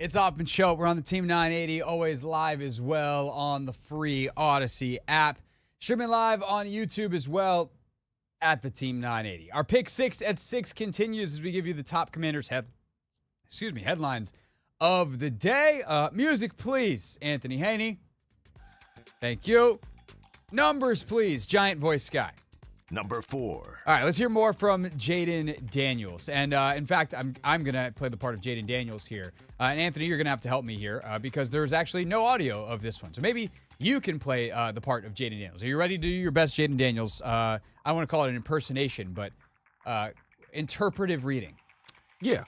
S1: It's Hoffman Show. We're on the Team 980, always live as well on the free Odyssey app. Streaming live on YouTube as well at the Team 980. Our pick 6 at 6 continues as we give you the top Commanders headlines of the day. Music, please, Anthony Haney. Thank you. Numbers, please, Giant Voice Guy.
S7: Number 4.
S1: All right, let's hear more from Jaden Daniels. And in fact, I'm going to play the part of Jaden Daniels here. And Anthony, you're going to have to help me here because there's actually no audio of this one. So maybe you can play the part of Jaden Daniels. Are you ready to do your best Jaden Daniels? I want to call it an impersonation, but interpretive reading.
S2: Yeah.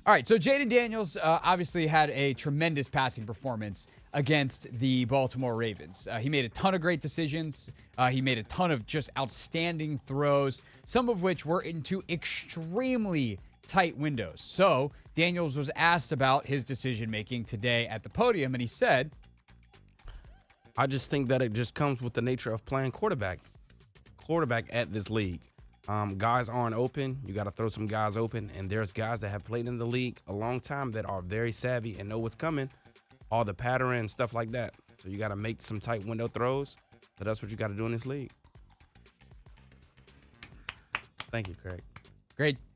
S1: All right, so Jaden Daniels obviously had a tremendous passing performance against the Baltimore Ravens. He made a ton of great decisions. He made a ton of just outstanding throws, some of which were into extremely tight windows. So Daniels was asked about his decision-making today at the podium, and he said,
S2: I just think that it just comes with the nature of playing quarterback at this league. Guys aren't open. You got to throw some guys open, and there's guys that have played in the league a long time that are very savvy and know what's coming, all the pattern and stuff like that. So you got to make some tight window throws, but that's what you got to do in this league. Thank you, Craig.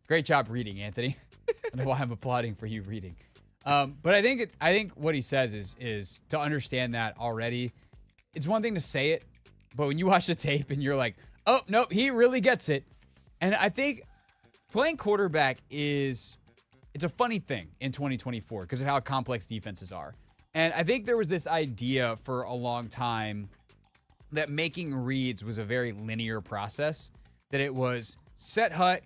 S1: Great job reading, Anthony. I don't know why I'm applauding for you reading. But I think what he says is to understand that already. It's one thing to say it, but when you watch the tape and you're like, oh, no, he really gets it. And I think playing quarterback it's a funny thing in 2024 because of how complex defenses are. And I think there was this idea for a long time that making reads was a very linear process, that it was set hut,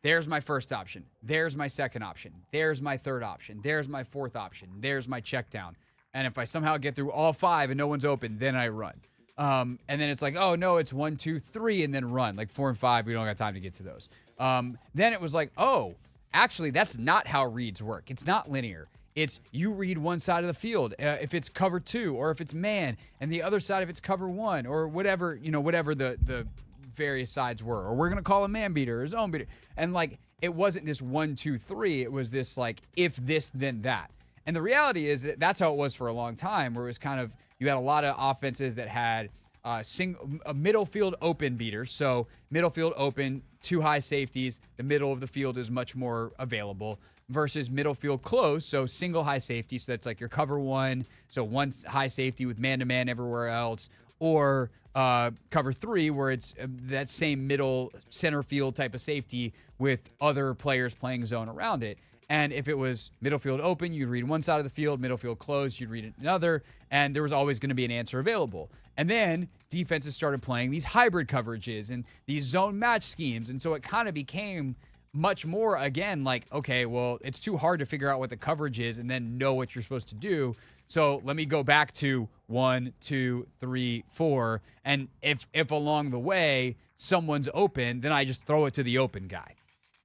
S1: there's my first option, there's my second option, there's my third option, there's my fourth option, there's my check down. And if I somehow get through all 5 and no one's open, then I run. And then it's like, oh, no, it's 1, 2, 3, and then run. Like 4 and 5, we don't got time to get to those. Then it was like, oh, actually, that's not how reads work. It's not linear. It's you read one side of the field if it's cover 2 or if it's man, and the other side if it's cover 1 or whatever, whatever the various sides were. Or we're going to call a man beater or zone beater. And like, it wasn't this 1, 2, 3. It was this like, if this, then that. And the reality is that that's how it was for a long time, where it was kind of, you had a lot of offenses that had a middle field open beaters. So middle field open, 2 high safeties. The middle of the field is much more available versus middle field close. So single high safety. So that's like your cover 1. So 1 high safety with man-to-man everywhere else. Or cover 3 where it's that same middle center field type of safety with other players playing zone around it. And if it was middle field open, you'd read one side of the field, middle field closed, you'd read another, and there was always going to be an answer available. And then defenses started playing these hybrid coverages and these zone match schemes. And so it kind of became much more, again, like, okay, well, it's too hard to figure out what the coverage is and then know what you're supposed to do. So let me go back to 1, 2, 3, 4. And if along the way someone's open, then I just throw it to the open guy.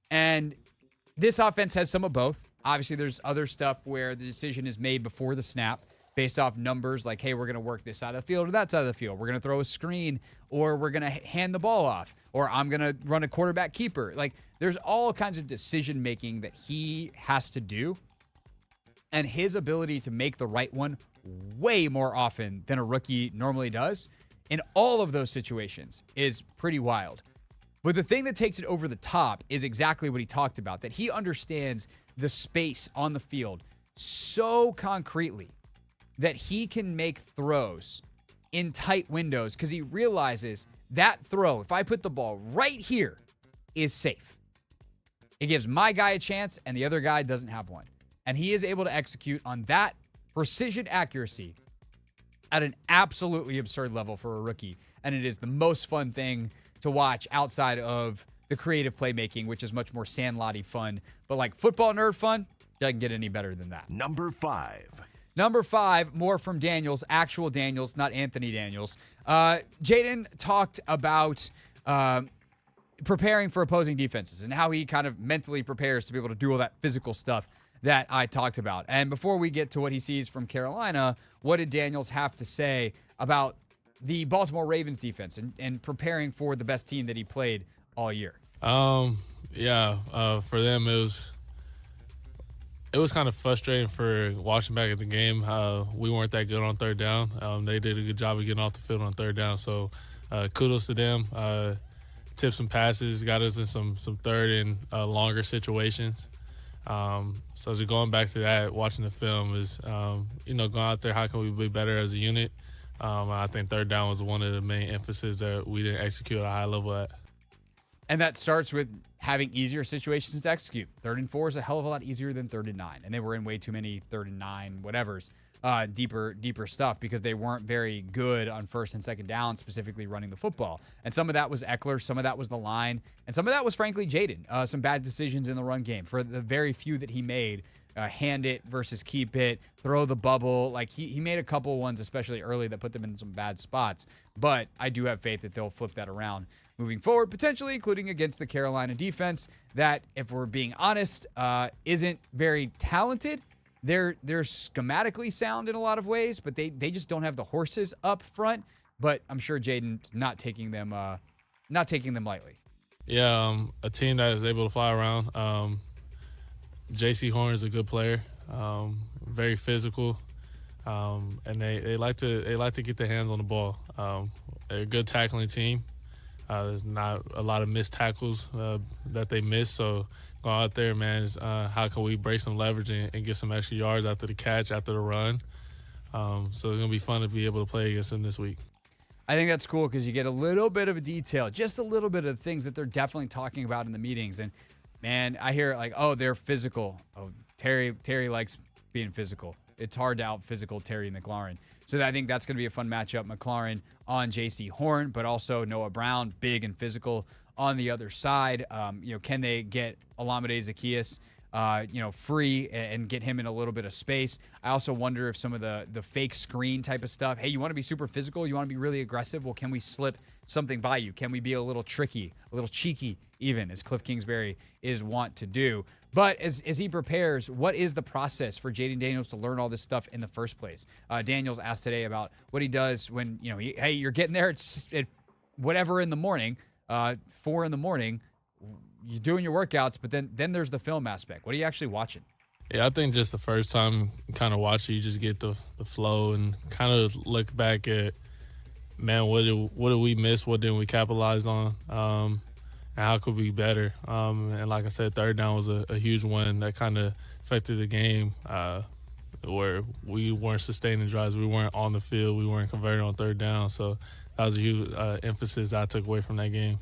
S1: And this offense has some of both. Obviously, there's other stuff where the decision is made before the snap based off numbers like, hey, we're going to work this side of the field or that side of the field. We're going to throw a screen or we're going to hand the ball off or I'm going to run a quarterback keeper. Like, there's all kinds of decision-making that he has to do. And his ability to make the right one way more often than a rookie normally does in all of those situations is pretty wild. But the thing that takes it over the top is exactly what he talked about, that he understands the space on the field so concretely that he can make throws in tight windows because he realizes that throw, if I put the ball right here, is safe. It gives my guy a chance and the other guy doesn't have one. And he is able to execute on that precision accuracy at an absolutely absurd level for a rookie. And it is the most fun thing to watch outside of the creative playmaking, which is much more Sandlotty fun. But like football nerd fun, doesn't get any better than that.
S7: Number 5.
S1: Number 5, more from Daniels, actual Daniels, not Anthony Daniels. Jaden talked about preparing for opposing defenses and how he kind of mentally prepares to be able to do all that physical stuff that I talked about. And before we get to what he sees from Carolina, what did Daniels have to say about the Baltimore Ravens defense and preparing for the best team that he played all year?
S8: For them, it was It was kind of frustrating for watching back at the game. We weren't that good on third down. They did a good job of getting off the field on third down. So kudos to them. Tipped some passes, got us in some third and longer situations. So just going back to that, watching the film is, going out there, how can we be better as a unit? I think third down was one of the main emphasis that we didn't execute at a high level at.
S1: And that starts with having easier situations to execute. 3rd and 4 is a hell of a lot easier than 3rd and 9. And they were in way too many 3rd and 9, whatevers, deeper stuff because they weren't very good on 1st and 2nd down, specifically running the football. And some of that was Eckler, some of that was the line, and some of that was, frankly, Jaden. Some bad decisions in the run game. For the very few that he made, hand it versus keep it, throw the bubble. Like, he made a couple ones, especially early, that put them in some bad spots. But I do have faith that they'll flip that around moving forward, potentially including against the Carolina defense that, if we're being honest, isn't very talented. They're schematically sound in a lot of ways, but they just don't have the horses up front. But I'm sure Jaden's not taking them lightly.
S8: Yeah, a team that is able to fly around. J.C. Horn is a good player, very physical, and they like to get their hands on the ball. They're a good tackling team. There's not a lot of missed tackles that they miss. So go out there, man, is how can we break some leverage and get some extra yards after the catch, after the run. So it's going to be fun to be able to play against them this week.
S1: I think that's cool because you get a little bit of a detail, just a little bit of things that they're definitely talking about in the meetings. And, man, I hear like, oh, they're physical. Oh, Terry likes being physical. It's hard to out-physical Terry McLaurin. So I think that's going to be a fun matchup. McLaurin on J.C. Horn, but also Noah Brown, big and physical on the other side. Can they get Olamide Zaccheaus, free and get him in a little bit of space? I also wonder if some of the fake screen type of stuff, hey, you want to be super physical, you want to be really aggressive, well, can we slip something by you? Can we be a little tricky, a little cheeky even, as Cliff Kingsbury is wont to do? But as he prepares, what is the process for Jaden Daniels to learn all this stuff in the first place? Daniels asked today about what he does when, hey, you're getting there, it's whatever in the morning, 4 in the morning, you're doing your workouts, but then there's the film aspect. What are you actually watching?
S8: Yeah, I think just the first time kind of watch it, you just get the flow and kind of look back at, man, what did we miss? What didn't we capitalize on? And how could we be better? And like I said, third down was a huge one that kind of affected the game where we weren't sustaining drives. We weren't on the field. We weren't converting on third down. So that was a huge emphasis I took away from that game.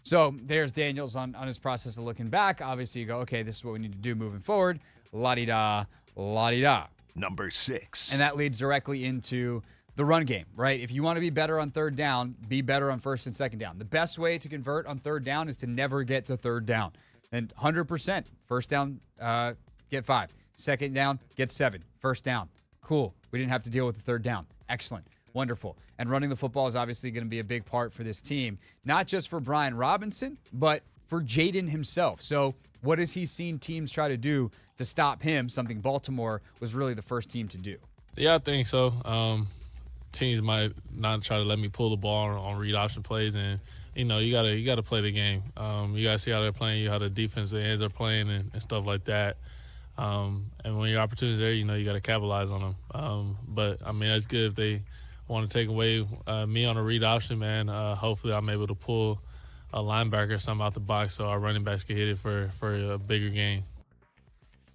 S1: So there's Daniels on his process of looking back. Obviously, you go, okay, this is what we need to do moving forward. La-di-da, la-di-da.
S7: Number 6.
S1: And that leads directly into the run game, right? If you want to be better on third down, be better on 1st and 2nd down. The best way to convert on third down is to never get to third down. And 100%, first down, get 5. 2nd down, get 7. First down, cool. We didn't have to deal with the third down. Excellent. Wonderful. And running the football is obviously going to be a big part for this team, not just for Brian Robinson, but for Jaden himself. So what has he seen teams try to do to stop him, something Baltimore was really the first team to do?
S8: Yeah, I think so. Teams might not try to let me pull the ball on read option plays, and you gotta play the game. You gotta see how they're playing, how the defensive ends are playing, and stuff like that. And when your opportunity's there, you gotta capitalize on them. But I mean, that's good if they want to take away me on a read option, man. Hopefully, I'm able to pull a linebacker or something out the box so our running backs can hit it for a bigger gain.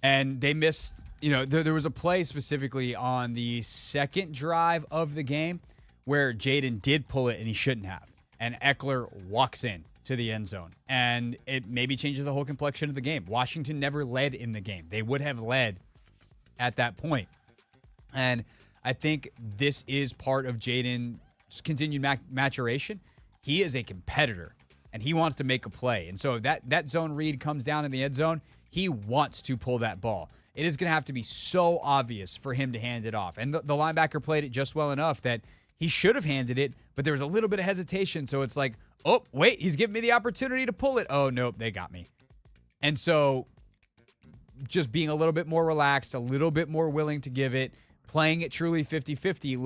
S1: And they missed. There was a play specifically on the second drive of the game where Jaden did pull it and he shouldn't have. And Eckler walks in to the end zone. And it maybe changes the whole complexion of the game. Washington never led in the game. They would have led at that point. And I think this is part of Jaden's continued maturation. He is a competitor, and he wants to make a play. And so that zone read comes down in the end zone. He wants to pull that ball. It is going to have to be so obvious for him to hand it off. And the linebacker played it just well enough that he should have handed it, but there was a little bit of hesitation. So it's like, oh, wait, he's giving me the opportunity to pull it. Oh, nope, they got me. And so just being a little bit more relaxed, a little bit more willing to give it, playing it truly 50-50,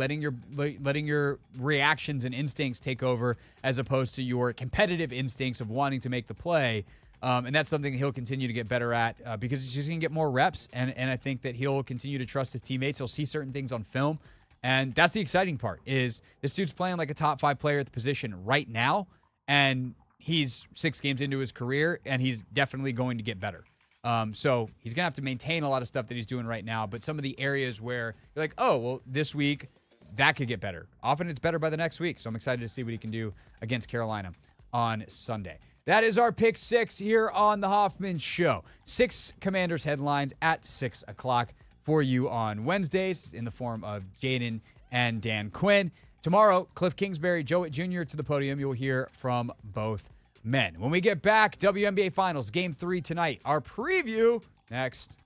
S1: letting your reactions and instincts take over as opposed to your competitive instincts of wanting to make the play. And that's something he'll continue to get better at because he's just going to get more reps. And I think that he'll continue to trust his teammates. He'll see certain things on film. And that's the exciting part is this dude's playing like a top 5 player at the position right now. And he's 6 games into his career, and he's definitely going to get better. So he's going to have to maintain a lot of stuff that he's doing right now. But some of the areas where you're like, oh, well, this week that could get better. Often it's better by the next week. So I'm excited to see what he can do against Carolina on Sunday. That is our pick 6 here on the Hoffman Show. 6 Commanders headlines at 6 o'clock for you on Wednesdays in the form of Jaden and Dan Quinn. Tomorrow, Cliff Kingsbury, Joe Witt Jr. to the podium. You'll hear from both men. When we get back, WNBA Finals, Game 3 tonight. Our preview next.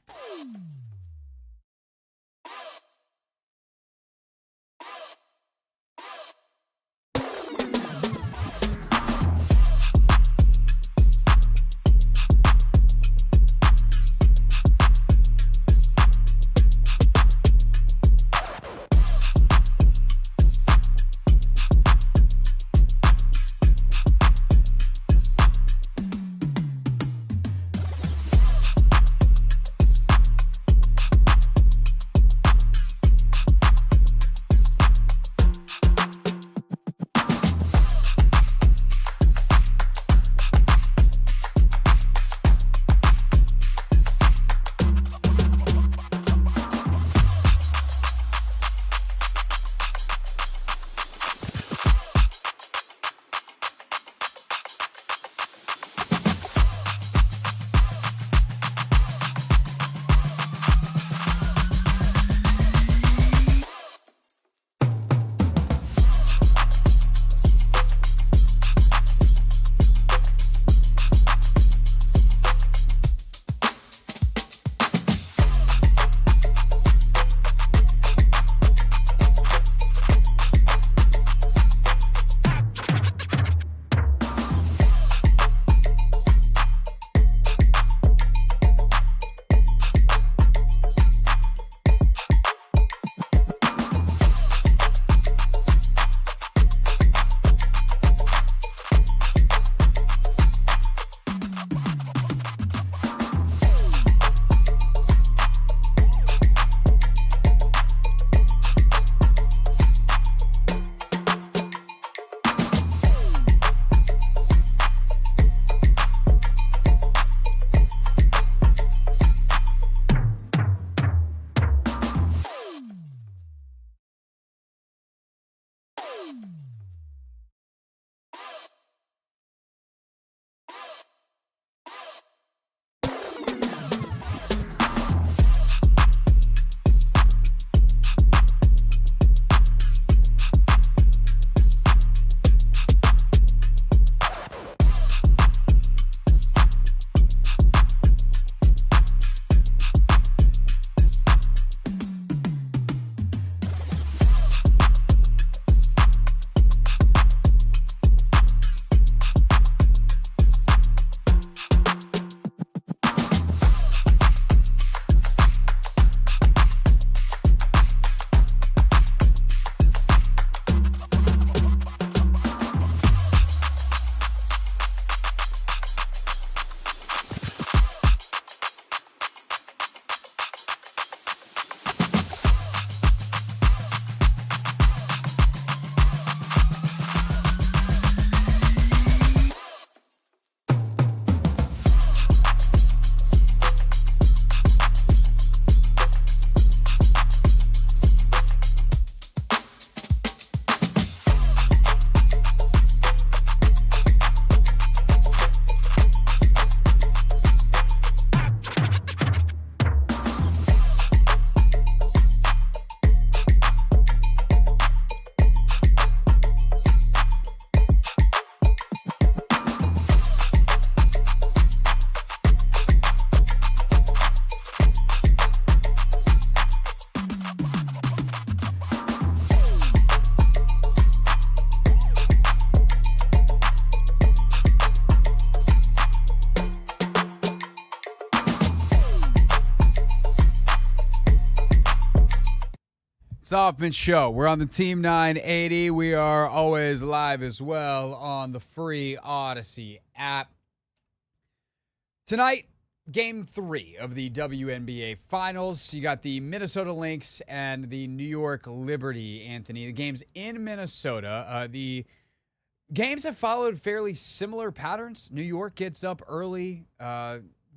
S1: Hoffman Show. We're on the Team 980. We are always live as well on the free Odyssey app. Tonight, Game 3 of the WNBA Finals. You got the Minnesota Lynx and the New York Liberty, Anthony. The game's in Minnesota. The games have followed fairly similar patterns. New York gets up early,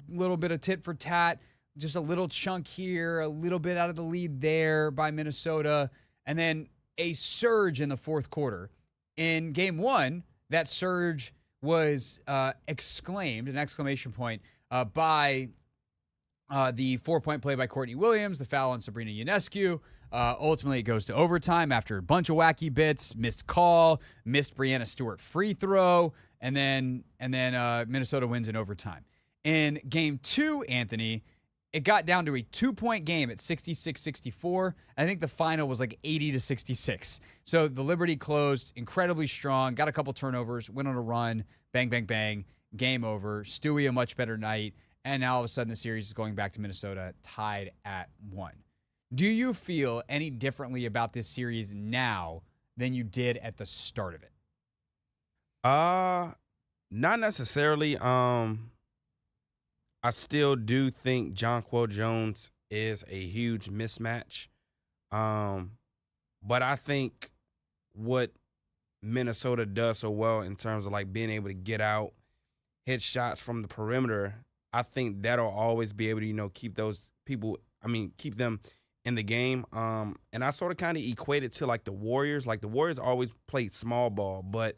S1: little bit of tit for tat, just a little chunk here, a little bit out of the lead there by Minnesota, and then a surge in the fourth quarter. In Game 1, that surge was exclaimed, an exclamation point, by the 4-point play by Courtney Williams, the foul on Sabrina Ionescu. Ultimately, it goes to overtime after a bunch of wacky bits, missed call, missed Brianna Stewart free throw, and then Minnesota wins in overtime. In Game 2, Anthony, it got down to a 2-point game at 66-64. I think the final was like 80-66. So the Liberty closed incredibly strong, got a couple turnovers, went on a run, bang, bang, bang, game over. Stewie, a much better night. And now all of a sudden the series is going back to Minnesota, tied at 1. Do you feel any differently about this series now than you did at the start of it?
S2: Not necessarily. I still do think Jonquel Jones is a huge mismatch. But I think what Minnesota does so well in terms of like being able to get out, hit shots from the perimeter, I think that'll always be able to, keep those people, keep them in the game. And I sort of kind of equate it to like the Warriors. Like the Warriors always played small ball, but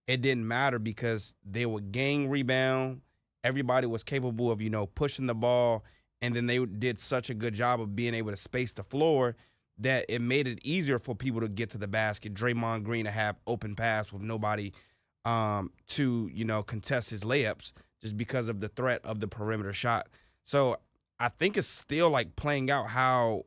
S2: it didn't matter because they would gang rebound. Everybody was capable of, pushing the ball, and then they did such a good job of being able to space the floor that it made it easier for people to get to the basket. Draymond Green to have open pass with nobody to, contest his layups just because of the threat of the perimeter shot. So I think it's still like playing out how,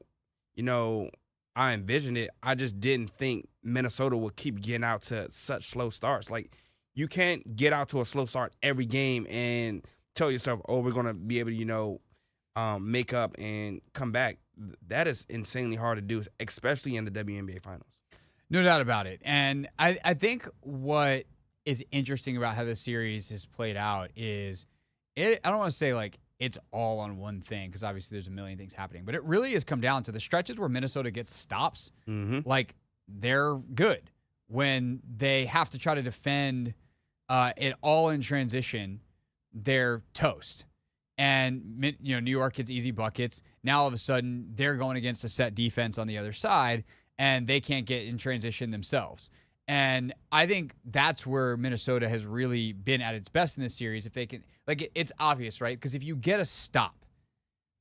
S2: I envisioned it. I just didn't think Minnesota would keep getting out to such slow starts. Like, you can't get out to a slow start every game and tell yourself, oh, we're going to be able to, make up and come back. That is insanely hard to do, especially in the WNBA Finals.
S1: No doubt about it. And I think what is interesting about how this series has played out is, I don't want to say like it's all on one thing because obviously there's a million things happening, but it really has come down to the stretches where Minnesota gets stops.
S2: Mm-hmm.
S1: Like, they're good. When they have to try to defend it all in transition, they're toast. And, New York gets easy buckets. Now all of a sudden they're going against a set defense on the other side, and they can't get in transition themselves. And I think that's where Minnesota has really been at its best in this series. If they can, it's obvious, right? Because if you get a stop,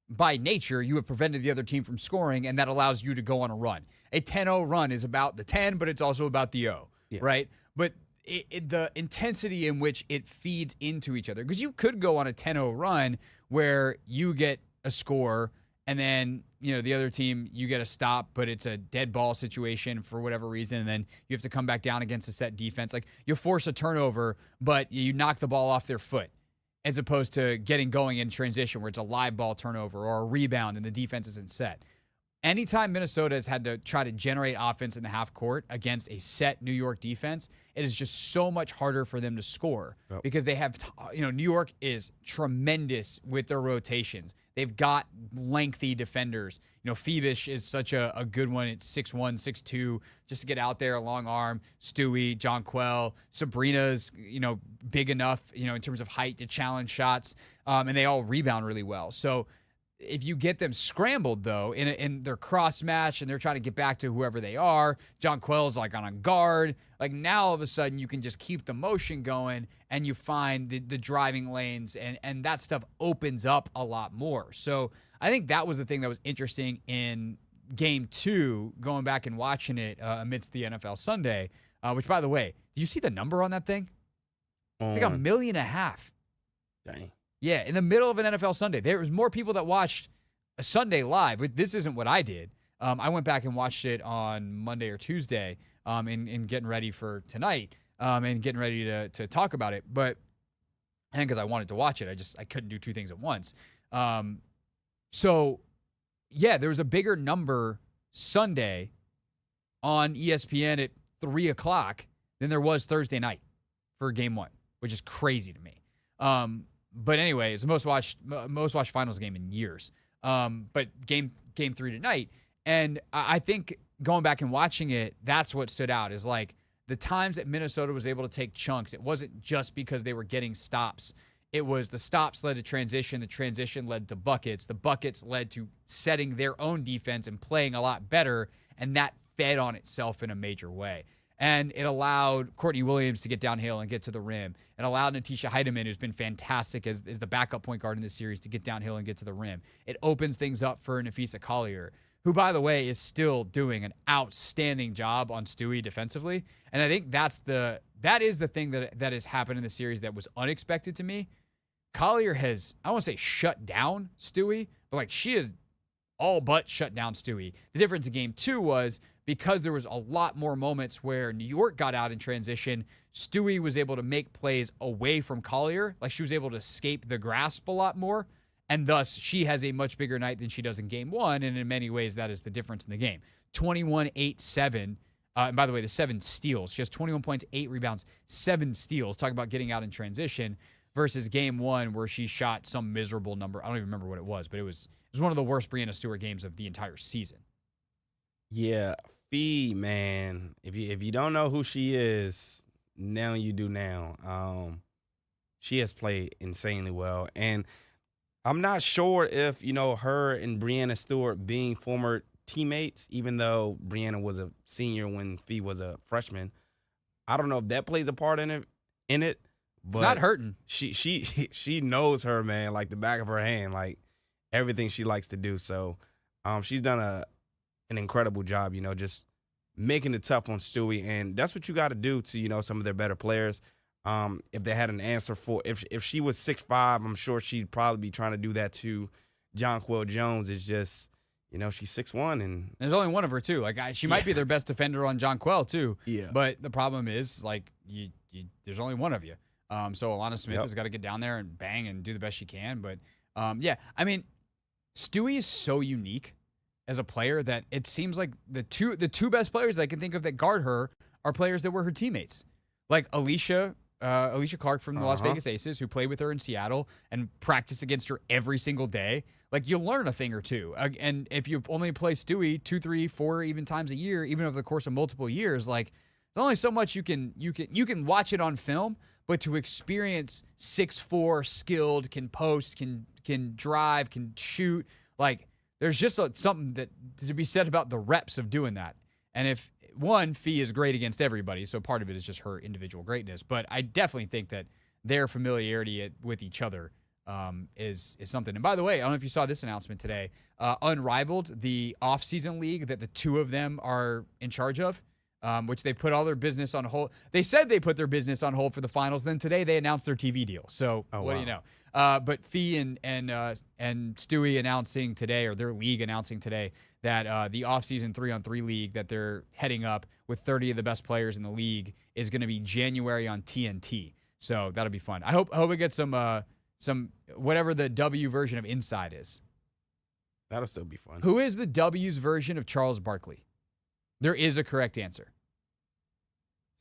S1: by nature, you have prevented the other team from scoring, and that allows you to go on a run. A 10-0 run is about the 10, but it's also about the 0, right? But the intensity in which it feeds into each other. Because you could go on a 10-0 run where you get a score, and then, the other team, you get a stop, but it's a dead ball situation for whatever reason, and then you have to come back down against a set defense. Like, you force a turnover, but you knock the ball off their foot, as opposed to getting going in transition where it's a live ball turnover or a rebound and the defense isn't set. Anytime Minnesota has had to try to generate offense in the half court against a set New York defense, it is just so much harder for them to score because they have, New York is tremendous with their rotations. They've got lengthy defenders. Phoebish is such a good one. It's 6'1", 6'2", just to get out there, a long arm. Stewie, Jonquel, Sabrina's, big enough, in terms of height to challenge shots, and they all rebound really well. So if you get them scrambled, though, in their cross match and they're trying to get back to whoever they are, Jonquel's like on a guard. Like, now all of a sudden you can just keep the motion going and you find the driving lanes and that stuff opens up a lot more. So I think that was the thing that was interesting in Game 2, going back and watching it amidst the NFL Sunday, which, by the way, do you see the number on that thing? It's like 1.5 million.
S2: Dang.
S1: Yeah, in the middle of an NFL Sunday. There was more people that watched a Sunday live. This isn't what I did. I went back and watched it on Monday or Tuesday in getting ready for tonight and getting ready to talk about it. But, and because I wanted to watch it, I couldn't do two things at once. So, yeah, there was a bigger number Sunday on ESPN at 3 o'clock than there was Thursday night for Game 1, which is crazy to me. But anyway, it's the most watched finals game in years. But game 3 tonight, and I think going back and watching it, that's what stood out is like the times that Minnesota was able to take chunks. It wasn't just because they were getting stops. It was the stops led to transition. The transition led to buckets. The buckets led to setting their own defense and playing a lot better. And that fed on itself in a major way. And it allowed Courtney Williams to get downhill and get to the rim. It allowed Natisha Heidemann, who's been fantastic as the backup point guard in this series, to get downhill and get to the rim. It opens things up for Nafisa Collier, who, by the way, is still doing an outstanding job on Stewie defensively. And I think that is the thing that has happened in the series that was unexpected to me. Collier has, I won't say shut down Stewie, but like she has all but shut down Stewie. The difference in game 2 was because there was a lot more moments where New York got out in transition, Stewie was able to make plays away from Collier. Like she was able to escape the grasp a lot more. And thus, she has a much bigger night than she does in game 1. And in many ways, that is the difference in the game. 21, 8, 7. And by the way, the 7 steals. She has 21 points, 8 rebounds, 7 steals. Talk about getting out in transition versus game 1 where she shot some miserable number. I don't even remember what it was, but it was one of the worst Breanna Stewart games of the entire season.
S2: Yeah, Fee, man. If you don't know who she is, now you do now. She has played insanely well. And I'm not sure if, her and Breanna Stewart being former teammates, even though Breanna was a senior when Fee was a freshman, I don't know if that plays a part in it. But
S1: it's not hurting.
S2: She knows her, man, like the back of her hand, like everything she likes to do. So she's done an incredible job, just making it tough on Stewie. And that's what you got to do to, some of their better players. If they had an answer for, if she was 6'5", I'm sure she'd probably be trying to do that to Jonquel Jones. It's just, she's 6'1", and
S1: there's only one of her too. Like she might be their best defender on Jonquel too.
S2: Yeah.
S1: But the problem is like there's only one of you. So Alana Smith has got to get down there and bang and do the best she can. But I mean, Stewie is so unique as a player that it seems like the two best players that I can think of that guard her are players that were her teammates, like Alicia Clark from the Las Vegas Aces, who played with her in Seattle and practiced against her every single day. Like you'll learn a thing or two. And if you only play Stewie 2, 3, 4 even times a year, even over the course of multiple years, like there's only so much you can watch it on film, but to experience 6'4", skilled, can post, can drive, can shoot, like there's just something that to be said about the reps of doing that. And if Fee is great against everybody, so part of it is just her individual greatness. But I definitely think that their familiarity with each other is something. And by the way, I don't know if you saw this announcement today. Unrivaled, the off-season league that the two of them are in charge of, which they put all their business on hold. They said they put their business on hold for the finals. Then today they announced their TV deal. So what do you know? But Fee and Stewie announcing today, or their league announcing today, that the off-season 3-on-3 league that they're heading up with 30 of the best players in the league is going to be January on TNT. So that'll be fun. I hope it gets some whatever the W version of Inside is.
S2: That'll still be fun.
S1: Who is the W's version of Charles Barkley? There is a correct answer.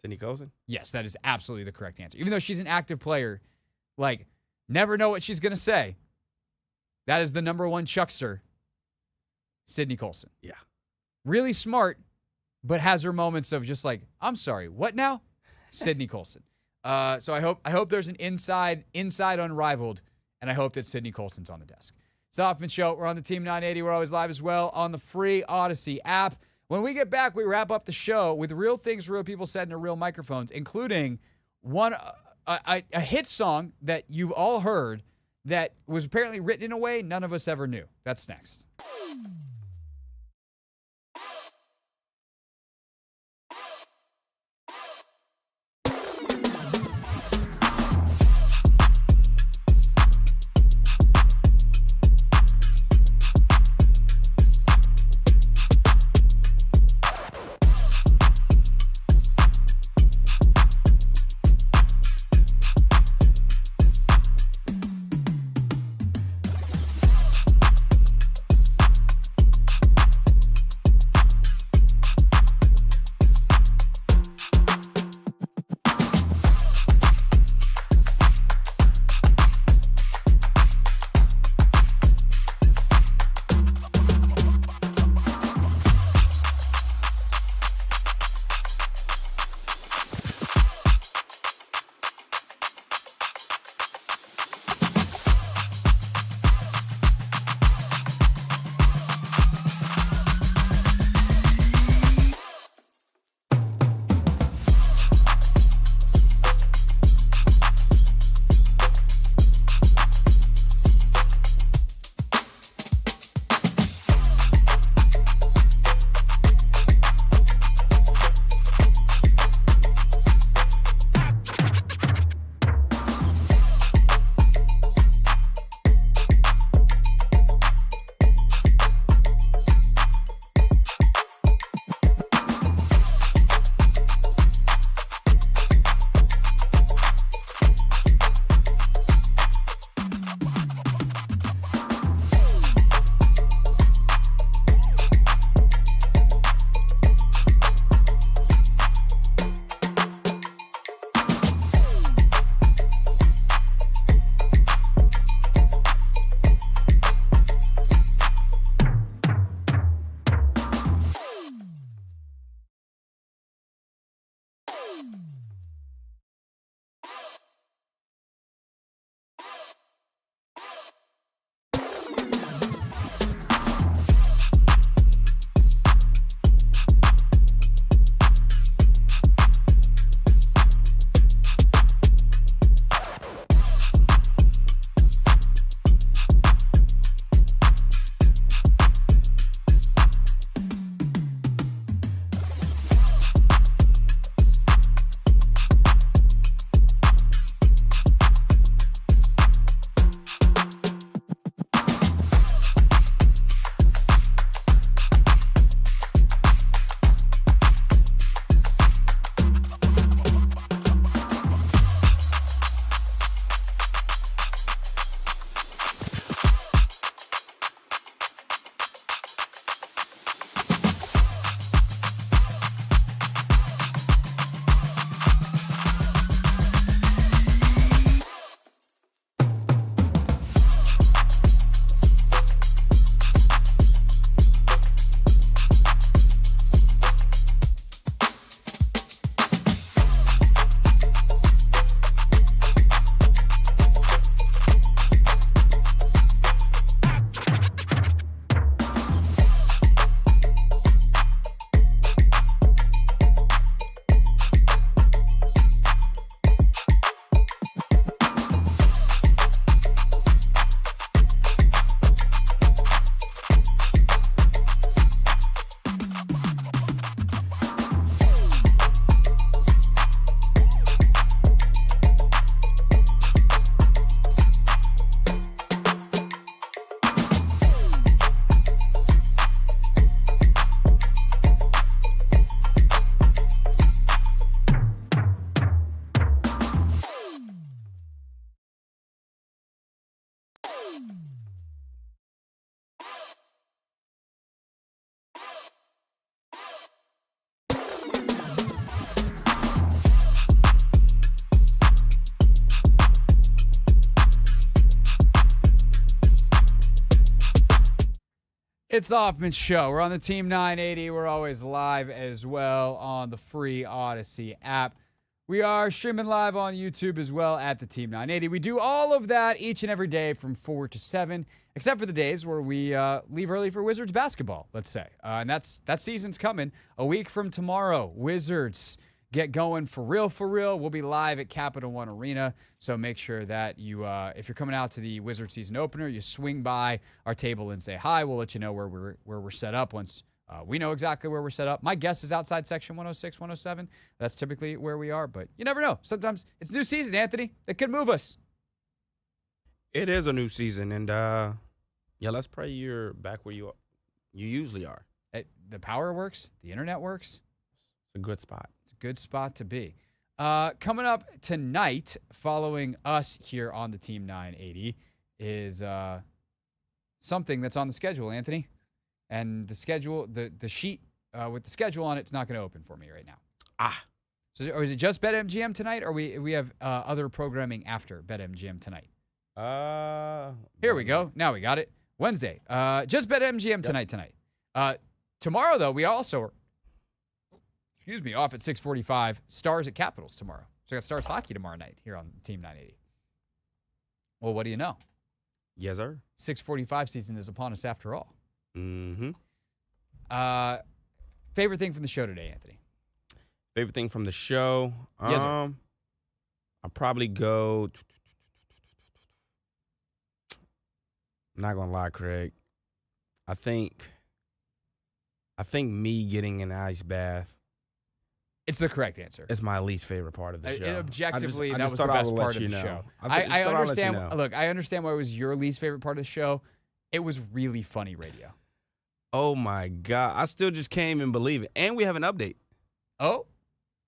S2: Sydney Colson?
S1: Yes, that is absolutely the correct answer. Even though she's an active player, like, never know what she's going to say. That is the number one chuckster, Sydney Colson.
S2: Yeah.
S1: Really smart, but has her moments of just like, I'm sorry, what now? Sydney Colson. So I hope there's an inside Unrivaled, and I hope that Sydney Colson's on the desk. It's the Hoffman Show. We're on the Team 980. We're always live as well on the free Odyssey app. When we get back, we wrap up the show with real things real people said into real microphones, including a hit song that you've all heard that was apparently written in a way none of us ever knew. That's next. It's the Hoffman Show. We're on the Team 980. We're always live as well on the free Odyssey app. We are streaming live on YouTube as well at the Team 980. We do all of that each and every day from 4 to 7, except for the days where we leave early for Wizards basketball, let's say. And that season's coming a week from tomorrow. Wizards get going for real, for real. We'll be live at Capital One Arena, so make sure that you, if you're coming out to the Wizards season opener, you swing by our table and say hi. We'll let you know where we're set up once we know exactly where we're set up. My guess is outside section 106, 107. That's typically where we are, but you never know. Sometimes it's new season, Anthony. They could move us.
S2: It is a new season, and yeah, let's pray you're back where you usually are.
S1: The power works. The internet works.
S2: It's a good spot.
S1: Good spot to be. Coming up tonight, following us here on the Team 980, is something that's on the schedule, Anthony. And the schedule, the sheet with the schedule on it's not going to open for me right now. So, or is it just BetMGM tonight, or we have other programming after BetMGM tonight? Here we go. Now we got it. Wednesday. Just BetMGM tonight. Tomorrow, though, we also are off at 6:45. Stars at Capitals tomorrow. So we got Stars hockey tomorrow night here on Team 980. Well, what do you know?
S2: Yes, sir.
S1: 6:45 season is upon us after all.
S2: Mm-hmm.
S1: Favorite thing from the show today, Anthony?
S2: Favorite thing from the show?
S1: Yes, sir.
S2: I'll probably go. I'm not gonna lie, Craig. I think me getting an ice bath.
S1: It's the correct answer.
S2: It's my least favorite part of the show.
S1: Objectively, that was the best part of the show. I understand. Look, I understand why it was your least favorite part of the show. It was really funny radio.
S2: Oh my God. I still just can't even believe it. And we have an update.
S1: Oh?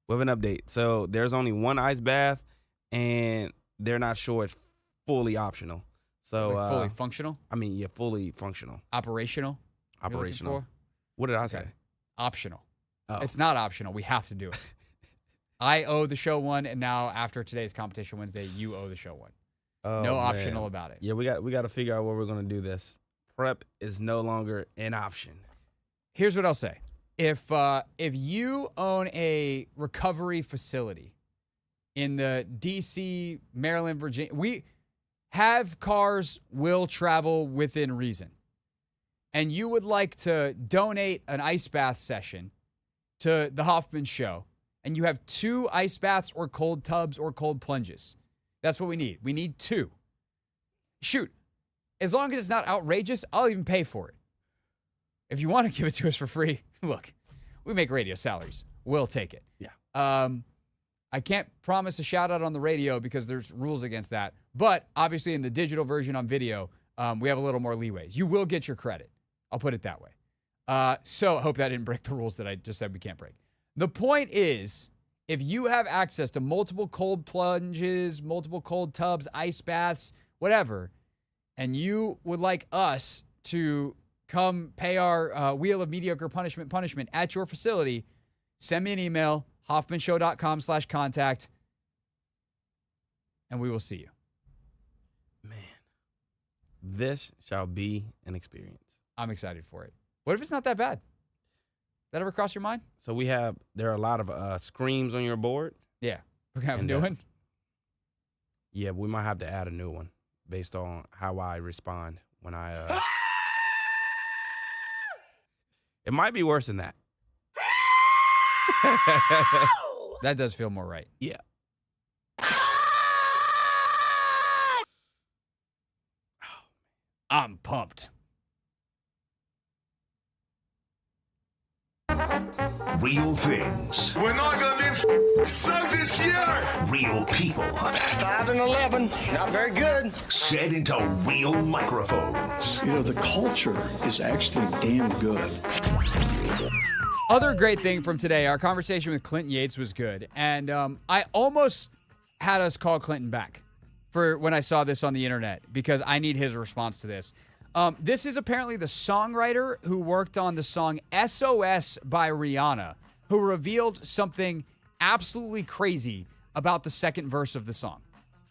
S2: We have an update. So there's only one ice bath, and they're not sure it's fully optional. So
S1: like fully functional?
S2: I mean, yeah, fully functional.
S1: Operational?
S2: Operational. What did I say?
S1: Optional.
S2: Oh.
S1: It's not optional. We have to do it. I owe the show one, and now after today's competition Wednesday, you owe the show one.
S2: Oh,
S1: no
S2: man.
S1: optional about it.
S2: Yeah, we got to figure out where we're going to do this. Prep is no longer an option.
S1: Here's what I'll say. If you own a recovery facility in the D.C., Maryland, Virginia, we have cars will travel within reason, and you would like to donate an ice bath session to the Hoffman Show, and you have 2 ice baths or cold tubs or cold plunges, that's what we need. We need 2. Shoot. As long as it's not outrageous, I'll even pay for it. If you want to give it to us for free, look, we make radio salaries. We'll take it.
S2: Yeah.
S1: I can't promise a shout out on the radio because there's rules against that. But obviously in the digital version on video, we have a little more leeways. You will get your credit. I'll put it that way. So I hope that didn't break the rules that I just said we can't break. The point is, if you have access to multiple cold plunges, multiple cold tubs, ice baths, whatever, and you would like us to come pay our Wheel of Mediocre punishment at your facility, send me an email, hoffmanshow.com/contact, and we will see you.
S2: Man, this shall be an experience.
S1: I'm excited for it. What if it's not that bad? That ever cross your mind?
S2: So there are a lot of screams on your board.
S1: Yeah. We're going to have a new one?
S2: Yeah, we might have to add a new one based on how I respond when I... It might be worse than that.
S1: That does feel more right.
S2: Yeah.
S1: I'm pumped.
S7: Real things.
S10: We're not gonna be sucked this year.
S7: Real people.
S10: 5 and 11, not very good.
S7: Set into real microphones.
S11: You know, the culture is actually damn good.
S1: Other great thing from today, our conversation with Clinton Yates was good. And I almost had us call Clinton back for when I saw this on the internet because I need his response to this. This is apparently the songwriter who worked on the song SOS by Rihanna, who revealed something absolutely crazy about the second verse of the song.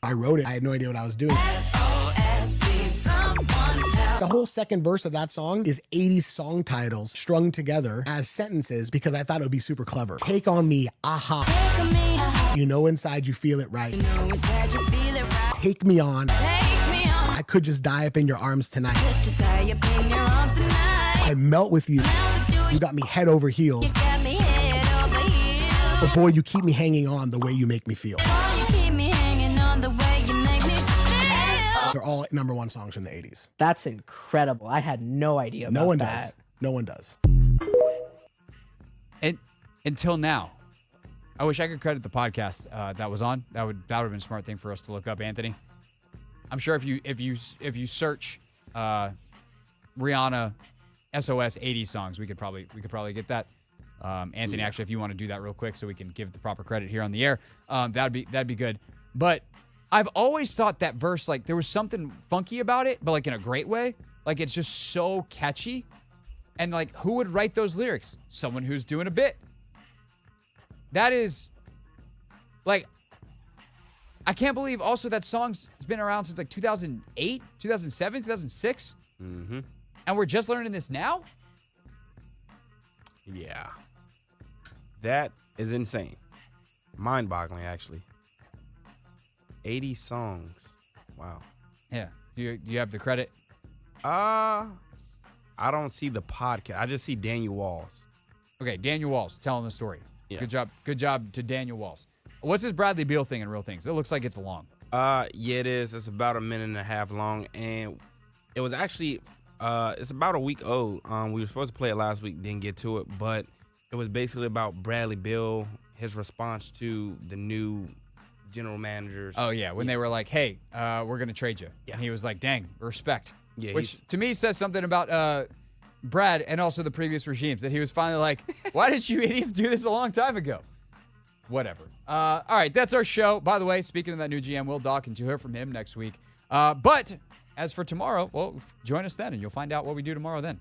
S12: I wrote it. I had no idea what I was doing.
S13: SOS, please someone help.
S12: The whole second verse of that song is 80s song titles strung together as sentences because I thought it would be super clever. Take on me, aha. You know inside you feel it right. Take me on. I could just die up in your arms tonight. I melt with you. You got me head over heels. But boy, you keep me hanging on the way you make me feel. They're all number one songs from the 80s.
S13: That's incredible. I had no idea about that.
S12: No one does. No one does.
S1: And until now, I wish I could credit the podcast that was on. That would have been a smart thing for us to look up, Anthony. I'm sure if you search Rihanna SOS 80s songs, we could probably get that. Anthony, actually, if you want to do that real quick so we can give the proper credit here on the air, that'd be good. But I've always thought that verse, like, there was something funky about it, but like in a great way. Like, it's just so catchy. And like, who would write those lyrics? Someone who's doing a bit. That is, like, I can't believe also that song's been around since like 2008, 2007, 2006.
S2: Mm-hmm.
S1: And we're just learning this now?
S2: Yeah. That is insane. Mind-boggling, actually. 80 songs. Wow.
S1: Yeah. Do you have the credit?
S2: I don't see the podcast. I just see Daniel Walls.
S1: Okay, Daniel Walls telling the story.
S2: Yeah.
S1: Good job to Daniel Walls. What's this Bradley Beal thing in Real Things? It looks like it's long.
S2: Yeah, it is. It's about a minute and a half long, and it was actually it's about a week old. We were supposed to play it last week, didn't get to it, but it was basically about Bradley Beal, his response to the new general managers.
S1: Oh yeah, when they were like, "Hey, we're gonna trade you," and he was like, "Dang, respect."
S2: Yeah,
S1: which to me says something about Brad and also the previous regimes, that he was finally like, "Why did you idiots do this a long time ago?" Whatever. All right, that's our show. By the way, speaking of that new GM, Will Dawkins, to hear from him next week. But as for tomorrow, well, join us then, and you'll find out what we do tomorrow then.